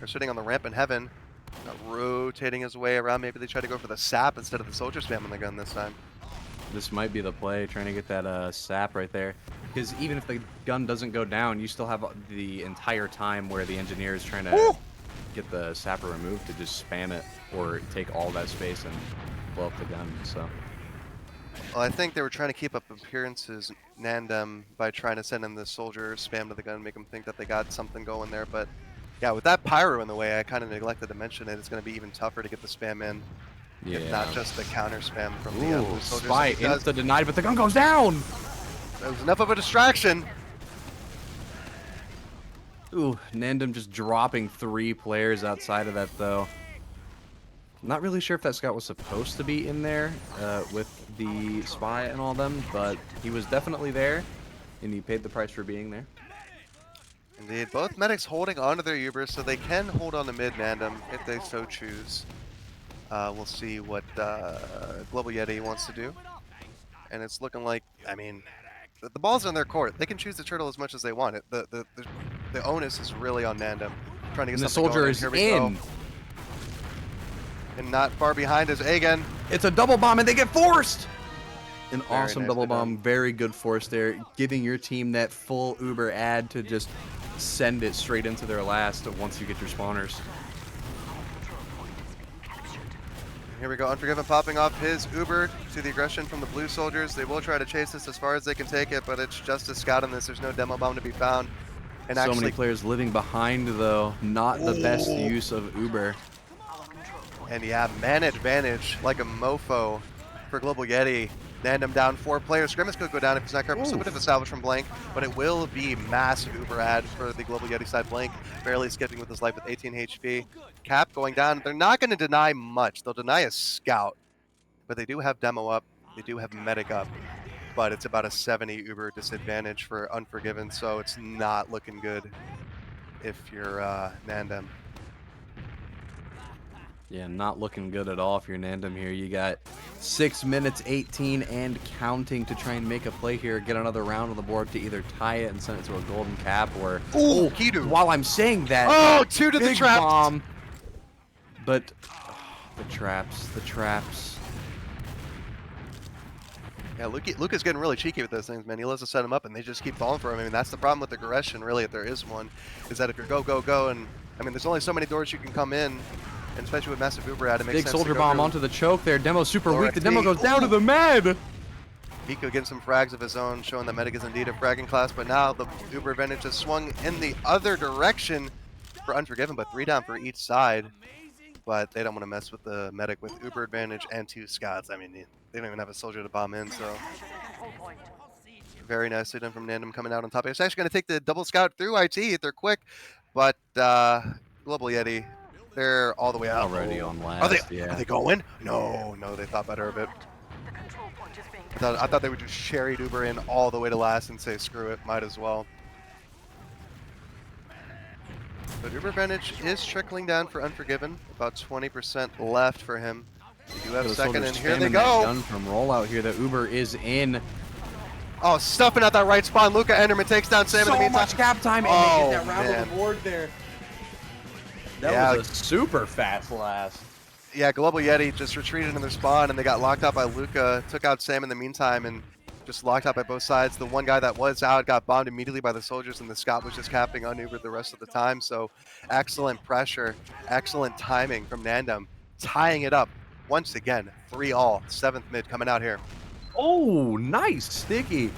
Or sitting on the ramp in heaven. Rotating his way around. Maybe they try to go for the sap instead of the soldier spam on the gun this time. this might be the play, trying to get that sap right there. Because even if the gun doesn't go down, you still have the entire time where the engineer is trying to Woo! get the sapper removed to just spam it or take all that space and blow up the gun. So Well, I think they were trying to keep up appearances, NANDEM, by trying to send in the soldier spam to the gun, make them think that they got something going there. But yeah, with that pyro in the way, I kind of neglected to mention it. It's going to be even tougher to get the spam in. yeah, If not just the counter spam from the ooh, blue soldiers. Spy insta denied, but the gun goes down. It was enough of a distraction. Ooh, Nandem just dropping 3 players outside of that, though. Not really sure if that scout was supposed to be in there with the Spy and all them, but he was definitely there, and he paid the price for being there. Indeed, both medics holding onto their Ubers, so they can hold on to mid NANDEM if they so choose. We'll see what Global Yeti wants to do. And it's looking like, I mean, the ball's in their court. They can choose the turtle as much as they want. The onus is really on NANDEM. Trying to get And the something soldier going. is Here we go. in. And not far behind is Agan. It's a double bomb, and they get forced! An Very awesome nicely double bomb. done. Very good force there, giving your team that full Uber ad to just send it straight into their last once you get your spawners. Here we go, Unforgiven popping off his Uber to the aggression from the blue soldiers. They will try to chase this as far as they can take it, but it's just a scout in this. There's no demo bomb to be found. And So actually, many players living behind, though. Not the best use of Uber. and yeah, man advantage like a mofo for Global Yeti. NANDEM down 4 players. Grimace could go down if he's not careful. So a bit of a salvage from Blank, but it will be massive Uber ad for the Global Yeti side. Blank barely skipping with his life with 18 HP. Cap going down. They're not going to deny much. They'll deny a scout, but they do have demo up. They do have medic up, but it's about a 70 Uber disadvantage for Unforgiven, so it's not looking good if you're NANDEM. Yeah, not looking good at all if you're Nandem here. You got 6 minutes 18 and counting to try and make a play here, get another round on the board to either tie it and send it to a golden cap, or Ooh, Kidu. while I'm saying that, Oh, 2 to the big trap. bomb. But the traps. Yeah, Luca's getting really cheeky with those things, man. He loves to set him up, and they just keep falling for him. I mean, that's the problem with aggression, really, if there is one, is that if you're go, and I mean, there's only so many doors you can come in, and especially with massive Uber ad, it makes Big sense soldier to go bomb through. onto the choke there. Demo's super Lower weak. The demo XP. goes down to the med. Piika getting some frags of his own, showing that Medic is indeed a fragging class, but now the Uber advantage has swung in the other direction for Unforgiven, but 3 down for each side. But they don't want to mess with the Medic with Uber advantage and 2 Scots. I mean, they don't even have a soldier to bomb in, so very nicely done from NANDEM coming out on top. It's actually going to take the double Scout through IT. They're quick, but Global Yeti, they're all the way out. Already on Are last, they, yeah. are they going? No, they thought better of it. I thought they would just cherry Uber in all the way to last and say, screw it, might as well. But Uber advantage is trickling down for Unforgiven. About 20% left for him. They do have The second, soldiers and here they spamming that go. gun from rollout here. The Uber is in. Oh, stuffing at that right spawn. Luca Enderman takes down Sam in the So meantime. much cap time, and Oh, they get that round on man. the board there. That Yeah. was a super fast last. Yeah, Global Yeti just retreated in their spawn, and they got locked out by Luca. Took out Sam in the meantime, and just locked out by both sides. The one guy that was out got bombed immediately by the soldiers, and the Scott was just capping unubered the rest of the time. So excellent pressure, excellent timing from NANDEM, tying it up once again. 3-all, 7th mid coming out here. Oh, nice. Sticky.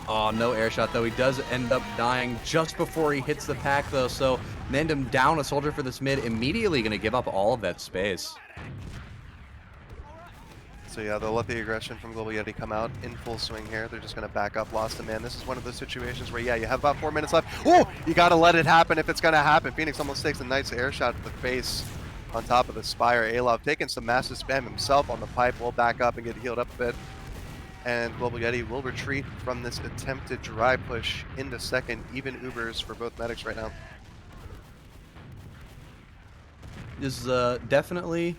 Oh, no air shot, though. He does end up dying just before he hits the pack, though. So NANDEM down a soldier for this mid, immediately going to give up all of that space. So yeah, they'll let the aggression from Global Yeti come out in full swing here. They're just going to back up, lost a man. This is one of those situations where, yeah, you have about 4 minutes left. Oh, you got to let it happen if it's going to happen. Phoenix almost takes a nice air shot to the face on top of the Spire. Alov taking some massive spam himself on the pipe. Will back up and get healed up a bit. And Global Yeti will retreat from this attempted dry push into second. Even Ubers for both medics right now. This is definitely...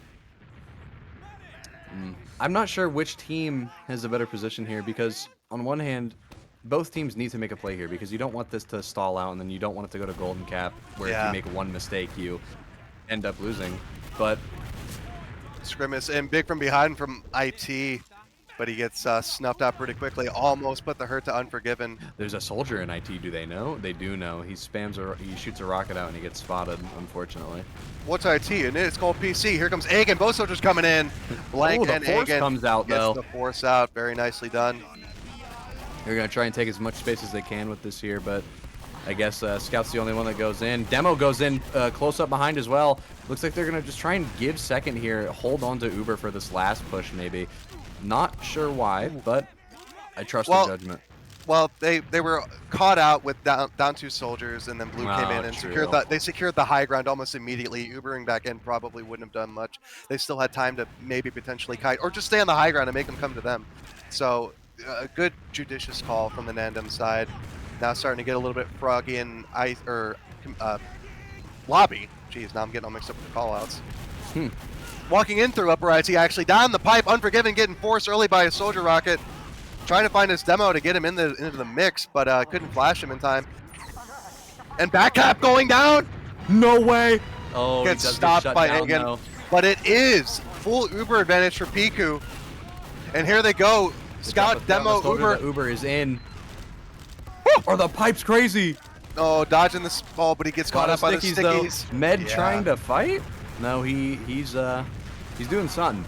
I'm not sure which team has a better position here, because on one hand, both teams need to make a play here, because you don't want this to stall out, and then you don't want it to go to golden cap, where if you make one mistake, you end up losing. But Scrimmage and big from behind from IT, but he gets snuffed out pretty quickly. Almost put the hurt to Unforgiven. There's a soldier in IT. Do they know? They do know. He shoots a rocket out, and he gets spotted, unfortunately. What's IT? And it's called PC. Here comes Agan. Both soldiers coming in. Blank and Force Agan comes out, though. gets the Force out. Very nicely done. They're going to try and take as much space as they can with this here, but I guess Scout's the only one that goes in. Demo goes in close up behind as well. Looks like they're going to just try and give second here. Hold on to Uber for this last push, maybe. Not sure why, but I trust their judgment. Well, they were caught out with down 2 soldiers, and then Blue came in and secured the high ground almost immediately. Ubering back in probably wouldn't have done much. They still had time to maybe potentially kite or just stay on the high ground and make them come to them. So a good judicious call from the NANDEM side. Now starting to get a little bit froggy in lobby. Jeez, now I'm getting all mixed up with the call-outs. Walking in through upper IT, actually down the pipe. Unforgiven getting forced early by a soldier rocket. Trying to find his demo to get him into the mix, but couldn't flash him in time. And back cap going down. No way. Oh, gets stopped by Agan. But it is full Uber advantage for Piku. And here they go. Scout demo Uber. Uber is in. Or the pipe's crazy. Oh, dodging the ball, but he gets caught up by the stickies. Though. Med trying to fight? No, he's doing something.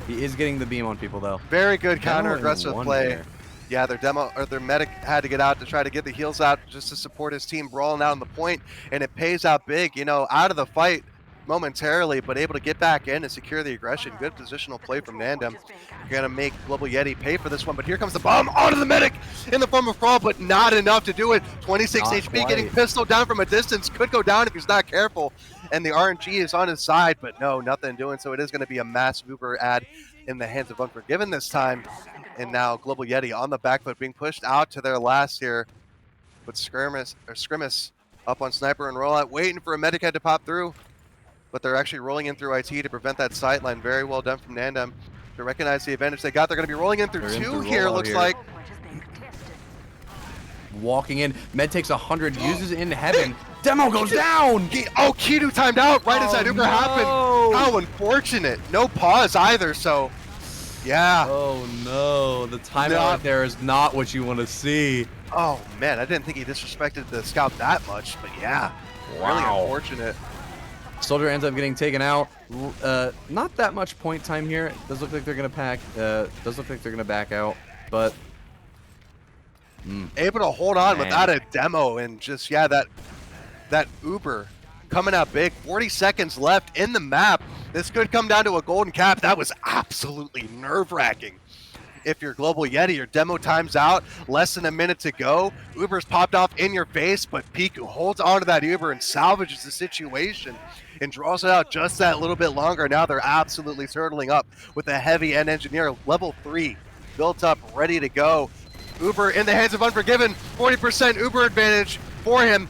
He is getting the beam on people, though. Very good counter-aggressive play. There. Yeah, their medic had to get out to try to get the heals out just to support his team brawling out on the point, and it pays out big. You know, out of the fight momentarily, but able to get back in and secure the aggression. Good positional play from NANDEM. Gonna make Global Yeti pay for this one, but here comes the bomb onto the medic in the form of Crawl, but not enough to do it. 26 not HP quite. Getting pistol down from a distance. Could go down if he's not careful. And the RNG is on his side, but no, nothing doing. So it is going to be a massive Uber ad in the hands of Unforgiven this time. And now Global Yeti on the back foot being pushed out to their last here. But Scrimmage up on sniper and rollout, waiting for a medic head to pop through. But they're actually rolling in through IT to prevent that sightline. Very well done from NANDEM to recognize the advantage they got. They're going to be rolling in through 2 here, looks like. Walking in, Med takes 100, uses in heaven. Demo goes down! Kidu timed out right as that Uber happened. How unfortunate. No pause either, so yeah. Oh no, the timeout there is not what you want to see. Oh man, I didn't think he disrespected the scout that much, but yeah, really unfortunate. Soldier ends up getting taken out. Not that much point time here. It does look like they're gonna back out, but able to hold on without a demo, and just that Uber coming out big. 40 seconds left in the map. This could come down to a golden cap. That was absolutely nerve-wracking. If you're Global Yeti, your demo time's out, less than a minute to go. Uber's popped off in your face, but Piku holds onto that Uber and salvages the situation and draws it out just that little bit longer. Now they're absolutely turtling up with a heavy end engineer, level 3, built up, ready to go. Uber in the hands of Unforgiven, 40% Uber advantage for him.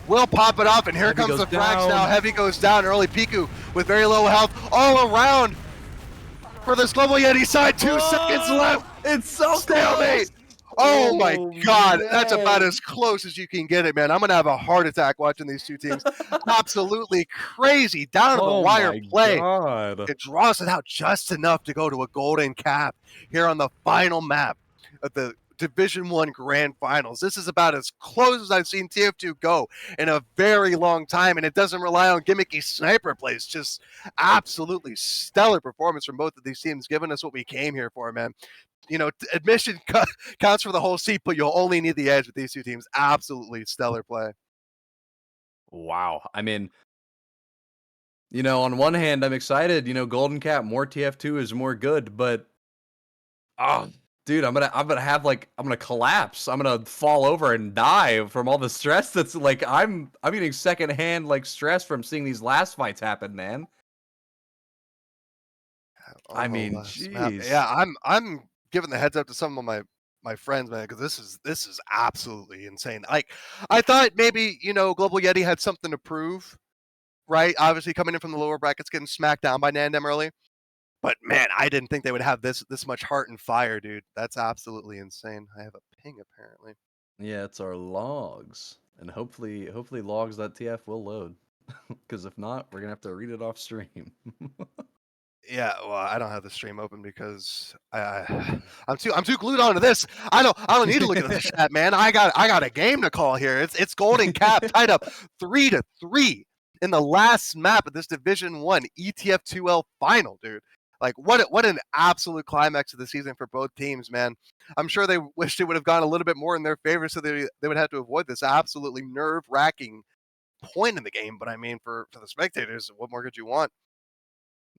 Will pop it off, and here comes the frags now. Heavy goes down early. Piku with very low health all around for this Global Yeti side. 2 seconds left. It's so stalemate. Oh my God, man. That's about as close as you can get it, man. I'm gonna have a heart attack watching these two teams. Absolutely crazy, down to the wire play. It draws it out just enough to go to a golden cap here on the final map of the Division 1 Grand Finals. This is about as close as I've seen TF2 go in a very long time, and it doesn't rely on gimmicky sniper plays. Just absolutely stellar performance from both of these teams, giving us what we came here for, man. You know, admission counts for the whole seat, but you'll only need the edge with these two teams. Absolutely stellar play. Wow. I mean, on one hand, I'm excited. Golden Cap, more TF2 is more good, but oh, dude, I'm gonna collapse. I'm gonna fall over and die from all the stress that's like I'm getting secondhand like stress from seeing these last fights happen, man. I On the mean, last map. Yeah, jeez. I'm giving the heads up to some of my friends, man, because this is absolutely insane. Like, I thought maybe Global Yeti had something to prove, right? Obviously, coming in from the lower brackets, getting smacked down by NANDEM early. But man, I didn't think they would have this much heart and fire, dude. That's absolutely insane. I have a ping apparently. Yeah, it's our logs. And hopefully logs.tf will load. Because if not, we're gonna have to read it off stream. Yeah, well, I don't have the stream open because I'm too glued onto this. I don't need to look at the chat, man. I got a game to call here. It's Golden Cap tied up 3-3 in the last map of this Division 1 ETF2L final, dude. Like what an absolute climax of the season for both teams, man. I'm sure they wished it would have gone a little bit more in their favor so they would have to avoid this absolutely nerve-wracking point in the game, but I mean for the spectators, what more could you want?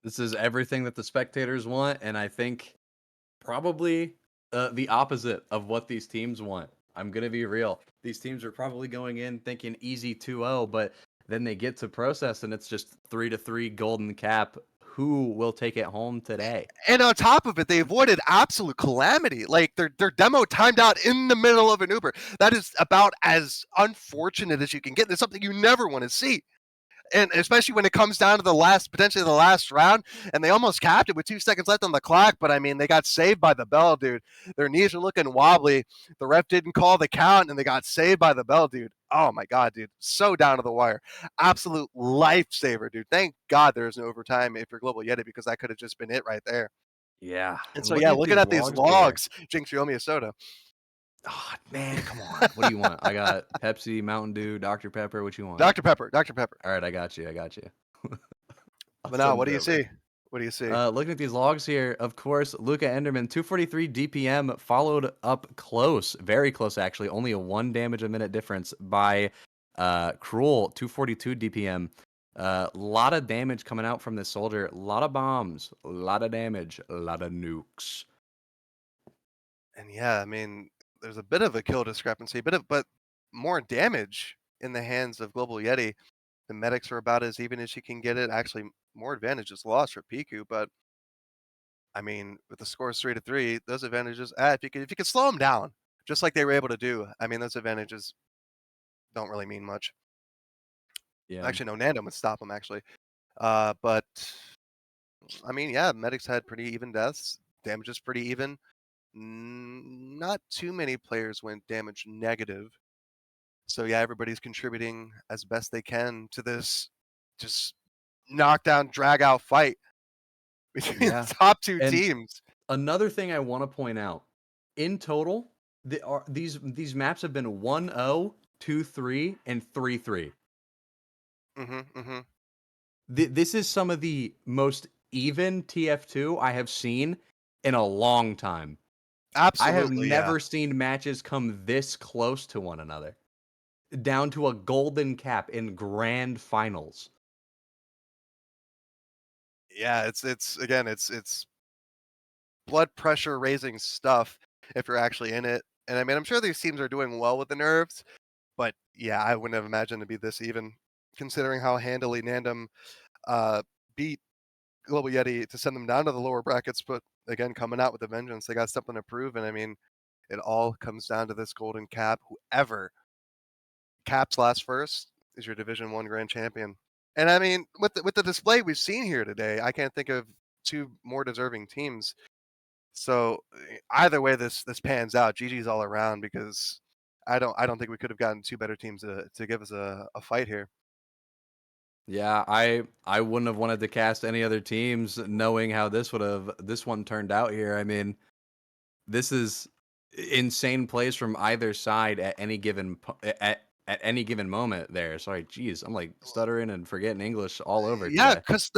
This is everything that the spectators want, and I think probably the opposite of what these teams want. I'm gonna be real. These teams are probably going in thinking easy 2-0, but then they get to process and it's just 3-3 golden cap. Who will take it home today? And on top of it, they avoided absolute calamity. Like their demo timed out in the middle of an Uber. That is about as unfortunate as you can get. It's something you never want to see. And especially when it comes down to potentially the last round, and they almost capped it with 2 seconds left on the clock. But I mean, they got saved by the bell, dude. Their knees are looking wobbly. The ref didn't call the count, and they got saved by the bell, dude. Oh my god, dude, so down to the wire, absolute lifesaver, dude. Thank God there's no overtime if you're Global Yeti because that could have just been it right there. Yeah, And and so yeah, looking at looking these at these logs here. logs, Jinx, you owe me a soda. Oh, man, come on. What do you want? I got Pepsi, Mountain Dew, Dr. Pepper. What you want? Dr. Pepper, Dr. Pepper. All right, I got you. I'll But now, send what it do you over. see? What do you see? Looking at these logs here, of course, Luca Enderman, 243 DPM, followed up close, very close actually, only a 1 damage a minute difference by Cruel, 242 DPM. Lot of damage coming out from this soldier, a lot of bombs, a lot of damage, a lot of nukes. And yeah, I mean, there's a bit of a kill discrepancy, but more damage in the hands of Global Yeti. The medics are about as even as you can get it. Actually, more advantages lost for Piku, but I mean, with the scores 3-3, those advantages, if you could slow them down, just like they were able to do, I mean, those advantages don't really mean much. Yeah. Actually, no, Nandem would stop them actually. But I mean, yeah, medics had pretty even deaths. Damage is pretty even. Not too many players went damage negative. So yeah, everybody's contributing as best they can to this just knockdown, drag out fight between Yeah. the top two And teams. another thing I want to point out, in total, these maps have been 1-0, 2-3, and 3-3. Mm-hmm, mm-hmm. This is some of the most even TF2 I have seen in a long time. I have Absolutely, yeah. never seen matches come this close to one another, down to a golden cap in grand finals. Yeah, it's again, it's blood pressure raising stuff if you're actually in it. And I mean, I'm sure these teams are doing well with the nerves, but yeah, I wouldn't have imagined to be this even, considering how handily Nandem uh, beat Global Yeti to send them down to the lower brackets. But again, coming out with a vengeance, they got something to prove. And I mean, it all comes down to this golden cap. Whoever caps last first is your Division One grand champion. And I mean, with the display we've seen here today, I can't think of two more deserving teams. So either way this pans out, GG's all around because I don't think we could have gotten two better teams to give us a fight here. Yeah, I wouldn't have wanted to cast any other teams knowing how this one turned out here. I mean, this is insane plays from either side at any given at any given moment there. Sorry, geez, I'm like stuttering and forgetting English all over Yeah, today. because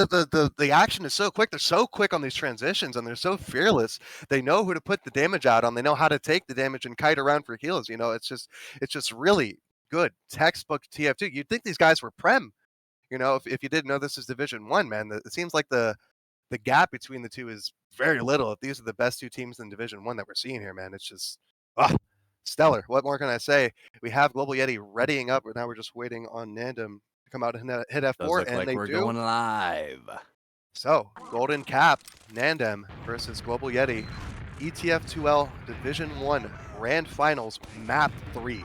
the action is so quick. They're so quick on these transitions, and they're so fearless. They know who to put the damage out on. They know how to take the damage and kite around for heals. It's just really good textbook TF2. You'd think these guys were Prem. You know, if you didn't know this is Division One, man, it seems like the gap between the two is very little. If these are the best two teams in Division One that we're seeing here, man, it's just stellar. What more can I say? We have Global Yeti readying up, but now we're just waiting on NANDEM to come out and hit Does F4, look and like they we're do. going live. So, Golden Cap, NANDEM versus Global Yeti, ETF2L Division 1 Grand Finals, Map 3.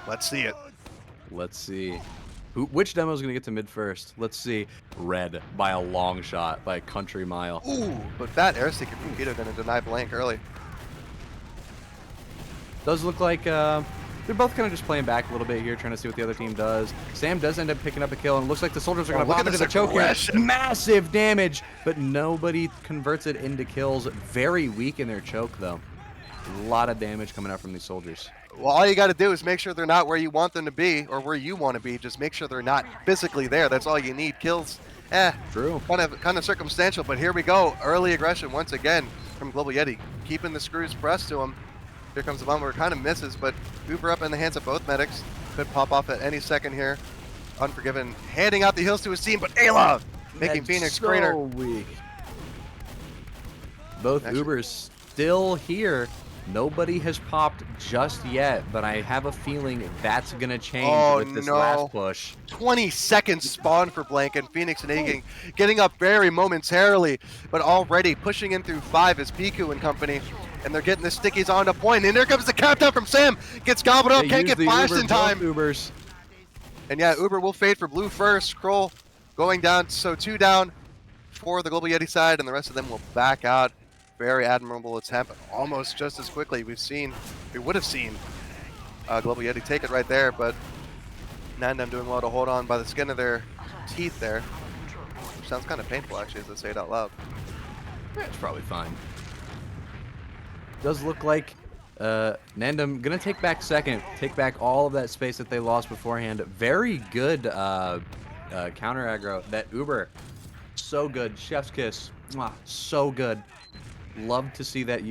Let's see it. Let's see. Which demo is going to get to mid first? Let's see. Red by a long shot, by a country mile. Ooh, but fat air stick from Piika going to deny blank early. Does look like they're both kind of just playing back a little bit here, trying to see what the other team does. Sam does end up picking up a kill, and it looks like the soldiers are going to pop into the choke here. Massive damage, but nobody converts it into kills. Very weak in their choke, though. A lot of damage coming out from these soldiers. Well, all you got to do is make sure they're not where you want them to be or where you want to be. Just make sure they're not physically there. That's all you need. Kills, True. Kind of circumstantial, but here we go. Early aggression once again from Global Yeti, keeping the screws pressed to him. Here comes the one where it kind of misses, but Uber up in the hands of both medics. Could pop off at any second here. Unforgiven, handing out the heals to his team, but Ayla making Phoenix so greater. Weak. Both Ubers still here. Nobody has popped just yet, but I have a feeling that's going to change with this last push. 20 seconds spawn for Blank, and Phoenix and Egan getting up very momentarily, but already pushing in through 5 is Piku and company, and they're getting the stickies on the point, and there comes the countdown from Sam. Gets gobbled up, can't get flashed in time. Ubers. And yeah, Uber will fade for blue first. Scroll going down, so 2 down for the Global Yeti side, and the rest of them will back out. Very admirable attempt, almost just as quickly we would have seen Global Yeti take it right there, but NANDEM doing well to hold on by the skin of their teeth there, which sounds kind of painful actually as I say it out loud. It's probably fine. Does look like NANDEM gonna take back second, take back all of that space that they lost beforehand. Very good counter aggro. That Uber, so good. Chef's kiss, mwah, so good. Love to see that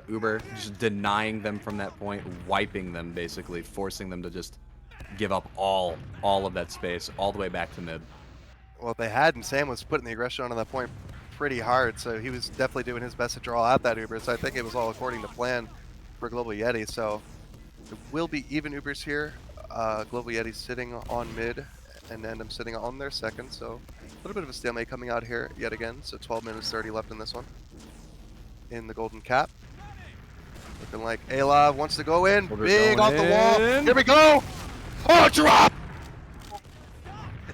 Uber just denying them from that point, wiping them basically, forcing them to just give up all of that space all the way back to mid. Well, if they hadn't, Sam was putting the aggression on that point pretty hard, so he was definitely doing his best to draw out that Uber, so I think it was all according to plan for Global Yeti, so it will be even Ubers here. Global Yeti sitting on mid, and NANDEM sitting on their second, so a little bit of a stalemate coming out here yet again, so 12 minutes 30 left in this one. In the Golden Cap. Looking like Ayla wants to go in. Big off the wall. Here we go. Oh, drop!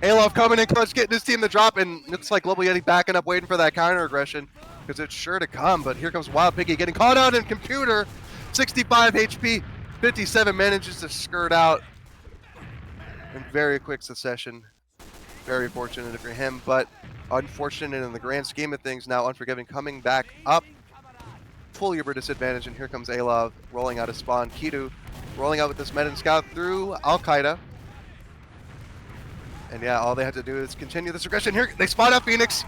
Ayla coming in clutch, getting his team to drop, and looks like Global Yeti backing up, waiting for that counter aggression, because it's sure to come, but here comes Wild Piggy getting caught out in computer. 65 HP, 57 manages to skirt out in very quick succession. Very fortunate for him, but unfortunate in the grand scheme of things. Now Unforgiven coming back up. Full Uber disadvantage, and here comes Ayla rolling out a spawn. Kidu rolling out with this Med and Scout through Al-Qaeda. And yeah, all they have to do is continue this aggression. Here, they spot out Phoenix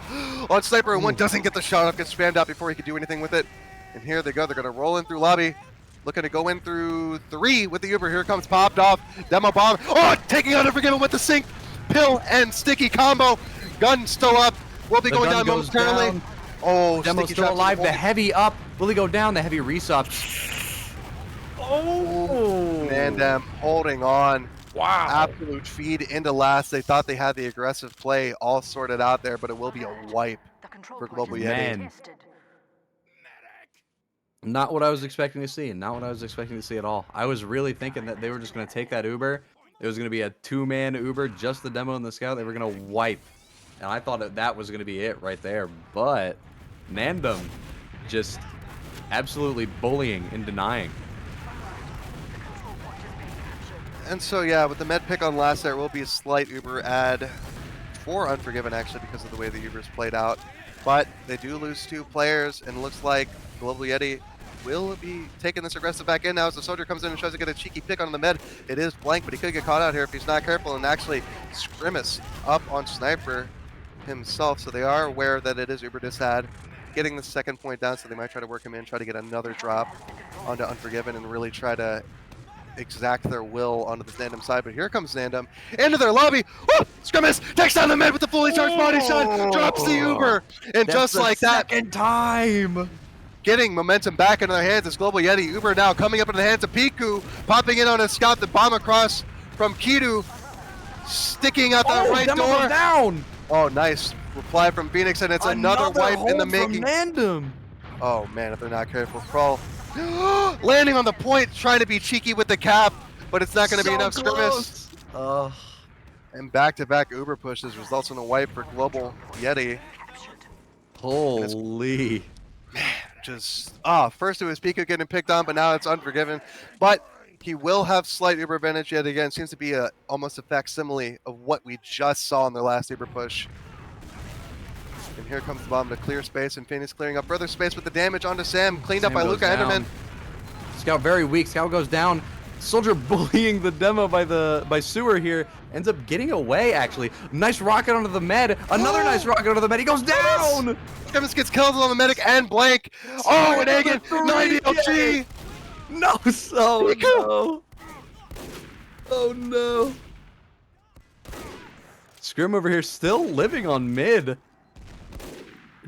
on Sniper, and one doesn't get the shot off, gets spammed out before he could do anything with it. And here they go, they're gonna roll in through lobby. Looking to go in through 3 with the Uber. Here comes popped off, demo bomb. Oh, taking out Unforgiven with the sync. Pill and sticky combo. Gun still up, will be going down momentarily. Down. Oh, Demo's still alive, the heavy up. Will he go down? The heavy resop. Oh! NANDEM holding on. Wow. Absolute feed into last. They thought they had the aggressive play all sorted out there, but it will be a wipe for Global Yeti. Man. Not what I was expecting to see. Not what I was expecting to see at all. I was really thinking that they were just going to take that Uber. It was going to be a 2-man Uber, just the demo and the scout. They were going to wipe. And I thought that was going to be it right there. But NANDEM just absolutely bullying and denying. And so yeah, with the med pick on last, there will be a slight Uber add for Unforgiven actually because of the way the Ubers played out. But they do lose 2 players, and it looks like Global Yeti will be taking this aggressive back in now as the soldier comes in and tries to get a cheeky pick on the med. It is blank, but he could get caught out here if he's not careful and actually Scrimus up on Sniper himself. So they are aware that it is Uber Disad getting the second point down, so they might try to work him in, try to get another drop onto Unforgiven and really try to exact their will onto the NANDEM side, but here comes NANDEM into their lobby. Woo! Scrimmage takes down the mid with the fully charged body shot, drops the Uber, and That's just the like that, second time. getting momentum back into their hands is Global Yeti. Uber now coming up into the hands of Piku, popping in on a scout, the bomb across from Kidu, sticking out that right Demo door. goes down. Oh, nice reply from Phoenix, and it's another wipe in the hold making. from NANDEM. Oh man, if they're not careful, Crawl landing on the point, trying to be cheeky with the cap, but it's not going to be enough. Skirmish. And back-to-back Uber pushes results in a wipe for Global Yeti. Holy. Just first it was Piika getting picked on, but now it's Unforgiven. But he will have slight Uber advantage yet again. Seems to be almost a facsimile of what we just saw in their last Uber push. And here comes the bomb to clear space, and Phoenix clearing up further space with the damage onto Sam, cleaned up by Luca Enderman. Scout very weak. Scout goes down. Soldier bullying the demo by Sewer here. Ends up getting away, actually. Nice rocket onto the med. Another nice rocket onto the med. He goes down! Skimmis gets killed on the medic and blank. Oh, and Hagen, 90 LG! No, no. Oh, no. Scrim over here still living on mid.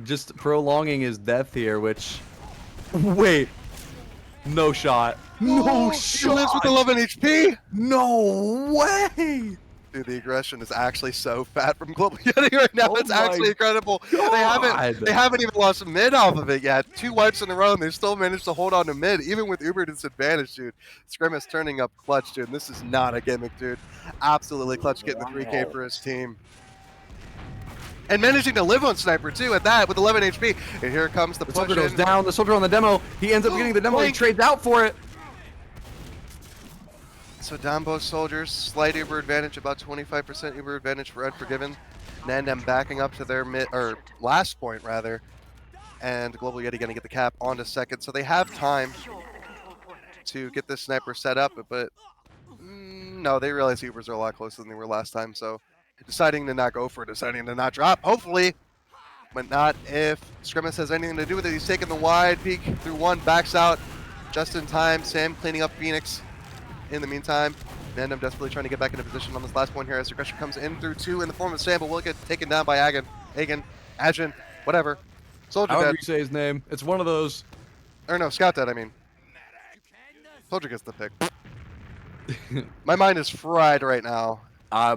Just prolonging his death here, which... Wait. No shot. No shot. He lives with 11 HP. No way. Dude, the aggression is actually so fat from Global Yeti right now. Oh It's actually incredible. They haven't even lost mid off of it yet. 2 wipes in a row, and they still managed to hold on to mid, even with Uber disadvantage, dude. Scrim is turning up clutch, dude. This is not a gimmick, dude. Absolutely clutch getting the 3K for his team. And managing to live on Sniper too at that with 11 HP. And here comes the push. Soldier goes down. The soldier on the demo. He ends up getting the demo. He trades out for it. So down both soldiers, slight Uber advantage, about 25% Uber advantage for Unforgiven. NANDEM backing up to their last point rather. And Global Yeti gonna get the cap onto second. So they have time to get this sniper set up, but no, they realize Ubers are a lot closer than they were last time, so deciding to not go for it, deciding to not drop, hopefully, but not if Scrimmus has anything to do with it. He's taking the wide peek through one, backs out just in time. Sam cleaning up Phoenix in the meantime. NANDEM desperately trying to get back into position on this last point here as aggression comes in through 2 in the form of Sam, but will get taken down by Agen, whatever. Soldier However dead. you say his name. It's one of those. Or no, Scout dead, I mean. Soldier gets the pick. My mind is fried right now.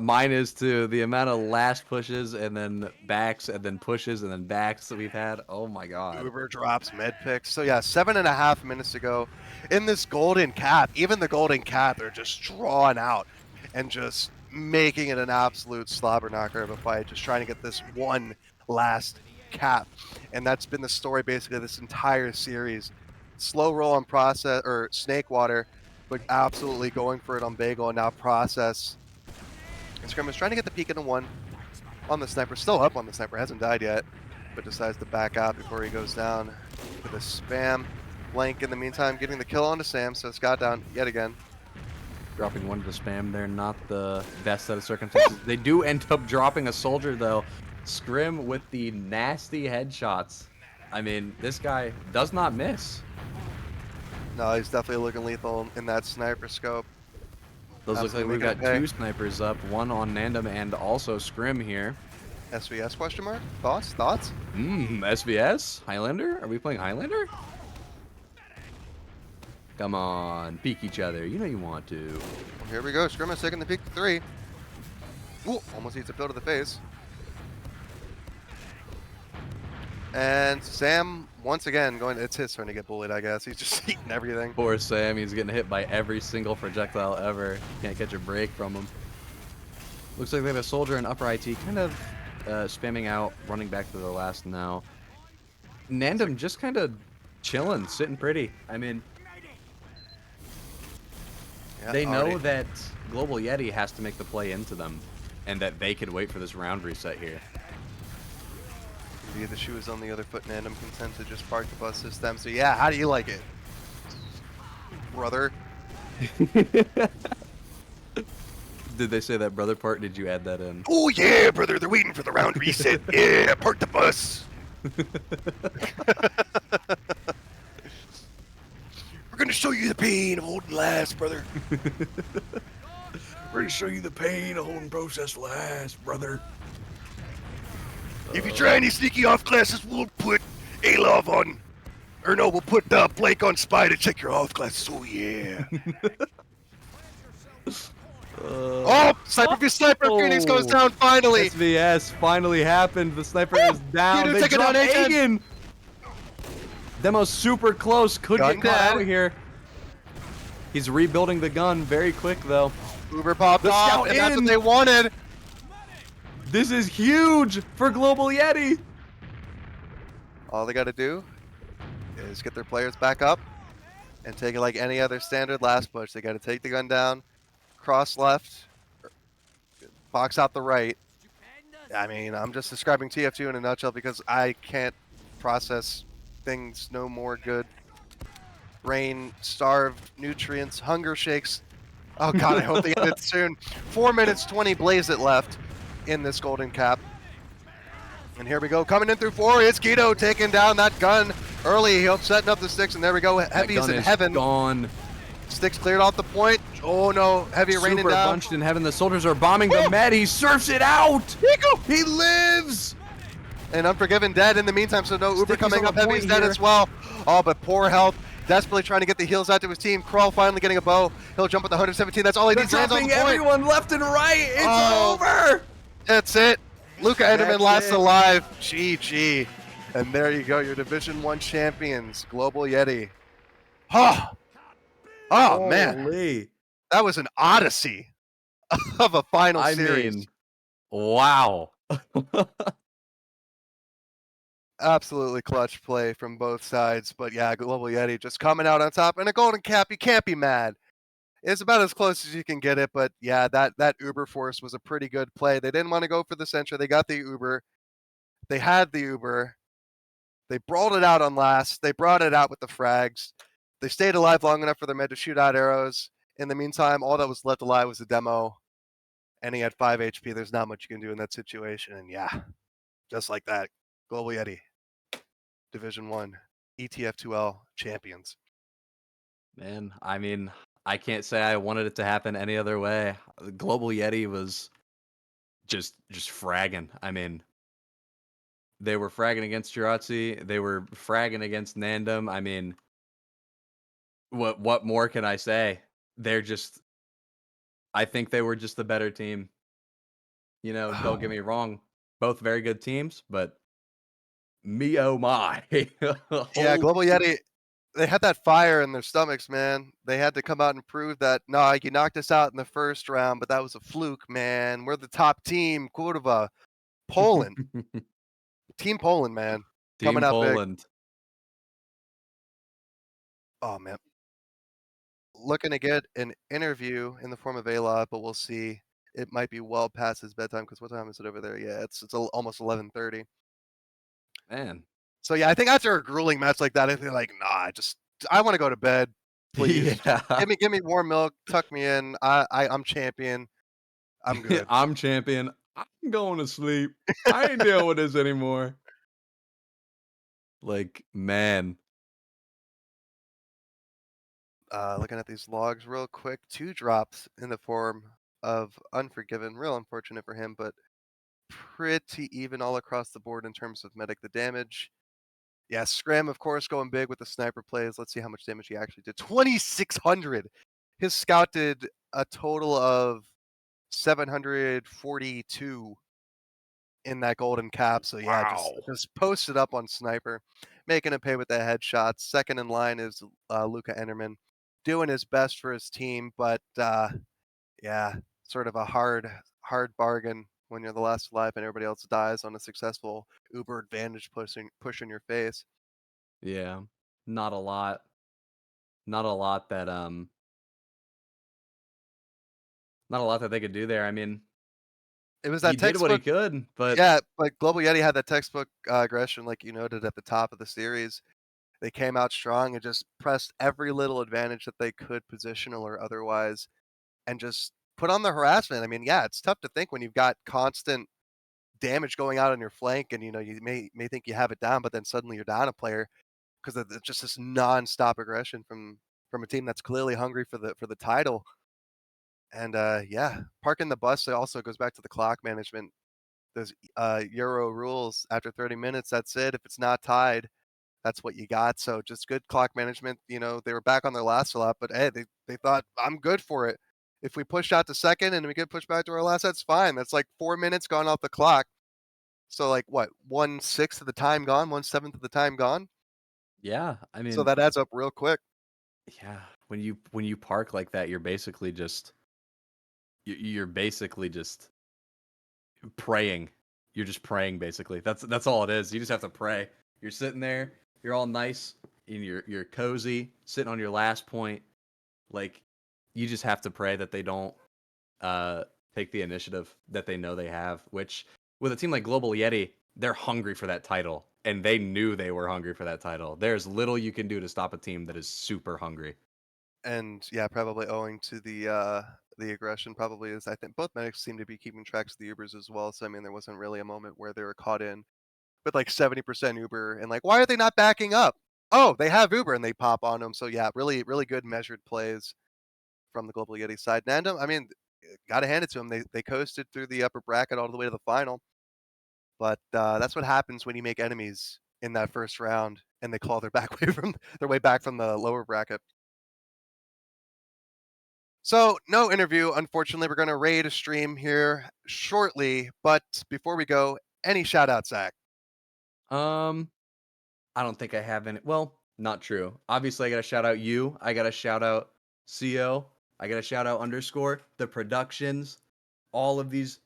Mine is too. The amount of last pushes and then backs and then pushes and then backs that we've had. Oh my god. Uber drops med picks. So yeah, 7.5 minutes to go in this golden cap. Even the golden cap, they're just drawn out and just making it an absolute slobber knocker of a fight. Just trying to get this one last cap. And that's been the story basically this entire series. Slow roll on process or snake water, but absolutely going for it on bagel and now process. And Scrim is trying to get the peek into 1 on the sniper. Still up on the sniper, hasn't died yet, but decides to back out before he goes down with a spam. Blank in the meantime, getting the kill onto Sam, so Scott down yet again. Dropping one to spam there, not the best set of circumstances. They do end up dropping a soldier though. Scrim with the nasty headshots. I mean, this guy does not miss. No, he's definitely looking lethal in that sniper scope. Those look like we've got 2 snipers up, one on NANDEM and also Scrim here. SVS question mark? Thoughts? SVS? Highlander? Are we playing Highlander? Come on, peek each other. You know you want to. Well, here we go. Scrim is taking the peek to 3. Ooh, almost eats a pill to the face. And Sam, once again, it's his turn to get bullied, I guess. He's just eating everything. Poor Sam, he's getting hit by every single projectile ever. Can't catch a break from him. Looks like they have a soldier in upper IT, kind of spamming out, running back to the last now. NANDEM just kind of chilling, sitting pretty. I mean, yeah, they know that Global Yeti has to make the play into them, and that they could wait for this round reset here. The shoe is on the other foot, and I'm content to just park the bus system. So yeah, how do you like it, brother? Did they say that brother part? Did you add that in? Oh yeah, brother, they're waiting for the round reset. Yeah, park the bus. We're gonna show you the pain of holding last, brother. We're gonna show you the pain of holding process last, brother. If you try any sneaky off classes, we'll put Alov on. Or no, we'll put Blake on spy to check your off classes. Oh, yeah. Oh, Sniper Phoenix goes down finally. SVS finally happened. The sniper is down. They dropped Agen. Demo's super close. Could get caught out here. He's rebuilding the gun very quick, though. Uber popped off, and that's what they wanted. This is huge for Global Yeti. All they got to do is get their players back up and take it like any other standard last push. They got to take the gun down, cross left, box out the right. I mean, I'm just describing TF2 in a nutshell because I can't process things no more good. Rain, starved, nutrients, hunger shakes. Oh god, I hope they end it soon. 4 minutes 20 blaze it left in this golden cap. And here we go, coming in through 4, it's Guido taking down that gun early. He'll setting up the sticks, and there we go. Heavy's in heaven. Gone. Sticks cleared off the point. Oh no, Heavy raining Super down. bunched in heaven. The soldiers are bombing the med. He surfs it out. He lives. And Unforgiven dead in the meantime, so no Uber coming up. Heavy's dead here as well. Oh, but poor health. Desperately trying to get the heals out to his team. Krull finally getting a bow. He'll jump with the 117. That's all he needs. Lands on the point. Everyone left and right. It's over. That's it. Luca Enderman last alive. GG. And there you go, your Division 1 champions, Global Yeti. Oh man. That was an odyssey of a final series. Mean, wow. Absolutely clutch play from both sides. But yeah, Global Yeti just coming out on top. And a golden cap, you can't be mad. It's about as close as you can get it. But yeah, that Uber force was a pretty good play. They didn't want to go for the Sentra. They got the Uber. They had the Uber. They brawled it out on last. They brought it out with the frags. They stayed alive long enough for their med to shoot out arrows. In the meantime, all that was left alive was the demo. And he had 5 HP. There's not much you can do in that situation. And yeah, just like that, Global Yeti, Division 1, ETF2L champions. Man, I mean, I can't say I wanted it to happen any other way. Global Yeti was just fragging. I mean, they were fragging against Jirachi. They were fragging against NANDEM. I mean, what more can I say? They're just, I think they were just the better team. You know, don't get me wrong. Both very good teams, but me oh my. Yeah, Global Yeti, they had that fire in their stomachs, man. They had to come out and prove that, no, you knocked us out in the first round, but that was a fluke, man. We're the top team, Kurva, Poland. Team Poland, man. Team Coming out Poland. big. Oh, man. Looking to get an interview in the form of Alov, but we'll see. It might be well past his bedtime, because what time is it over there? Yeah, it's almost 11:30. Man. So yeah, I think after a grueling match like that, I feel like, nah, I want to go to bed. Please, Yeah. give me warm milk, tuck me in. I'm champion. I'm good. I'm champion. I'm going to sleep. I ain't dealing with this anymore. Like, man. Looking at these logs real quick, 2 drops in the form of Unforgiven. Real unfortunate for him, but pretty even all across the board in terms of medic the damage. Yeah, Scram, of course, going big with the sniper plays. Let's see how much damage he actually did. 2,600. His scout did a total of 742 in that golden cap. So yeah, just posted up on sniper, making him pay with the headshots. Second in line is Luca Enderman, doing his best for his team, but yeah, sort of a hard bargain when you're the last alive and everybody else dies on a successful Uber advantage push in your face. Yeah, not a lot. Not a lot that not a lot that they could do there. I mean, it was that he did what he could, but yeah, like Global Yeti had that textbook aggression, like you noted at the top of the series. They came out strong and just pressed every little advantage that they could, positional or otherwise, and just put on the harassment. I mean, yeah, it's tough to think when you've got constant damage going out on your flank, and you know you may think you have it down, but then suddenly you're down a player because of just this non-stop aggression from from a team that's clearly hungry for the title. And yeah, parking the bus also goes back to the clock management. Those Euro rules after 30 minutes, that's it. If it's not tied, that's what you got. So just good clock management. They were back on their last lap, but hey, they thought I'm good for it. If we push out to second and we get pushed back to our last, that's fine. That's like 4 minutes gone off the clock. So like what, 1/6 of the time gone, 1/7 of the time gone. Yeah, I So mean, that adds up real quick. yeah, when you park like that, you're basically just praying. You're just praying basically. That's all it is. You just have to pray. You're sitting there, you're all nice, and you're cozy, sitting on your last point. Like you just have to pray that they don't uh take the initiative that they know they have, which with a team like Global Yeti, they're hungry for that title and they knew they were hungry for that title. There's little you can do to stop a team that is super hungry. And yeah, probably owing to the aggression probably is I think both medics seem to be keeping tracks of the Ubers as well. So I mean there wasn't really a moment where they were caught in with like 70% Uber and like why are they not backing up? Oh, they have Uber and they pop on them. So yeah, really, really good measured plays from the Global Yeti side. Nandem, I mean, gotta hand it to them. They coasted through the upper bracket all the way to the final. But that's what happens when you make enemies in that first round and they claw their back way from their way back from the lower bracket. So no interview, unfortunately. We're gonna raid a stream here shortly. But before we go, any shout outs, Zach? Um, I don't think I have any. Well, not true. Obviously, I got to shout out you. I got to shout out siyo. I got to shout out underscore the productions. All of these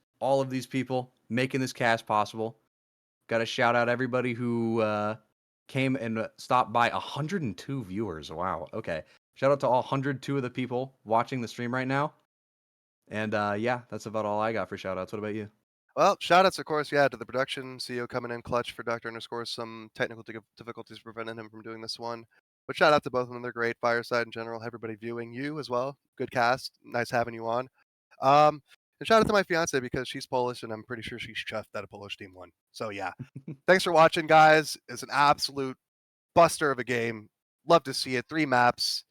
people making this cast possible. Got to shout out everybody who came and stopped by. 102 viewers. Wow. Okay. Shout out to all 102 of the people watching the stream right now. And yeah, that's about all I got for shout outs. What about you? Well, shout outs, of course, yeah, to the production CEO coming in clutch for Dr. Underscore. Some technical difficulties prevented him from doing this one. But shout out to both of them. They're great. Fireside in general. Everybody viewing you as well. Good cast. Nice having you on. And shout out to my fiance because she's Polish and I'm pretty sure she's chuffed that a Polish team won. So yeah. Thanks for watching, guys. It's an absolute buster of a game. Love to see it. 3 maps.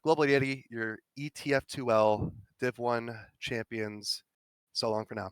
Global Yeti, your ETF2L Div 1 champions. So long for now.